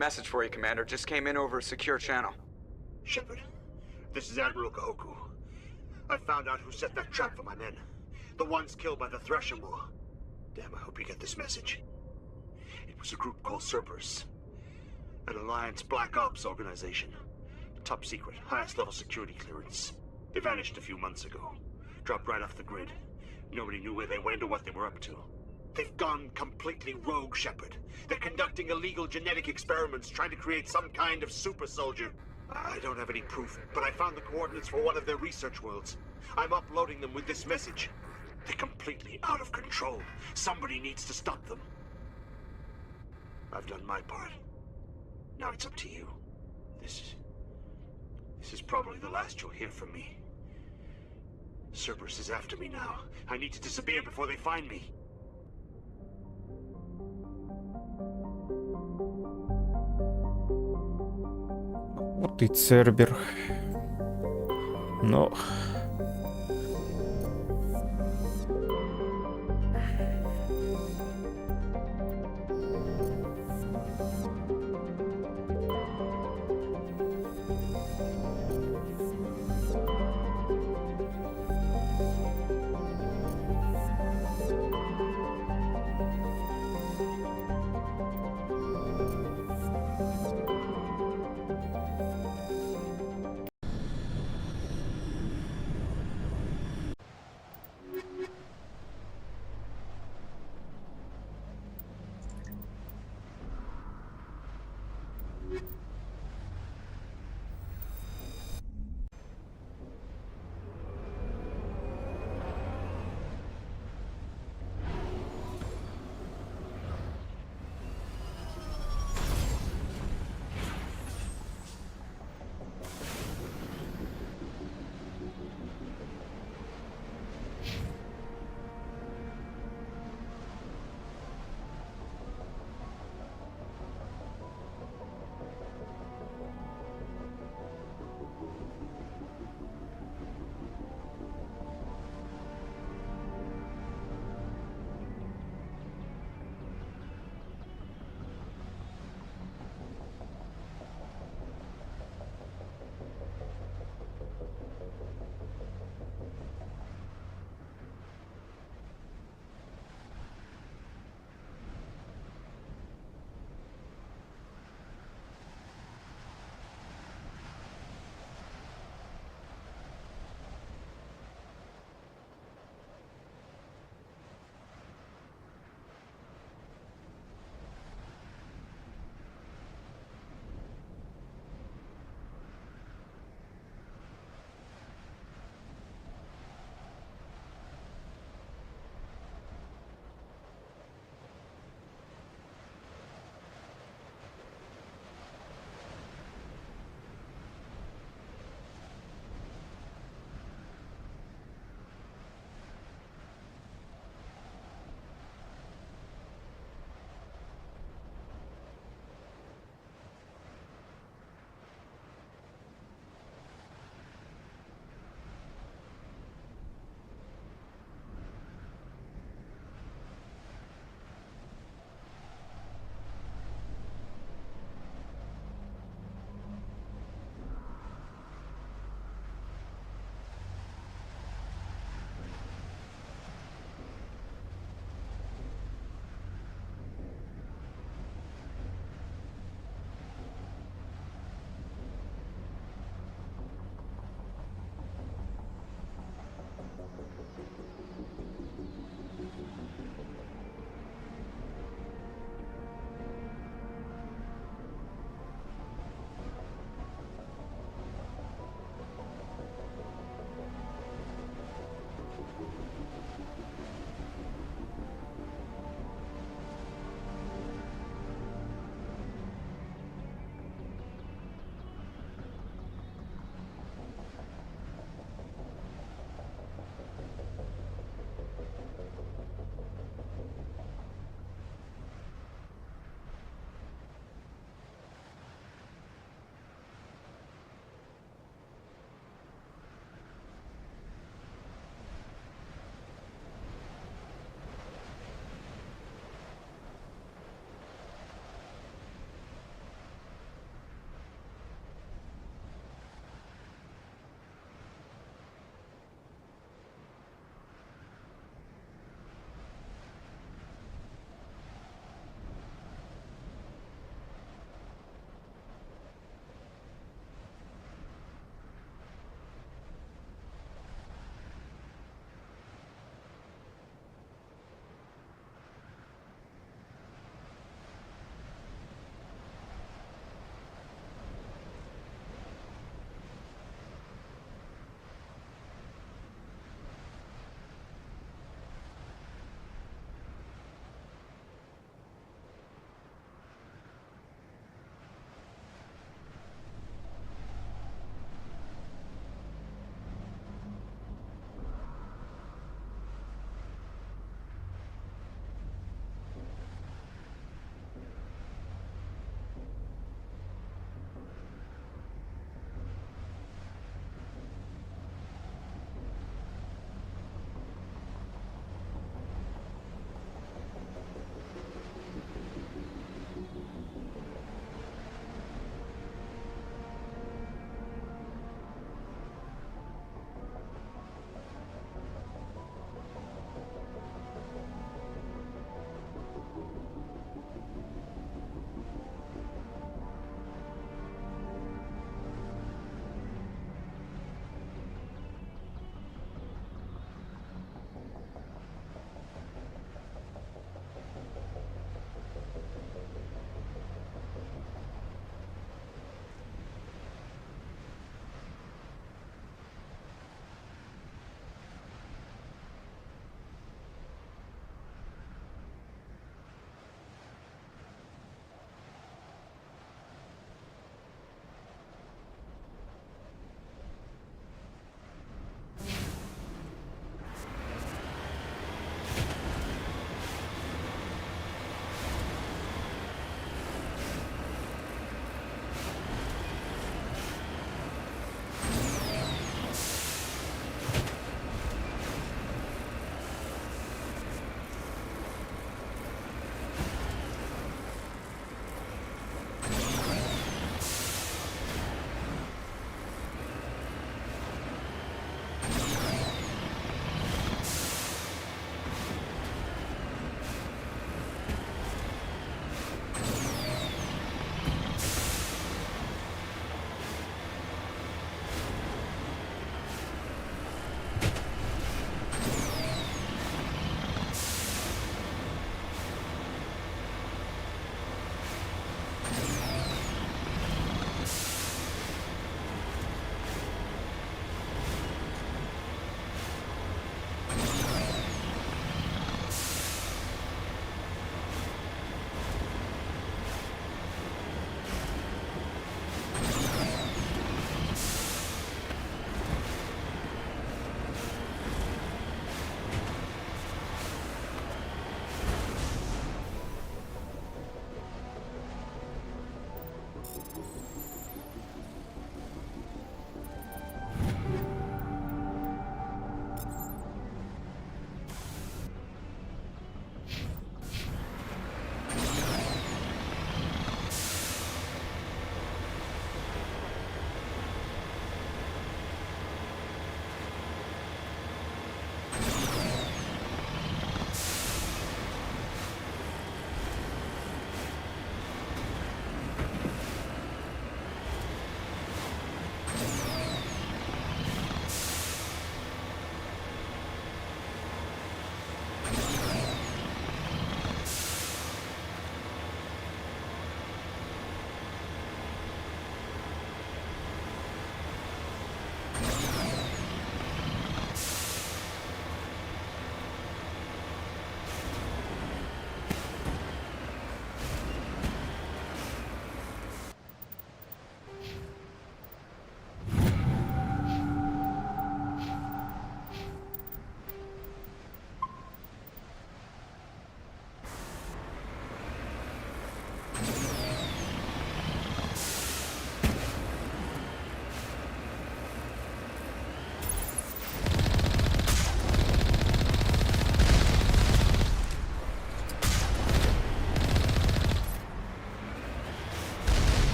Message for you, Commander. Just came in over a secure channel. Shepard, this is Admiral Kahoku. I found out who set that trap for my men. The ones killed by the Thresher War. Damn, I hope you get this message. It was a group called Cerberus. An Alliance Black Ops organization. Top secret, highest level security clearance. They vanished a few months ago. Dropped right off the grid. Nobody knew where they went or what they were up to. They've gone completely rogue, Shepard. They're conducting illegal genetic experiments, trying to create some kind of super soldier. I don't have any proof, but I found the coordinates for one of their research worlds. I'm uploading them with this message. They're completely out of control. Somebody needs to stop them. I've done my part. Now it's up to you. This is probably the last you'll hear from me. Cerberus is after me now. I need to disappear before they find me. Вот и Цербер. Но...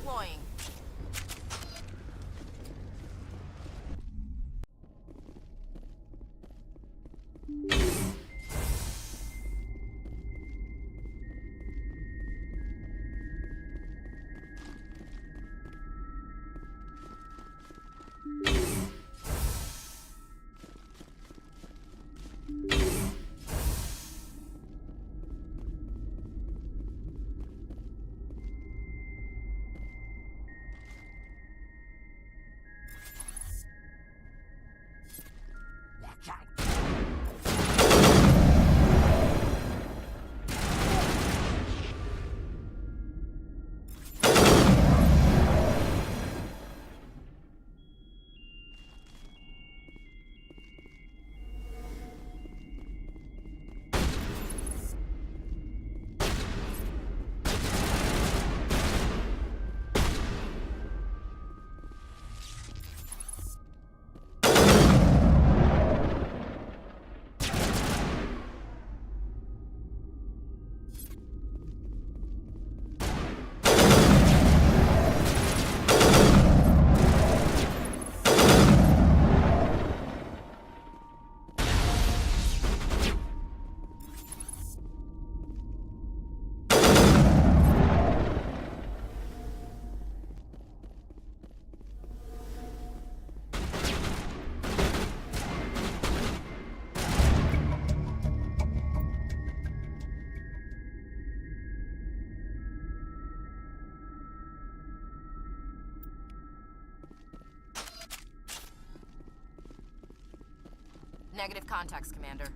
deploying. Negative contacts, Commander.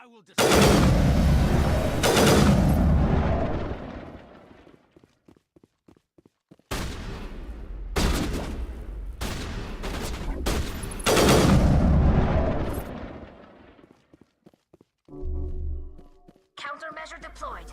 will destroy. Countermeasure deployed.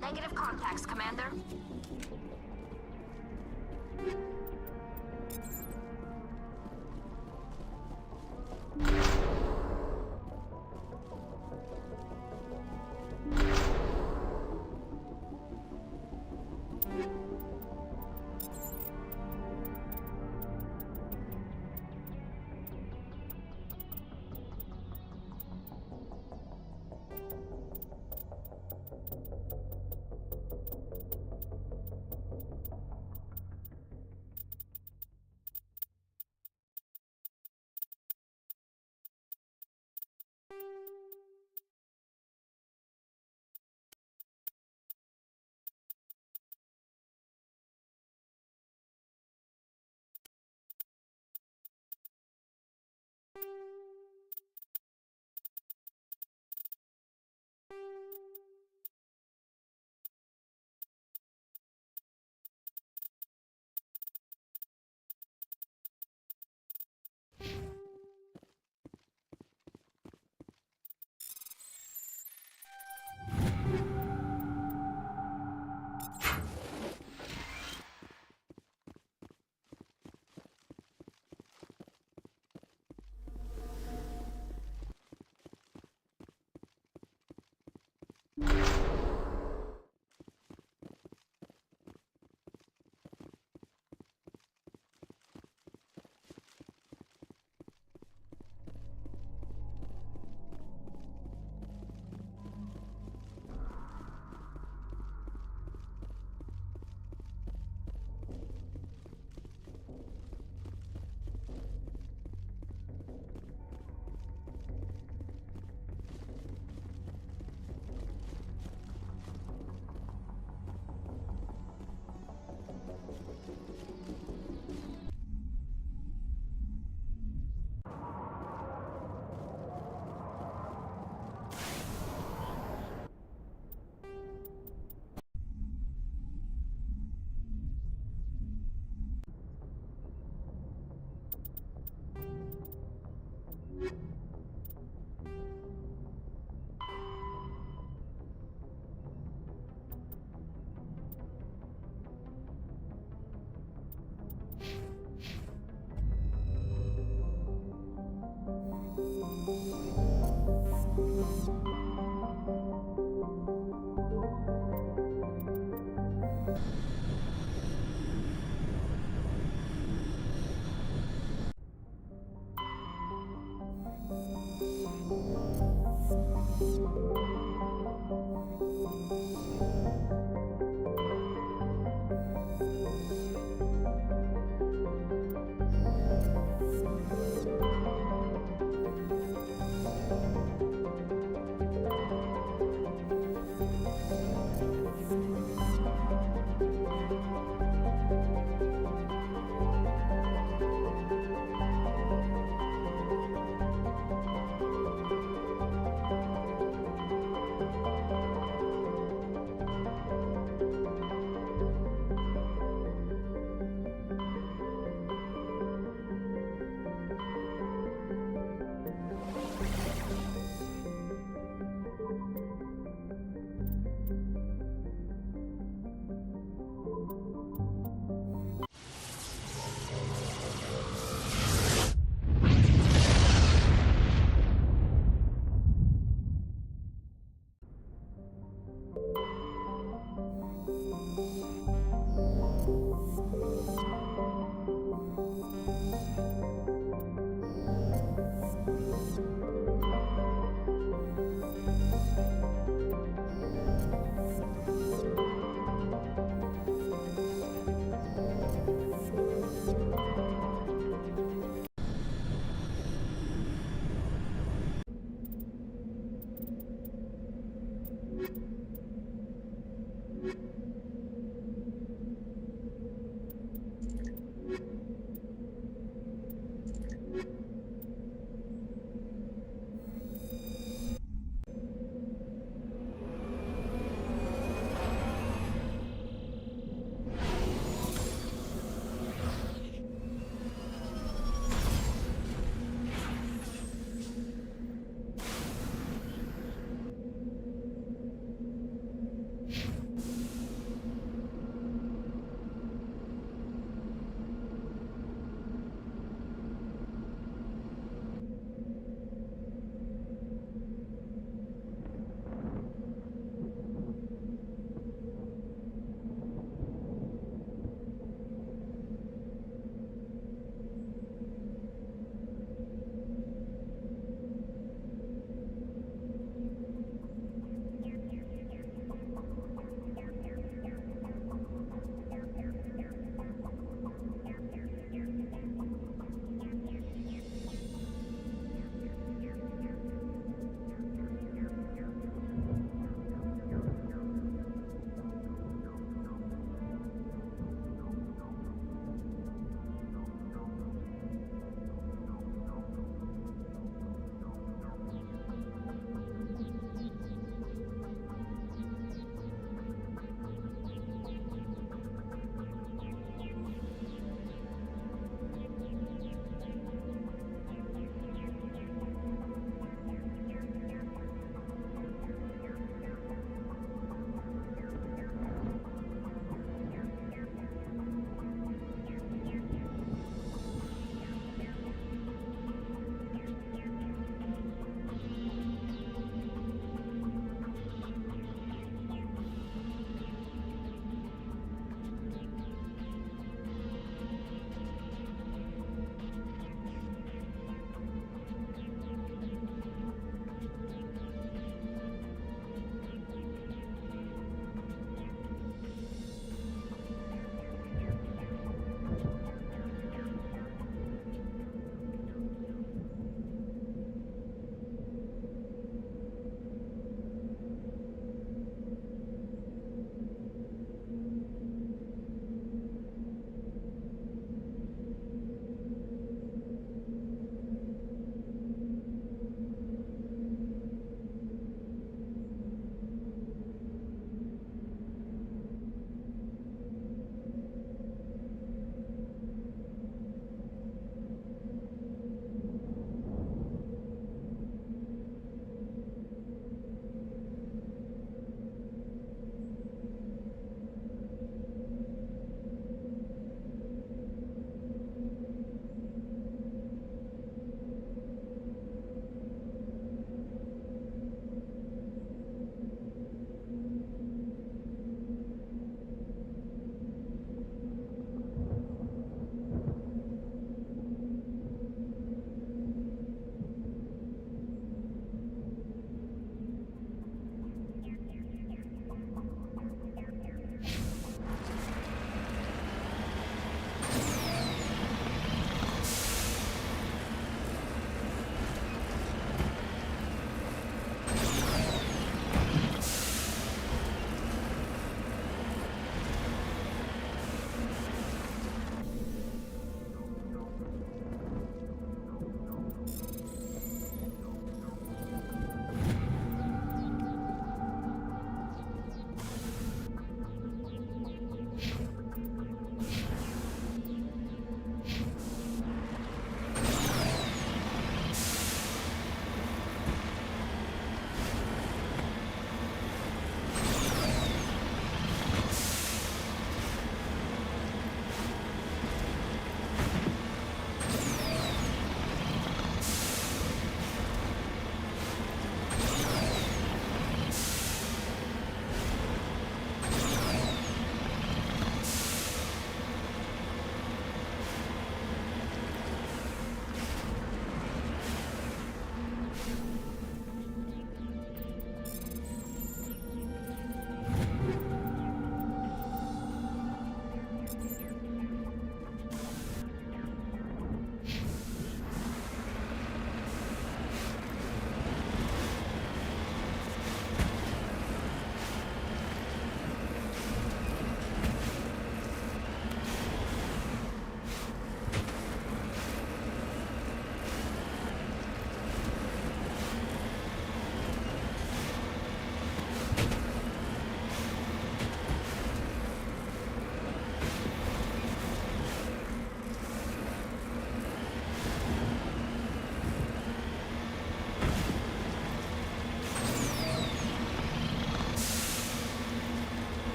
Negative contacts, Commander.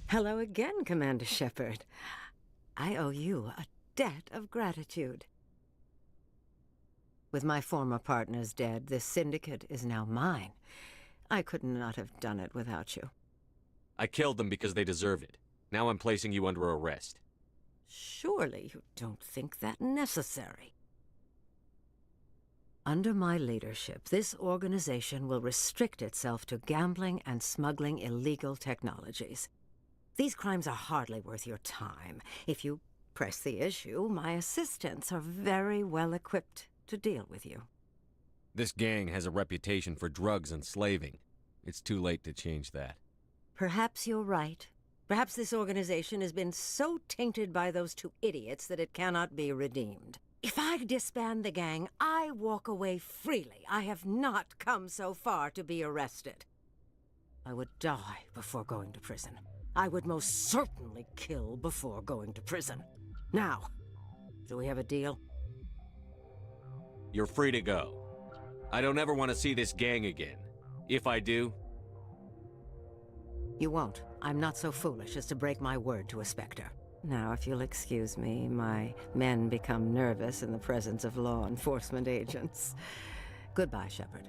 Hello again, Commander Shepard. I owe you a debt of gratitude. With my former partners dead, this syndicate is now mine. I could not have done it without you. I killed them because they deserve it. Now I'm placing you under arrest. Surely you don't think that necessary. Under my leadership, this organization will restrict itself to gambling and smuggling illegal technologies. These crimes are hardly worth your time. If you press the issue, my assistants are very well equipped to deal with you. This gang has a reputation for drugs and slaving. It's too late to change that. Perhaps you're right. Perhaps this organization has been so tainted by those two idiots that it cannot be redeemed. If I disband the gang, I walk away freely. I have not come so far to be arrested. I would die before going to prison. I would most certainly kill before going to prison. Now, do we have a deal? You're free to go. I don't ever want to see this gang again. If I do... You won't. I'm not so foolish as to break my word to a Spectre. Now, if you'll excuse me, my men become nervous in the presence of law enforcement agents. Goodbye, Shepard.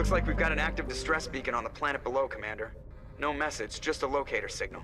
Looks like we've got an active distress beacon on the planet below, Commander. No message, just a locator signal.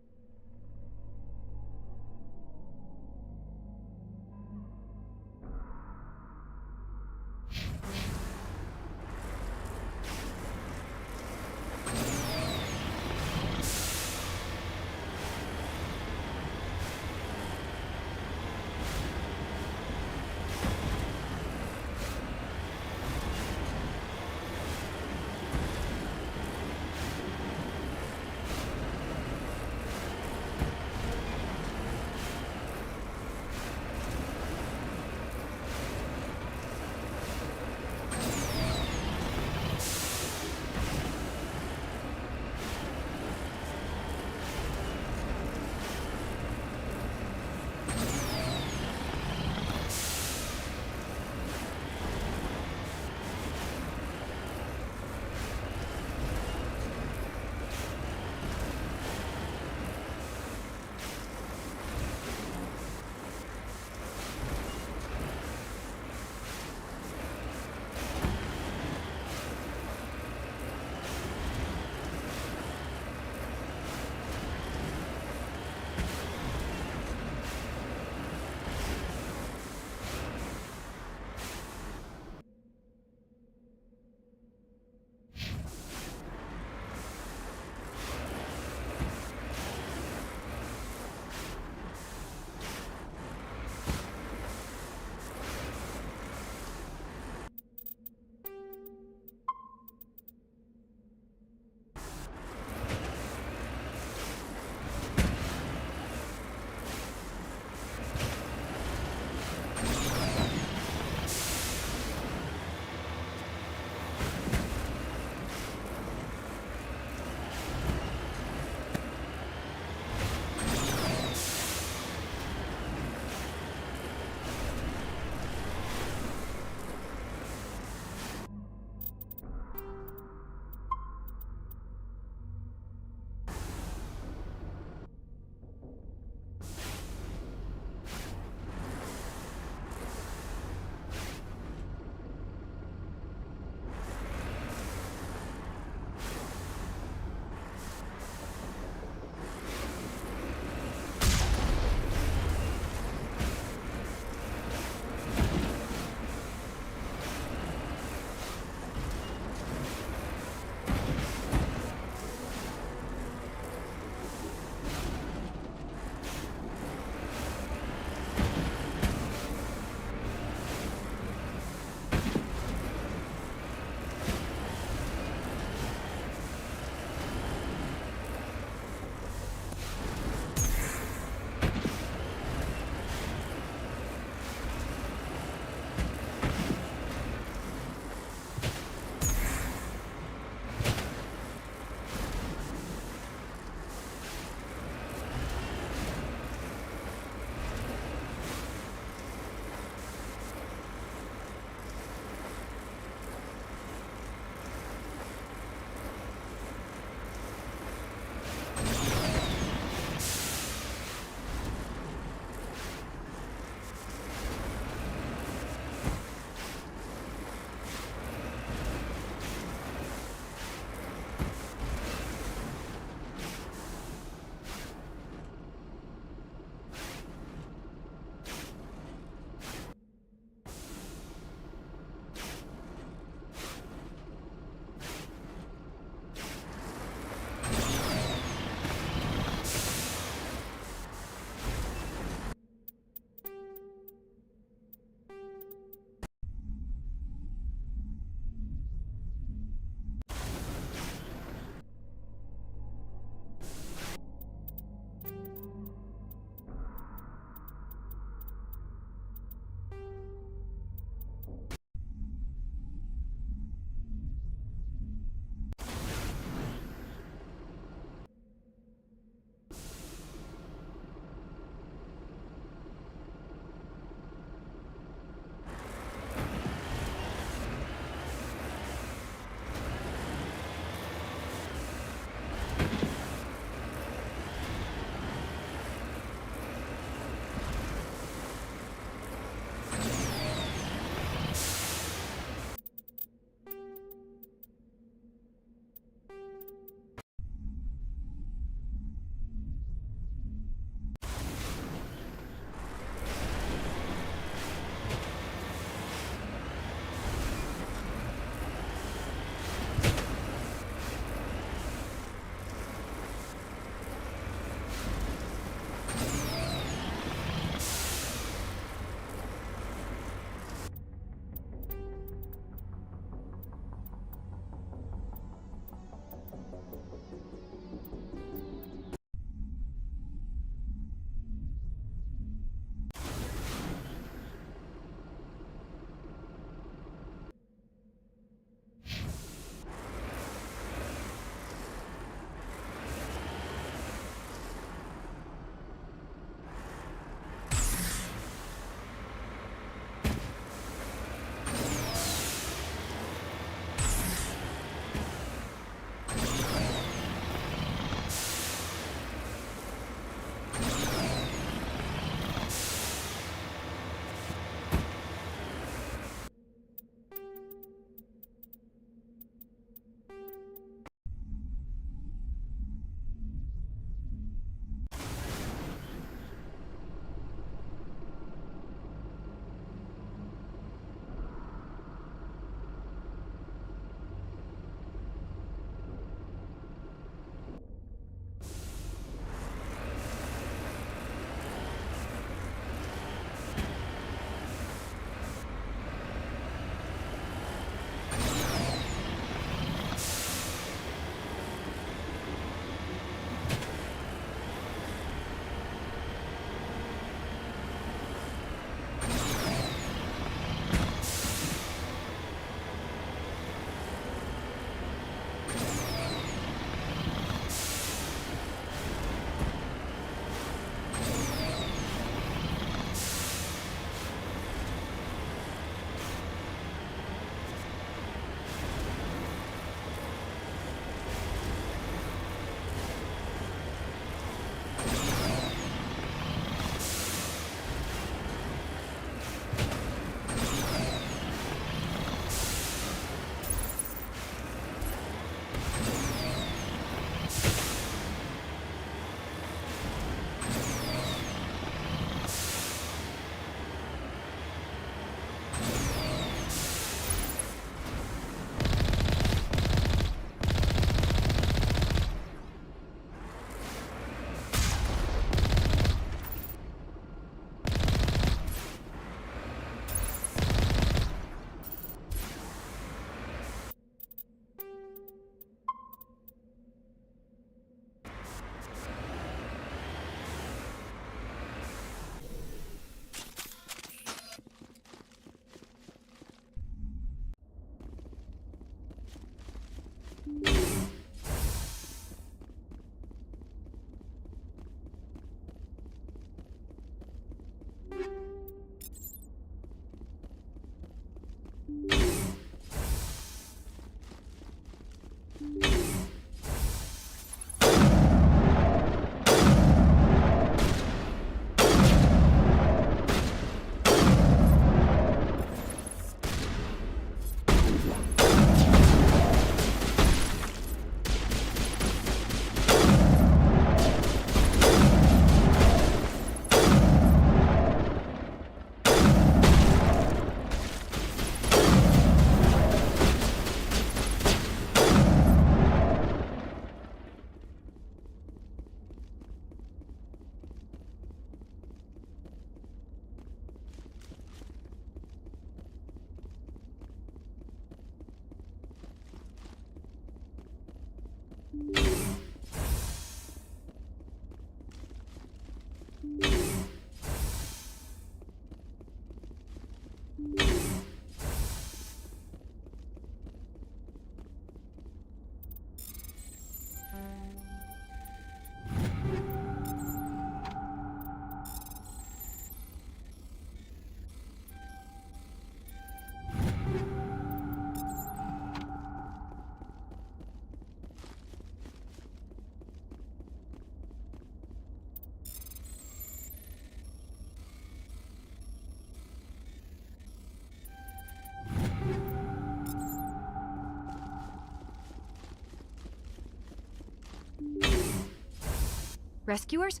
Rescuers?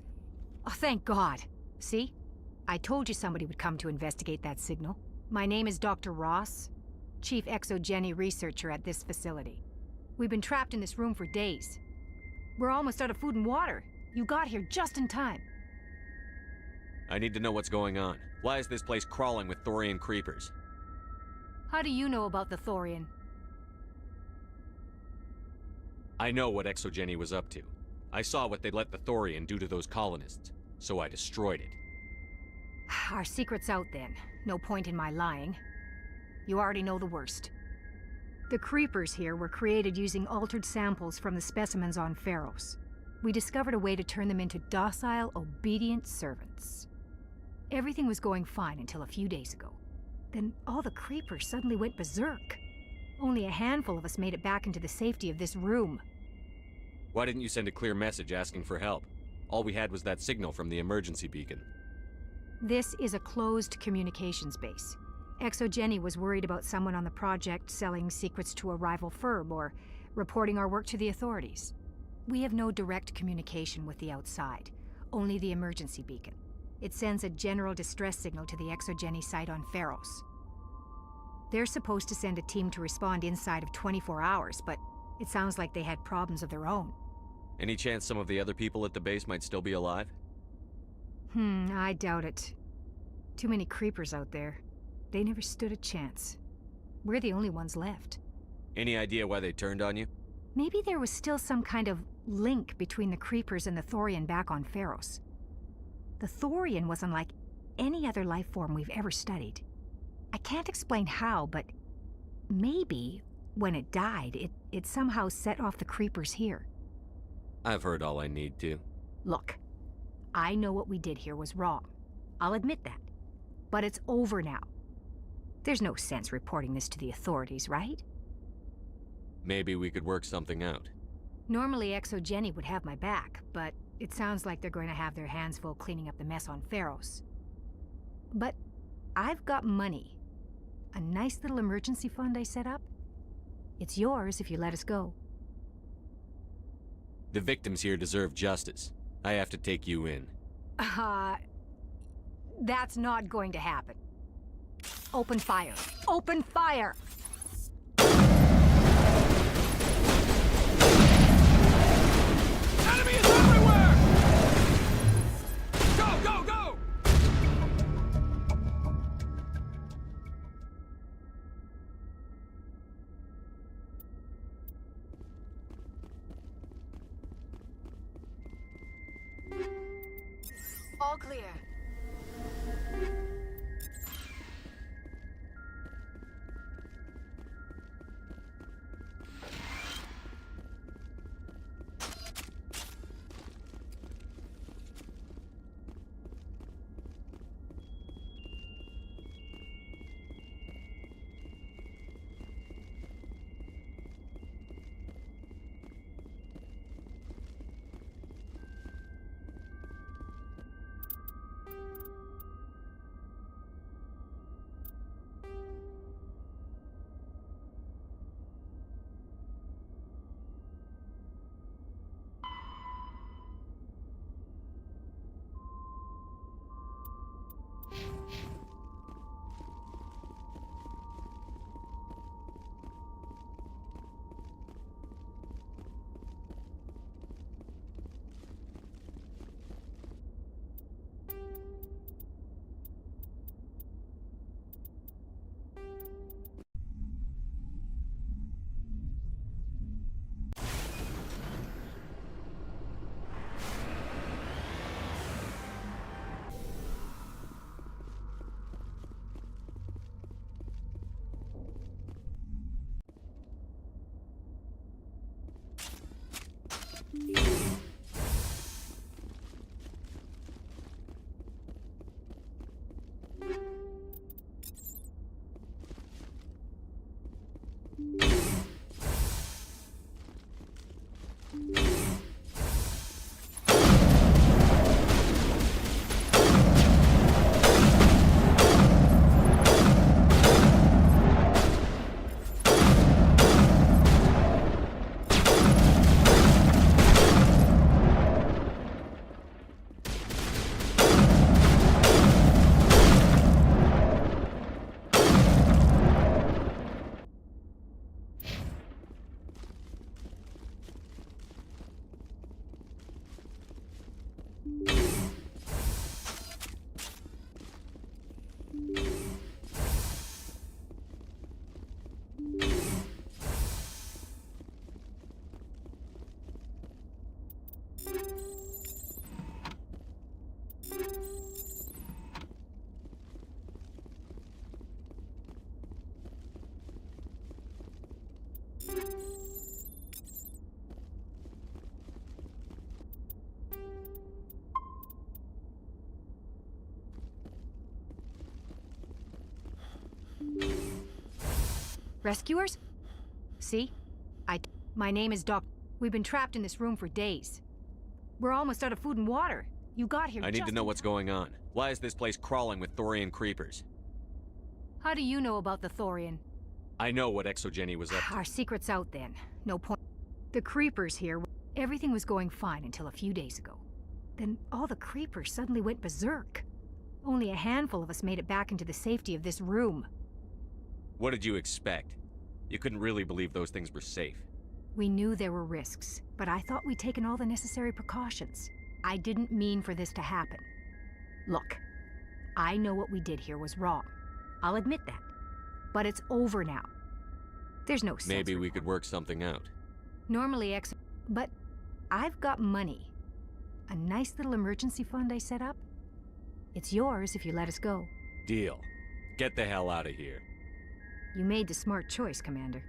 Oh, thank God. See? I told you somebody would come to investigate that signal. My name is Dr. Ross, Chief Exogeny Researcher at this facility. We've been trapped in this room for days. We're almost out of food and water. You got here just in time. I need to know what's going on. Why is this place crawling with Thorian creepers? How do you know about the Thorian? I know what Exogeny was up to. I saw what they let the Thorian do to those colonists, so I destroyed it. Our secret's out then. No point in my lying. You already know the worst. The creepers here were created using altered samples from the specimens on Pharos. We discovered a way to turn them into docile, obedient servants. Everything was going fine until a few days ago. Then all the creepers suddenly went berserk. Only a handful of us made it back into the safety of this room. Why didn't you send a clear message asking for help? All we had was that signal from the emergency beacon. This is a closed communications base. Exogeny was worried about someone on the project selling secrets to a rival firm or reporting our work to the authorities. We have no direct communication with the outside, only the emergency beacon. It sends a general distress signal to the Exogeny site on Pharos. They're supposed to send a team to respond inside of 24 hours, but it sounds like they had problems of their own. Any chance some of the other people at the base might still be alive? I doubt it. Too many creepers out there. They never stood a chance. We're the only ones left. Any idea why they turned on you? Maybe there was still some kind of link between the creepers and the Thorian back on Pharos. The Thorian was unlike any other life form we've ever studied. I can't explain how, but maybe when it died, it somehow set off the creepers here. I've heard all I need to. Look, I know what we did here was wrong. I'll admit that. But it's over now. There's no sense reporting this to the authorities, right? Maybe we could work something out. Normally Exogeny would have my back, but it sounds like they're going to have their hands full cleaning up the mess on Pharos. But I've got money. A nice little emergency fund I set up. It's yours if you let us go. The victims here deserve justice. I have to take you in. That's not going to happen. Open fire. Open fire! Enemy is everywhere! Go, go, go! All clear. Rescuers? See? My name is Doc. We've been trapped in this room for days. We're almost out of food and water. You got here I need to know what's going on. Why is this place crawling with Thorian creepers? How do you know about the Thorian? I know what Exogeny was up to. Our secret's out then. No point. The creepers here, everything was going fine until a few days ago. Then all the creepers suddenly went berserk. Only a handful of us made it back into the safety of this room. What did you expect? You couldn't really believe those things were safe. We knew there were risks, but I thought we'd taken all the necessary precautions. I didn't mean for this to happen. Look, I know what we did here was wrong. I'll admit that. But it's over now. There's no sense. Maybe we could work something out. Normally, but I've got money. A nice little emergency fund I set up. It's yours if you let us go. Deal. Get the hell out of here. You made the smart choice, Commander.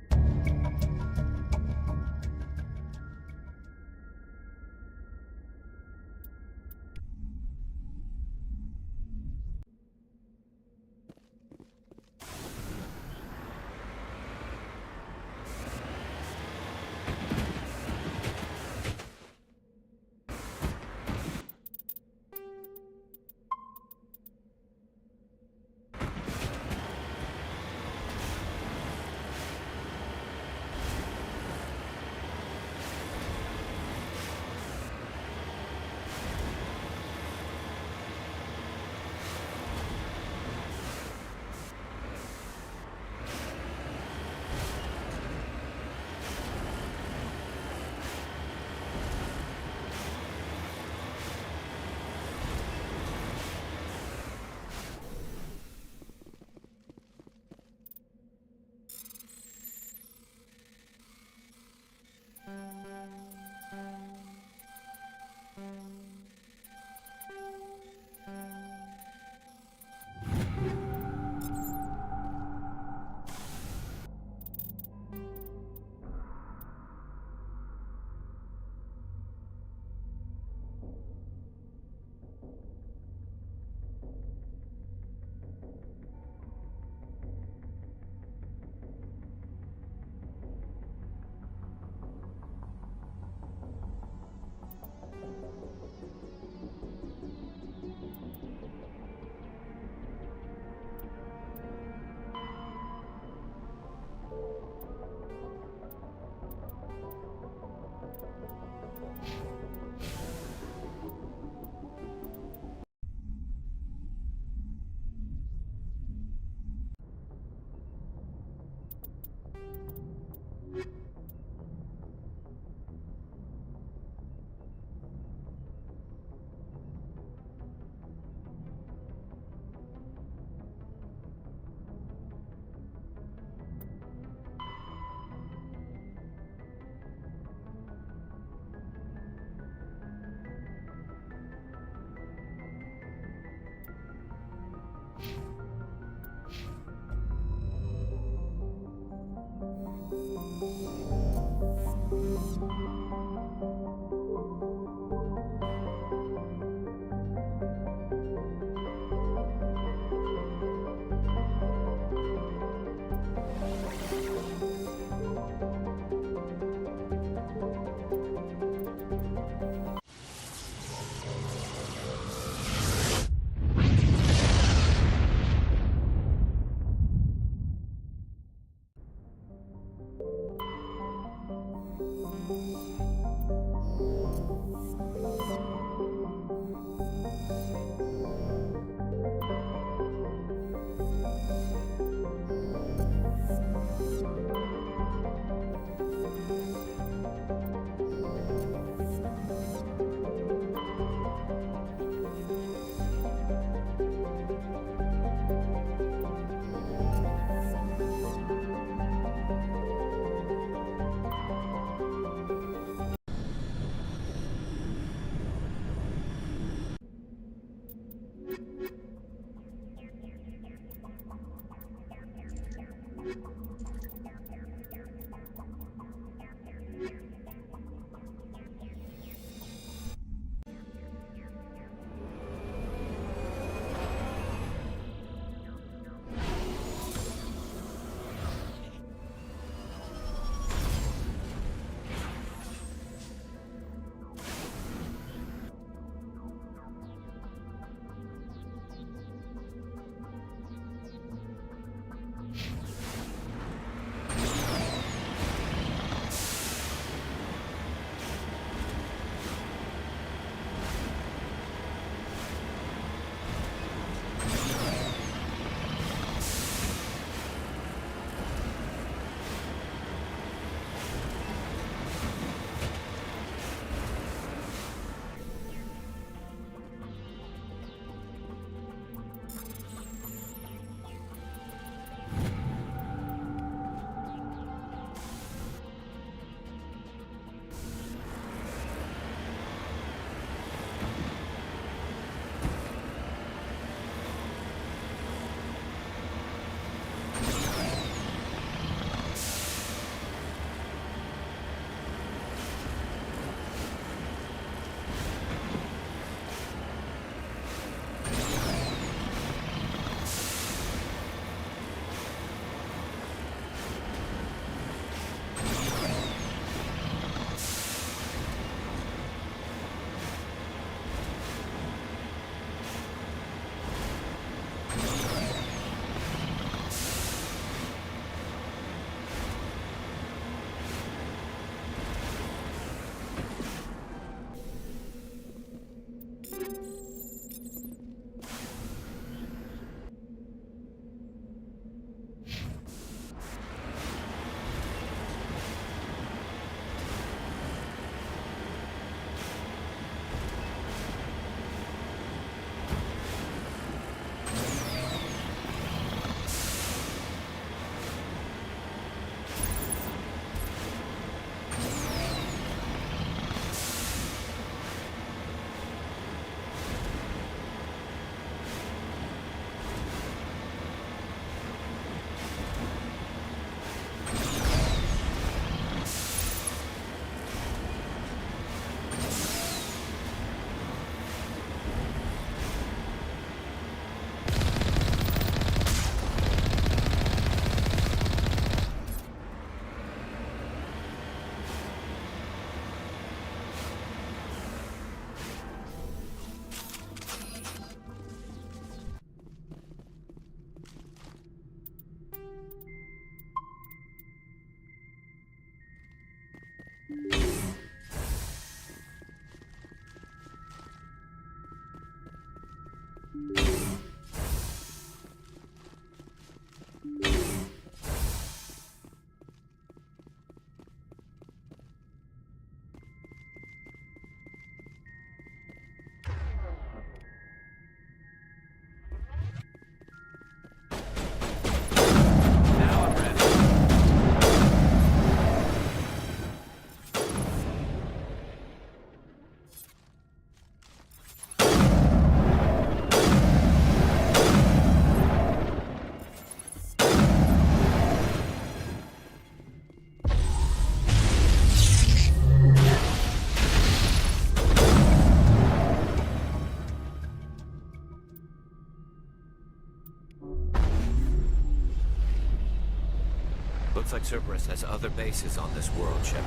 Looks like Cerberus has other bases on this world, Shepard.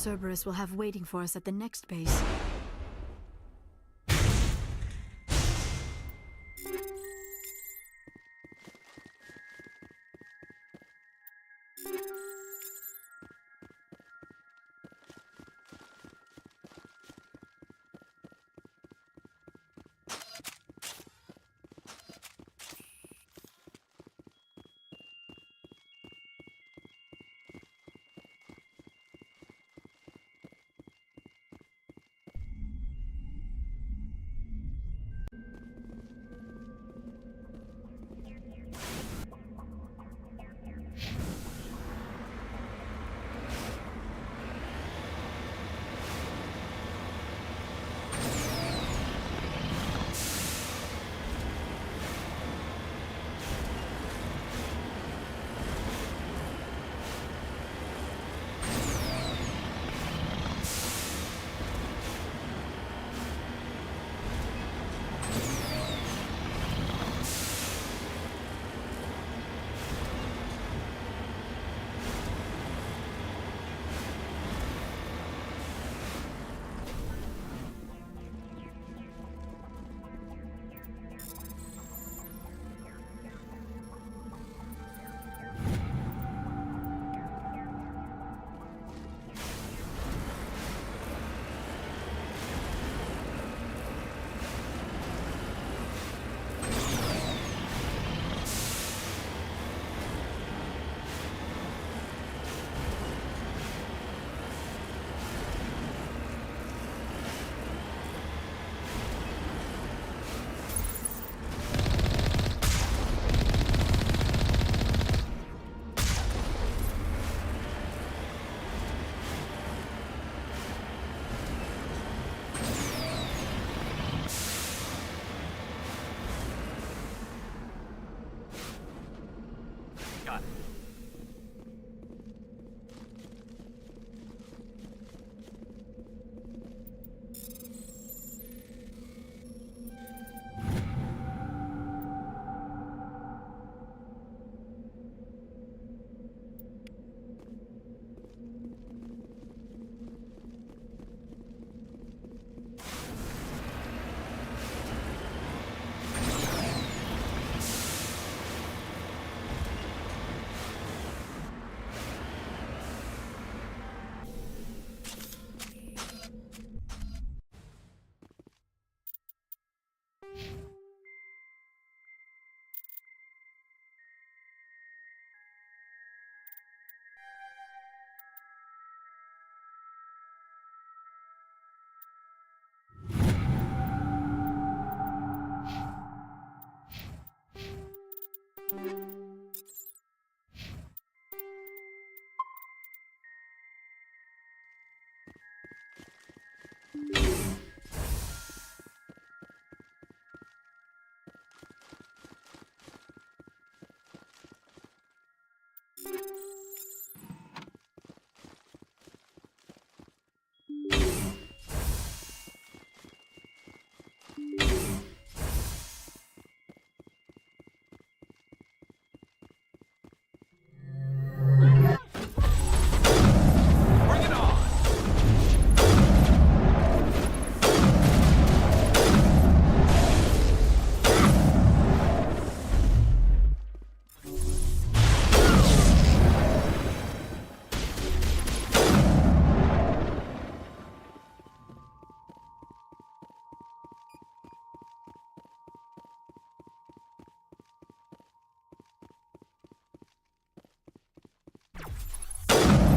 Cerberus will have waiting for us at the next base.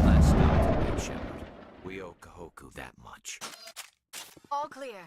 Last stop, Big Shepard. We owe Kahoku that much. All clear.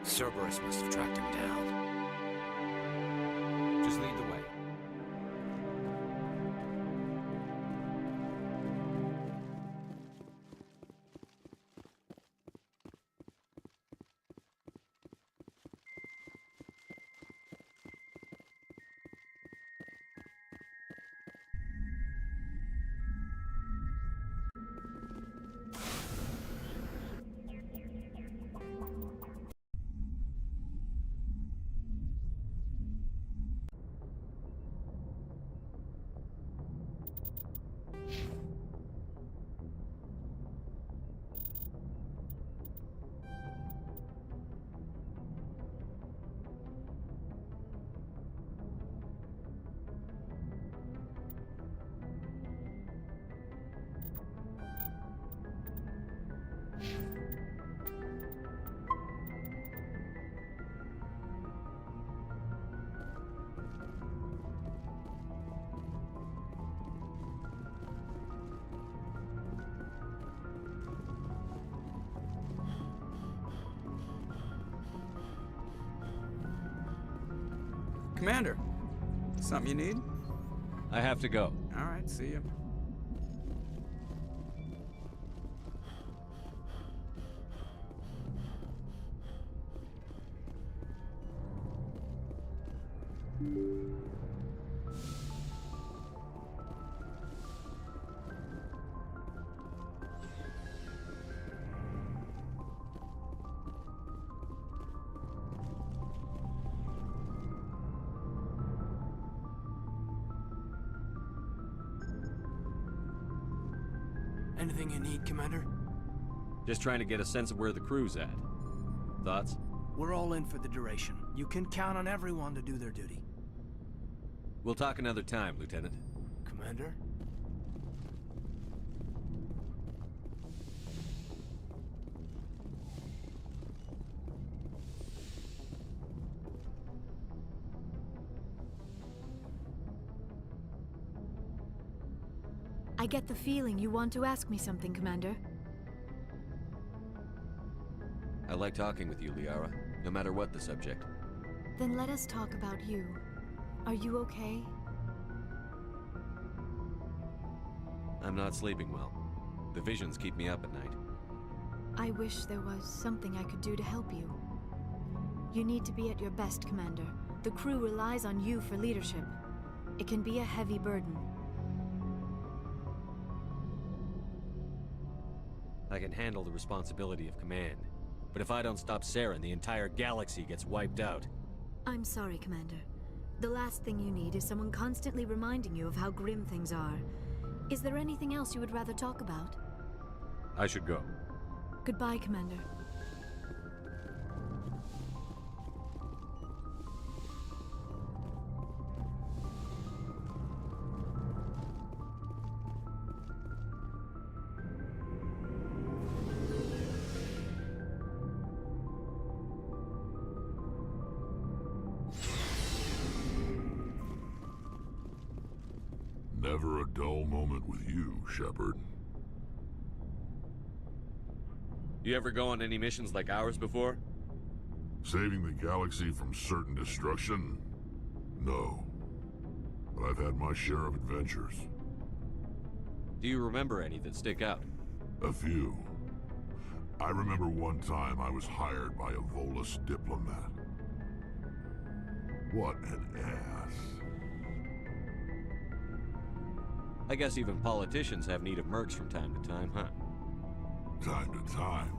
Cerberus must have tracked him down. Just lead the way. Commander, something you need? I have to go. All right, see you. Anything you need, Commander? Just trying to get a sense of where the crew's at. Thoughts? We're all in for the duration. You can count on everyone to do their duty. We'll talk another time, Lieutenant. Commander? I get the feeling you want to ask me something, Commander. I like talking with you, Liara, no matter what the subject. Then let us talk about you. Are you okay? I'm not sleeping well. The visions keep me up at night. I wish there was something I could do to help you. You need to be at your best, Commander. The crew relies on you for leadership. It can be a heavy burden. I can handle the responsibility of command. But if I don't stop Saren, the entire galaxy gets wiped out. I'm sorry, Commander. The last thing you need is someone constantly reminding you of how grim things are. Is there anything else you would rather talk about? I should go. Goodbye, Commander. Never a dull moment with you, Shepard. You ever go on any missions like ours before? Saving the galaxy from certain destruction? No. But I've had my share of adventures. Do you remember any that stick out? A few. I remember one time I was hired by a Volus diplomat. What an ass. I guess even politicians have need of mercs from time to time, huh? Time to time.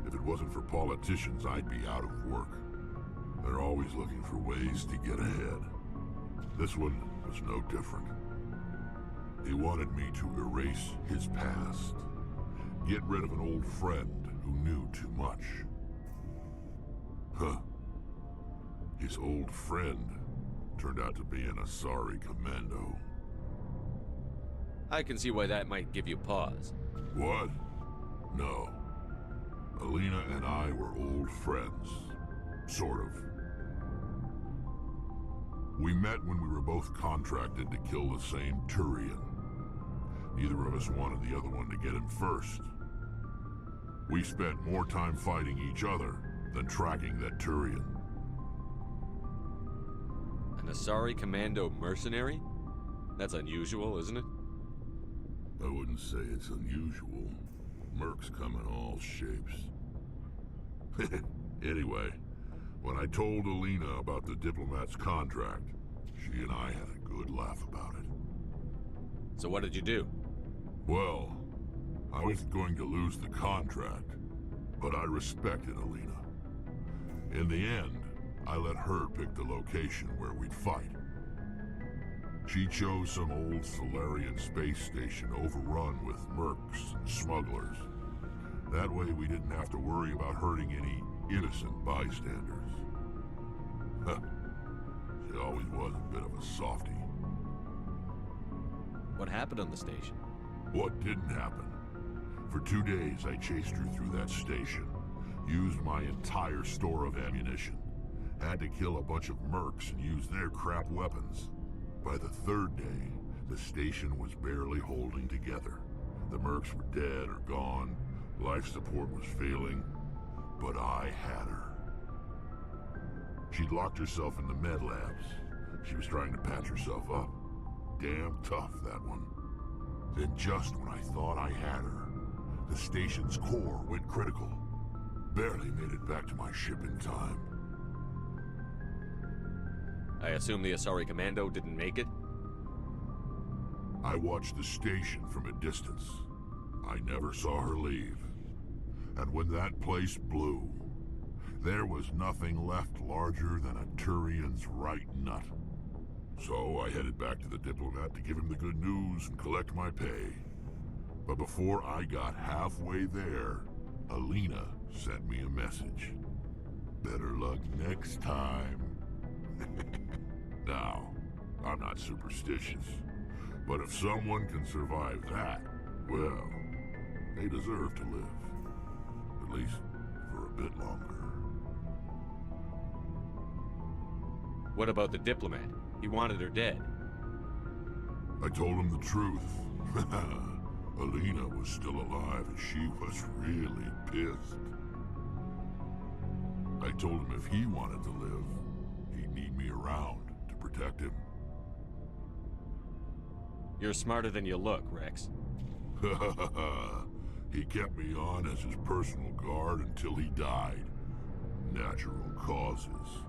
If it wasn't for politicians, I'd be out of work. They're always looking for ways to get ahead. This one was no different. He wanted me to erase his past. Get rid of an old friend who knew too much. Huh. His old friend turned out to be an Asari commando. I can see why that might give you pause. What? No. Alina and I were old friends. Sort of. We met when we were both contracted to kill the same Turian. Neither of us wanted the other one to get him first. We spent more time fighting each other than tracking that Turian. An Asari commando mercenary? That's unusual, isn't it? I wouldn't say it's unusual. Mercs come in all shapes. Anyway, when I told Alina about the diplomat's contract, she and I had a good laugh about it. So what did you do? Well, I wasn't going to lose the contract, but I respected Alina. In the end, I let her pick the location where we'd fight. She chose some old Solarian space station overrun with mercs and smugglers. That way we didn't have to worry about hurting any innocent bystanders. She always was a bit of a softie. What happened on the station? What didn't happen? For 2 days I chased her through that station, used my entire store of ammunition, had to kill a bunch of mercs and use their crap weapons. By the 3rd day, the station was barely holding together. The mercs were dead or gone, life support was failing, but I had her. She'd locked herself in the med labs. She was trying to patch herself up. Damn tough, that one. Then just when I thought I had her, the station's core went critical. Barely made it back to my ship in time. I assume the Asari commando didn't make it? I watched the station from a distance. I never saw her leave. And when that place blew, there was nothing left larger than a Turian's right nut. So I headed back to the diplomat to give him the good news and collect my pay. But before I got halfway there, Alina sent me a message. Better luck next time. Now, I'm not superstitious, but if someone can survive that, well, they deserve to live. At least for a bit longer. What about the diplomat? He wanted her dead. I told him the truth. Alina was still alive and she was really pissed. I told him if he wanted to live, he'd need me around to protect him. You're smarter than you look, Rex. He kept me on as his personal guard until he died. Natural causes.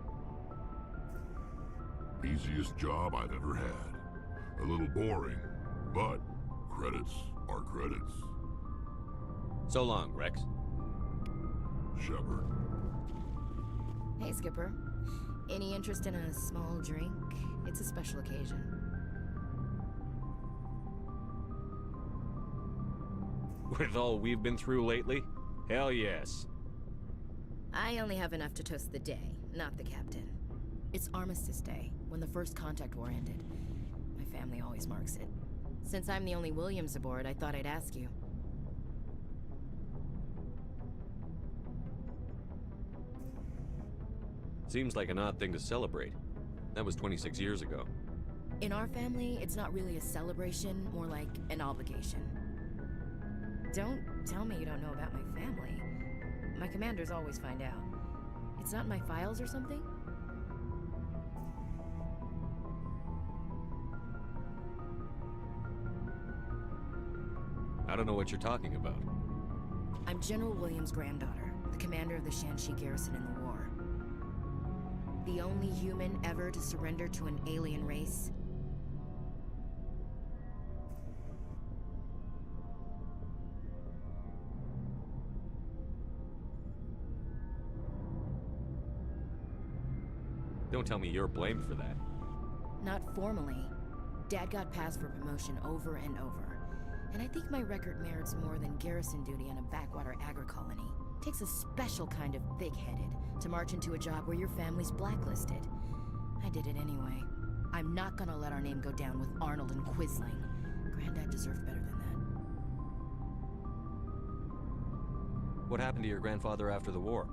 Easiest job I've ever had. A little boring, but credits are credits. So long, Rex. Shepard. Hey, Skipper. Any interest in a small drink? It's a special occasion. With all we've been through lately? Hell yes. I only have enough to toast the day, not the captain. It's Armistice Day, when the first contact war ended. My family always marks it. Since I'm the only Williams aboard, I thought I'd ask you. Seems like an odd thing to celebrate. That was 26 years ago. In our family, it's not really a celebration, more like an obligation. Don't tell me you don't know about my family. My commanders always find out. It's not in my files or something? I don't know what you're talking about. I'm General Williams' granddaughter, the commander of the Shanxi garrison in the war. The only human ever to surrender to an alien race. Don't tell me you're blamed for that. Not formally. Dad got passed for promotion over and over. And I think my record merits more than garrison duty on a backwater agri-colony. Takes a special kind of thick-headed to march into a job where your family's blacklisted. I did it anyway. I'm not gonna let our name go down with Arnold and Quisling. Granddad deserved better than that. What happened to your grandfather after the war?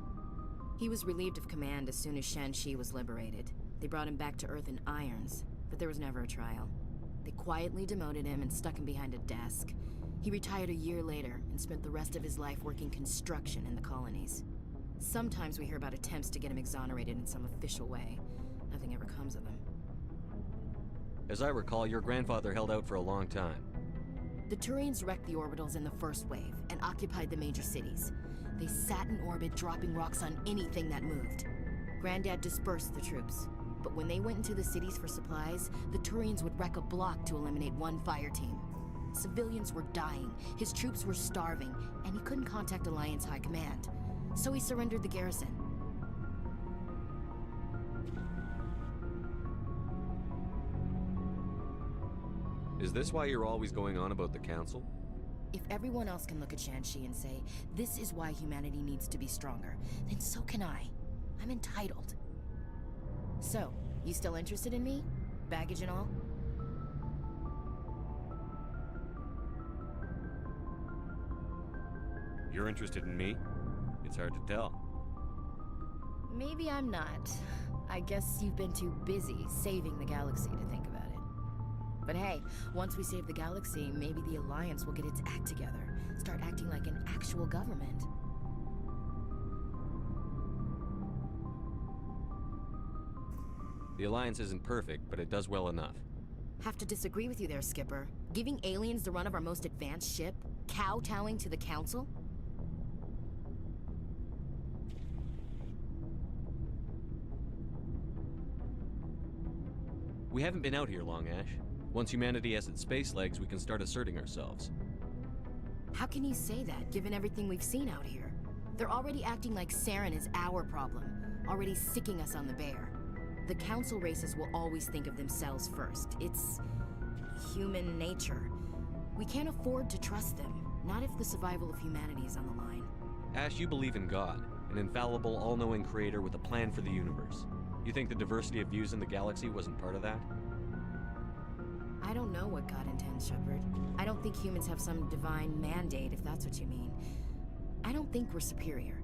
He was relieved of command as soon as Shanxi was liberated. They brought him back to Earth in irons, but there was never a trial. They quietly demoted him and stuck him behind a desk. He retired a year later and spent the rest of his life working construction in the colonies. Sometimes we hear about attempts to get him exonerated in some official way. Nothing ever comes of them. As I recall, your grandfather held out for a long time. The Turians wrecked the orbitals in the first wave and occupied the major cities. They sat in orbit, dropping rocks on anything that moved. Granddad dispersed the troops. But when they went into the cities for supplies, the Turians would wreck a block to eliminate one fire team. Civilians were dying, his troops were starving, and he couldn't contact Alliance High Command. So he surrendered the garrison. Is this why you're always going on about the Council? If everyone else can look at Shanxi and say, this is why humanity needs to be stronger, then so can I. I'm entitled. So, you still interested in me? Baggage and all? You're interested in me? It's hard to tell. Maybe I'm not. I guess you've been too busy saving the galaxy to think about it. But hey, once we save the galaxy, maybe the Alliance will get its act together. Start acting like an actual government. The Alliance isn't perfect, but it does well enough. Have to disagree with you there, Skipper. Giving aliens the run of our most advanced ship? Kowtowing to the Council? We haven't been out here long, Ash. Once humanity has its space legs, we can start asserting ourselves. How can you say that, given everything we've seen out here? They're already acting like Saren is our problem, already sicking us on the bear. The Council races will always think of themselves first. It's human nature. We can't afford to trust them, not if the survival of humanity is on the line. Ash, you believe in God, an infallible, all-knowing creator with a plan for the universe. You think the diversity of views in the galaxy wasn't part of that? I don't know what God intends, Shepard. I don't think humans have some divine mandate, if that's what you mean. I don't think we're superior.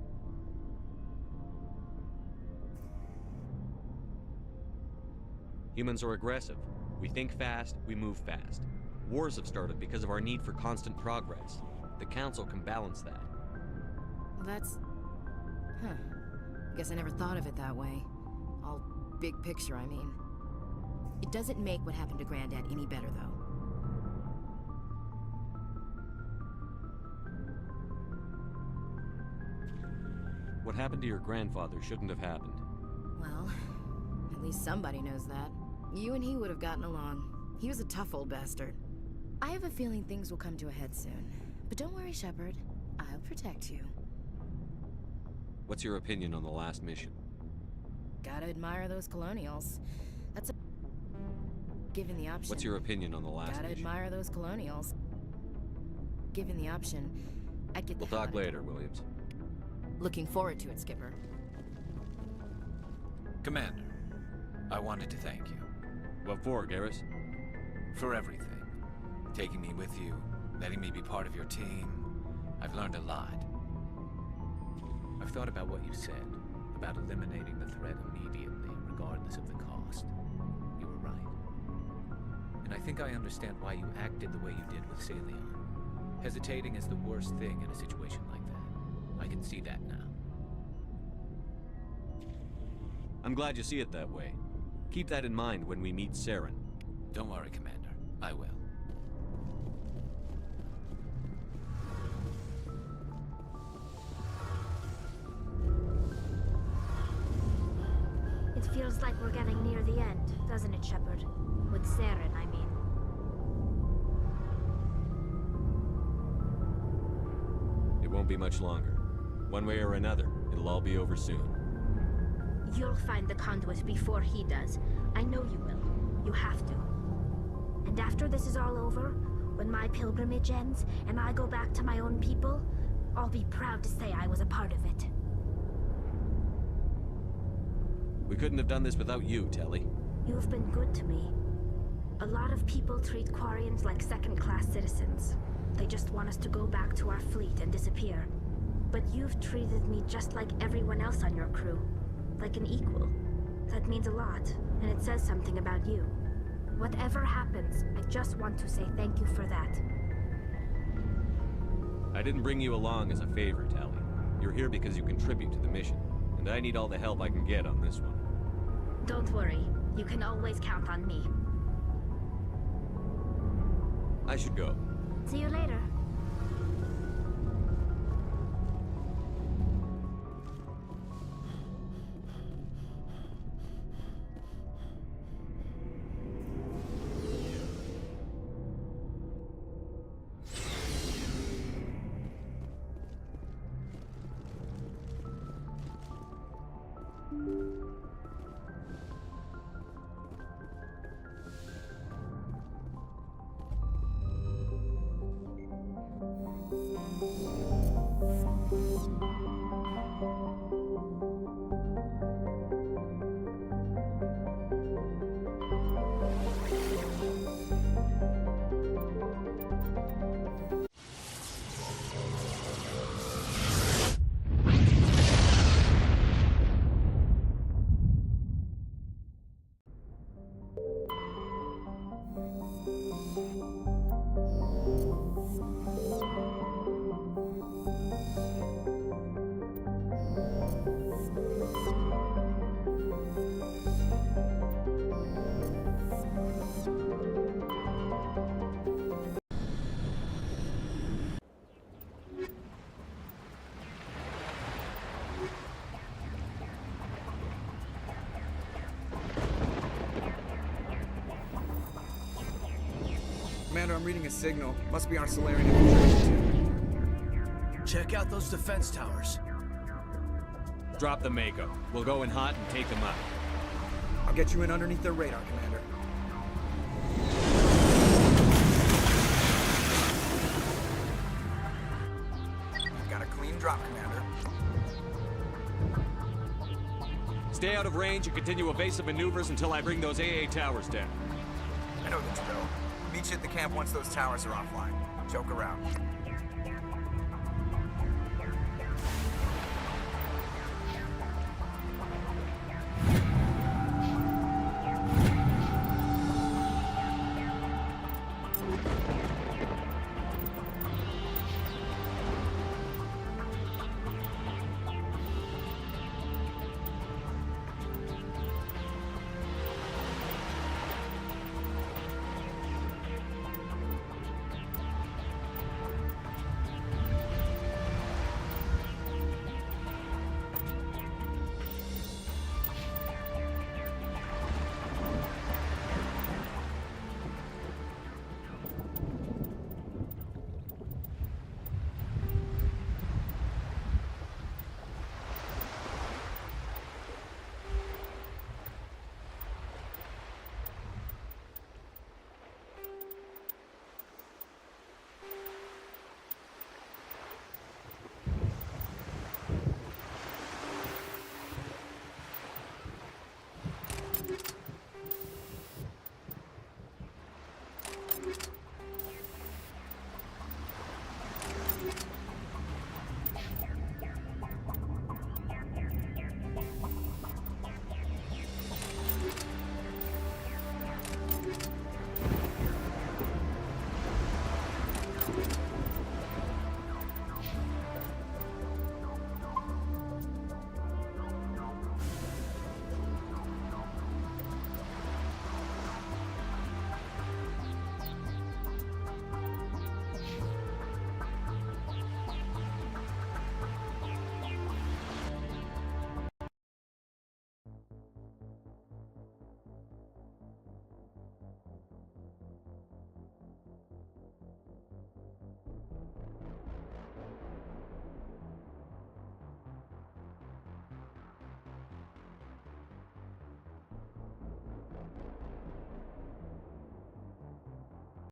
Humans are aggressive. We think fast, we move fast. Wars have started because of our need for constant progress. The Council can balance that. Well, that's... Huh. Guess I never thought of it that way. All big picture, I mean. It doesn't make what happened to Granddad any better, though. What happened to your grandfather shouldn't have happened. Well, at least somebody knows that. You and he would have gotten along. He was a tough old bastard. I have a feeling things will come to a head soon. But don't worry, Shepard. I'll protect you. What's your opinion on the last mission? Gotta admire those colonials. That's a... Given the option... What's your opinion on the last mission? Gotta admire those colonials. Given the option, I'd get the We'll talk later, Williams. Looking forward to it, Skipper. Commander, I wanted to thank you. What for, Garrus? For everything. Taking me with you, letting me be part of your team. I've learned a lot. I've thought about what you said, about eliminating the threat immediately, regardless of the cost. You were right. and I think I understand why you acted the way you did with Salion. Hesitating is the worst thing in a situation like that. I can see that now. I'm glad you see it that way. Keep that in mind when we meet Saren. Don't worry, Commander. I will. It feels like we're getting near the end, doesn't it, Shepard? With Saren, I mean. It won't be much longer. One way or another, it'll all be over soon. You'll find the conduit before he does. I know you will. You have to. And after this is all over, when my pilgrimage ends and I go back to my own people, I'll be proud to say I was a part of it. We couldn't have done this without you, Telly. You've been good to me. A lot of people treat Quarians like second-class citizens. They just want us to go back to our fleet and disappear. But you've treated me just like everyone else on your crew. Like an equal. That means a lot, and it says something about you. Whatever happens, I just want to say thank you for that. I didn't bring you along as a favor, Tally. You're here because you contribute to the mission, and I need all the help I can get on this one. Don't worry. You can always count on me. I should go. See you later. Commander, I'm reading a signal. Must be our Solarian infiltration. Check out those defense towers. Drop the Mako. We'll go in hot and take them out. I'll get you in underneath their radar, Commander. Got a clean drop, Commander. Stay out of range and continue evasive maneuvers until I bring those AA towers down. I know the drill. Meet you at the camp once those towers are offline. Joke around.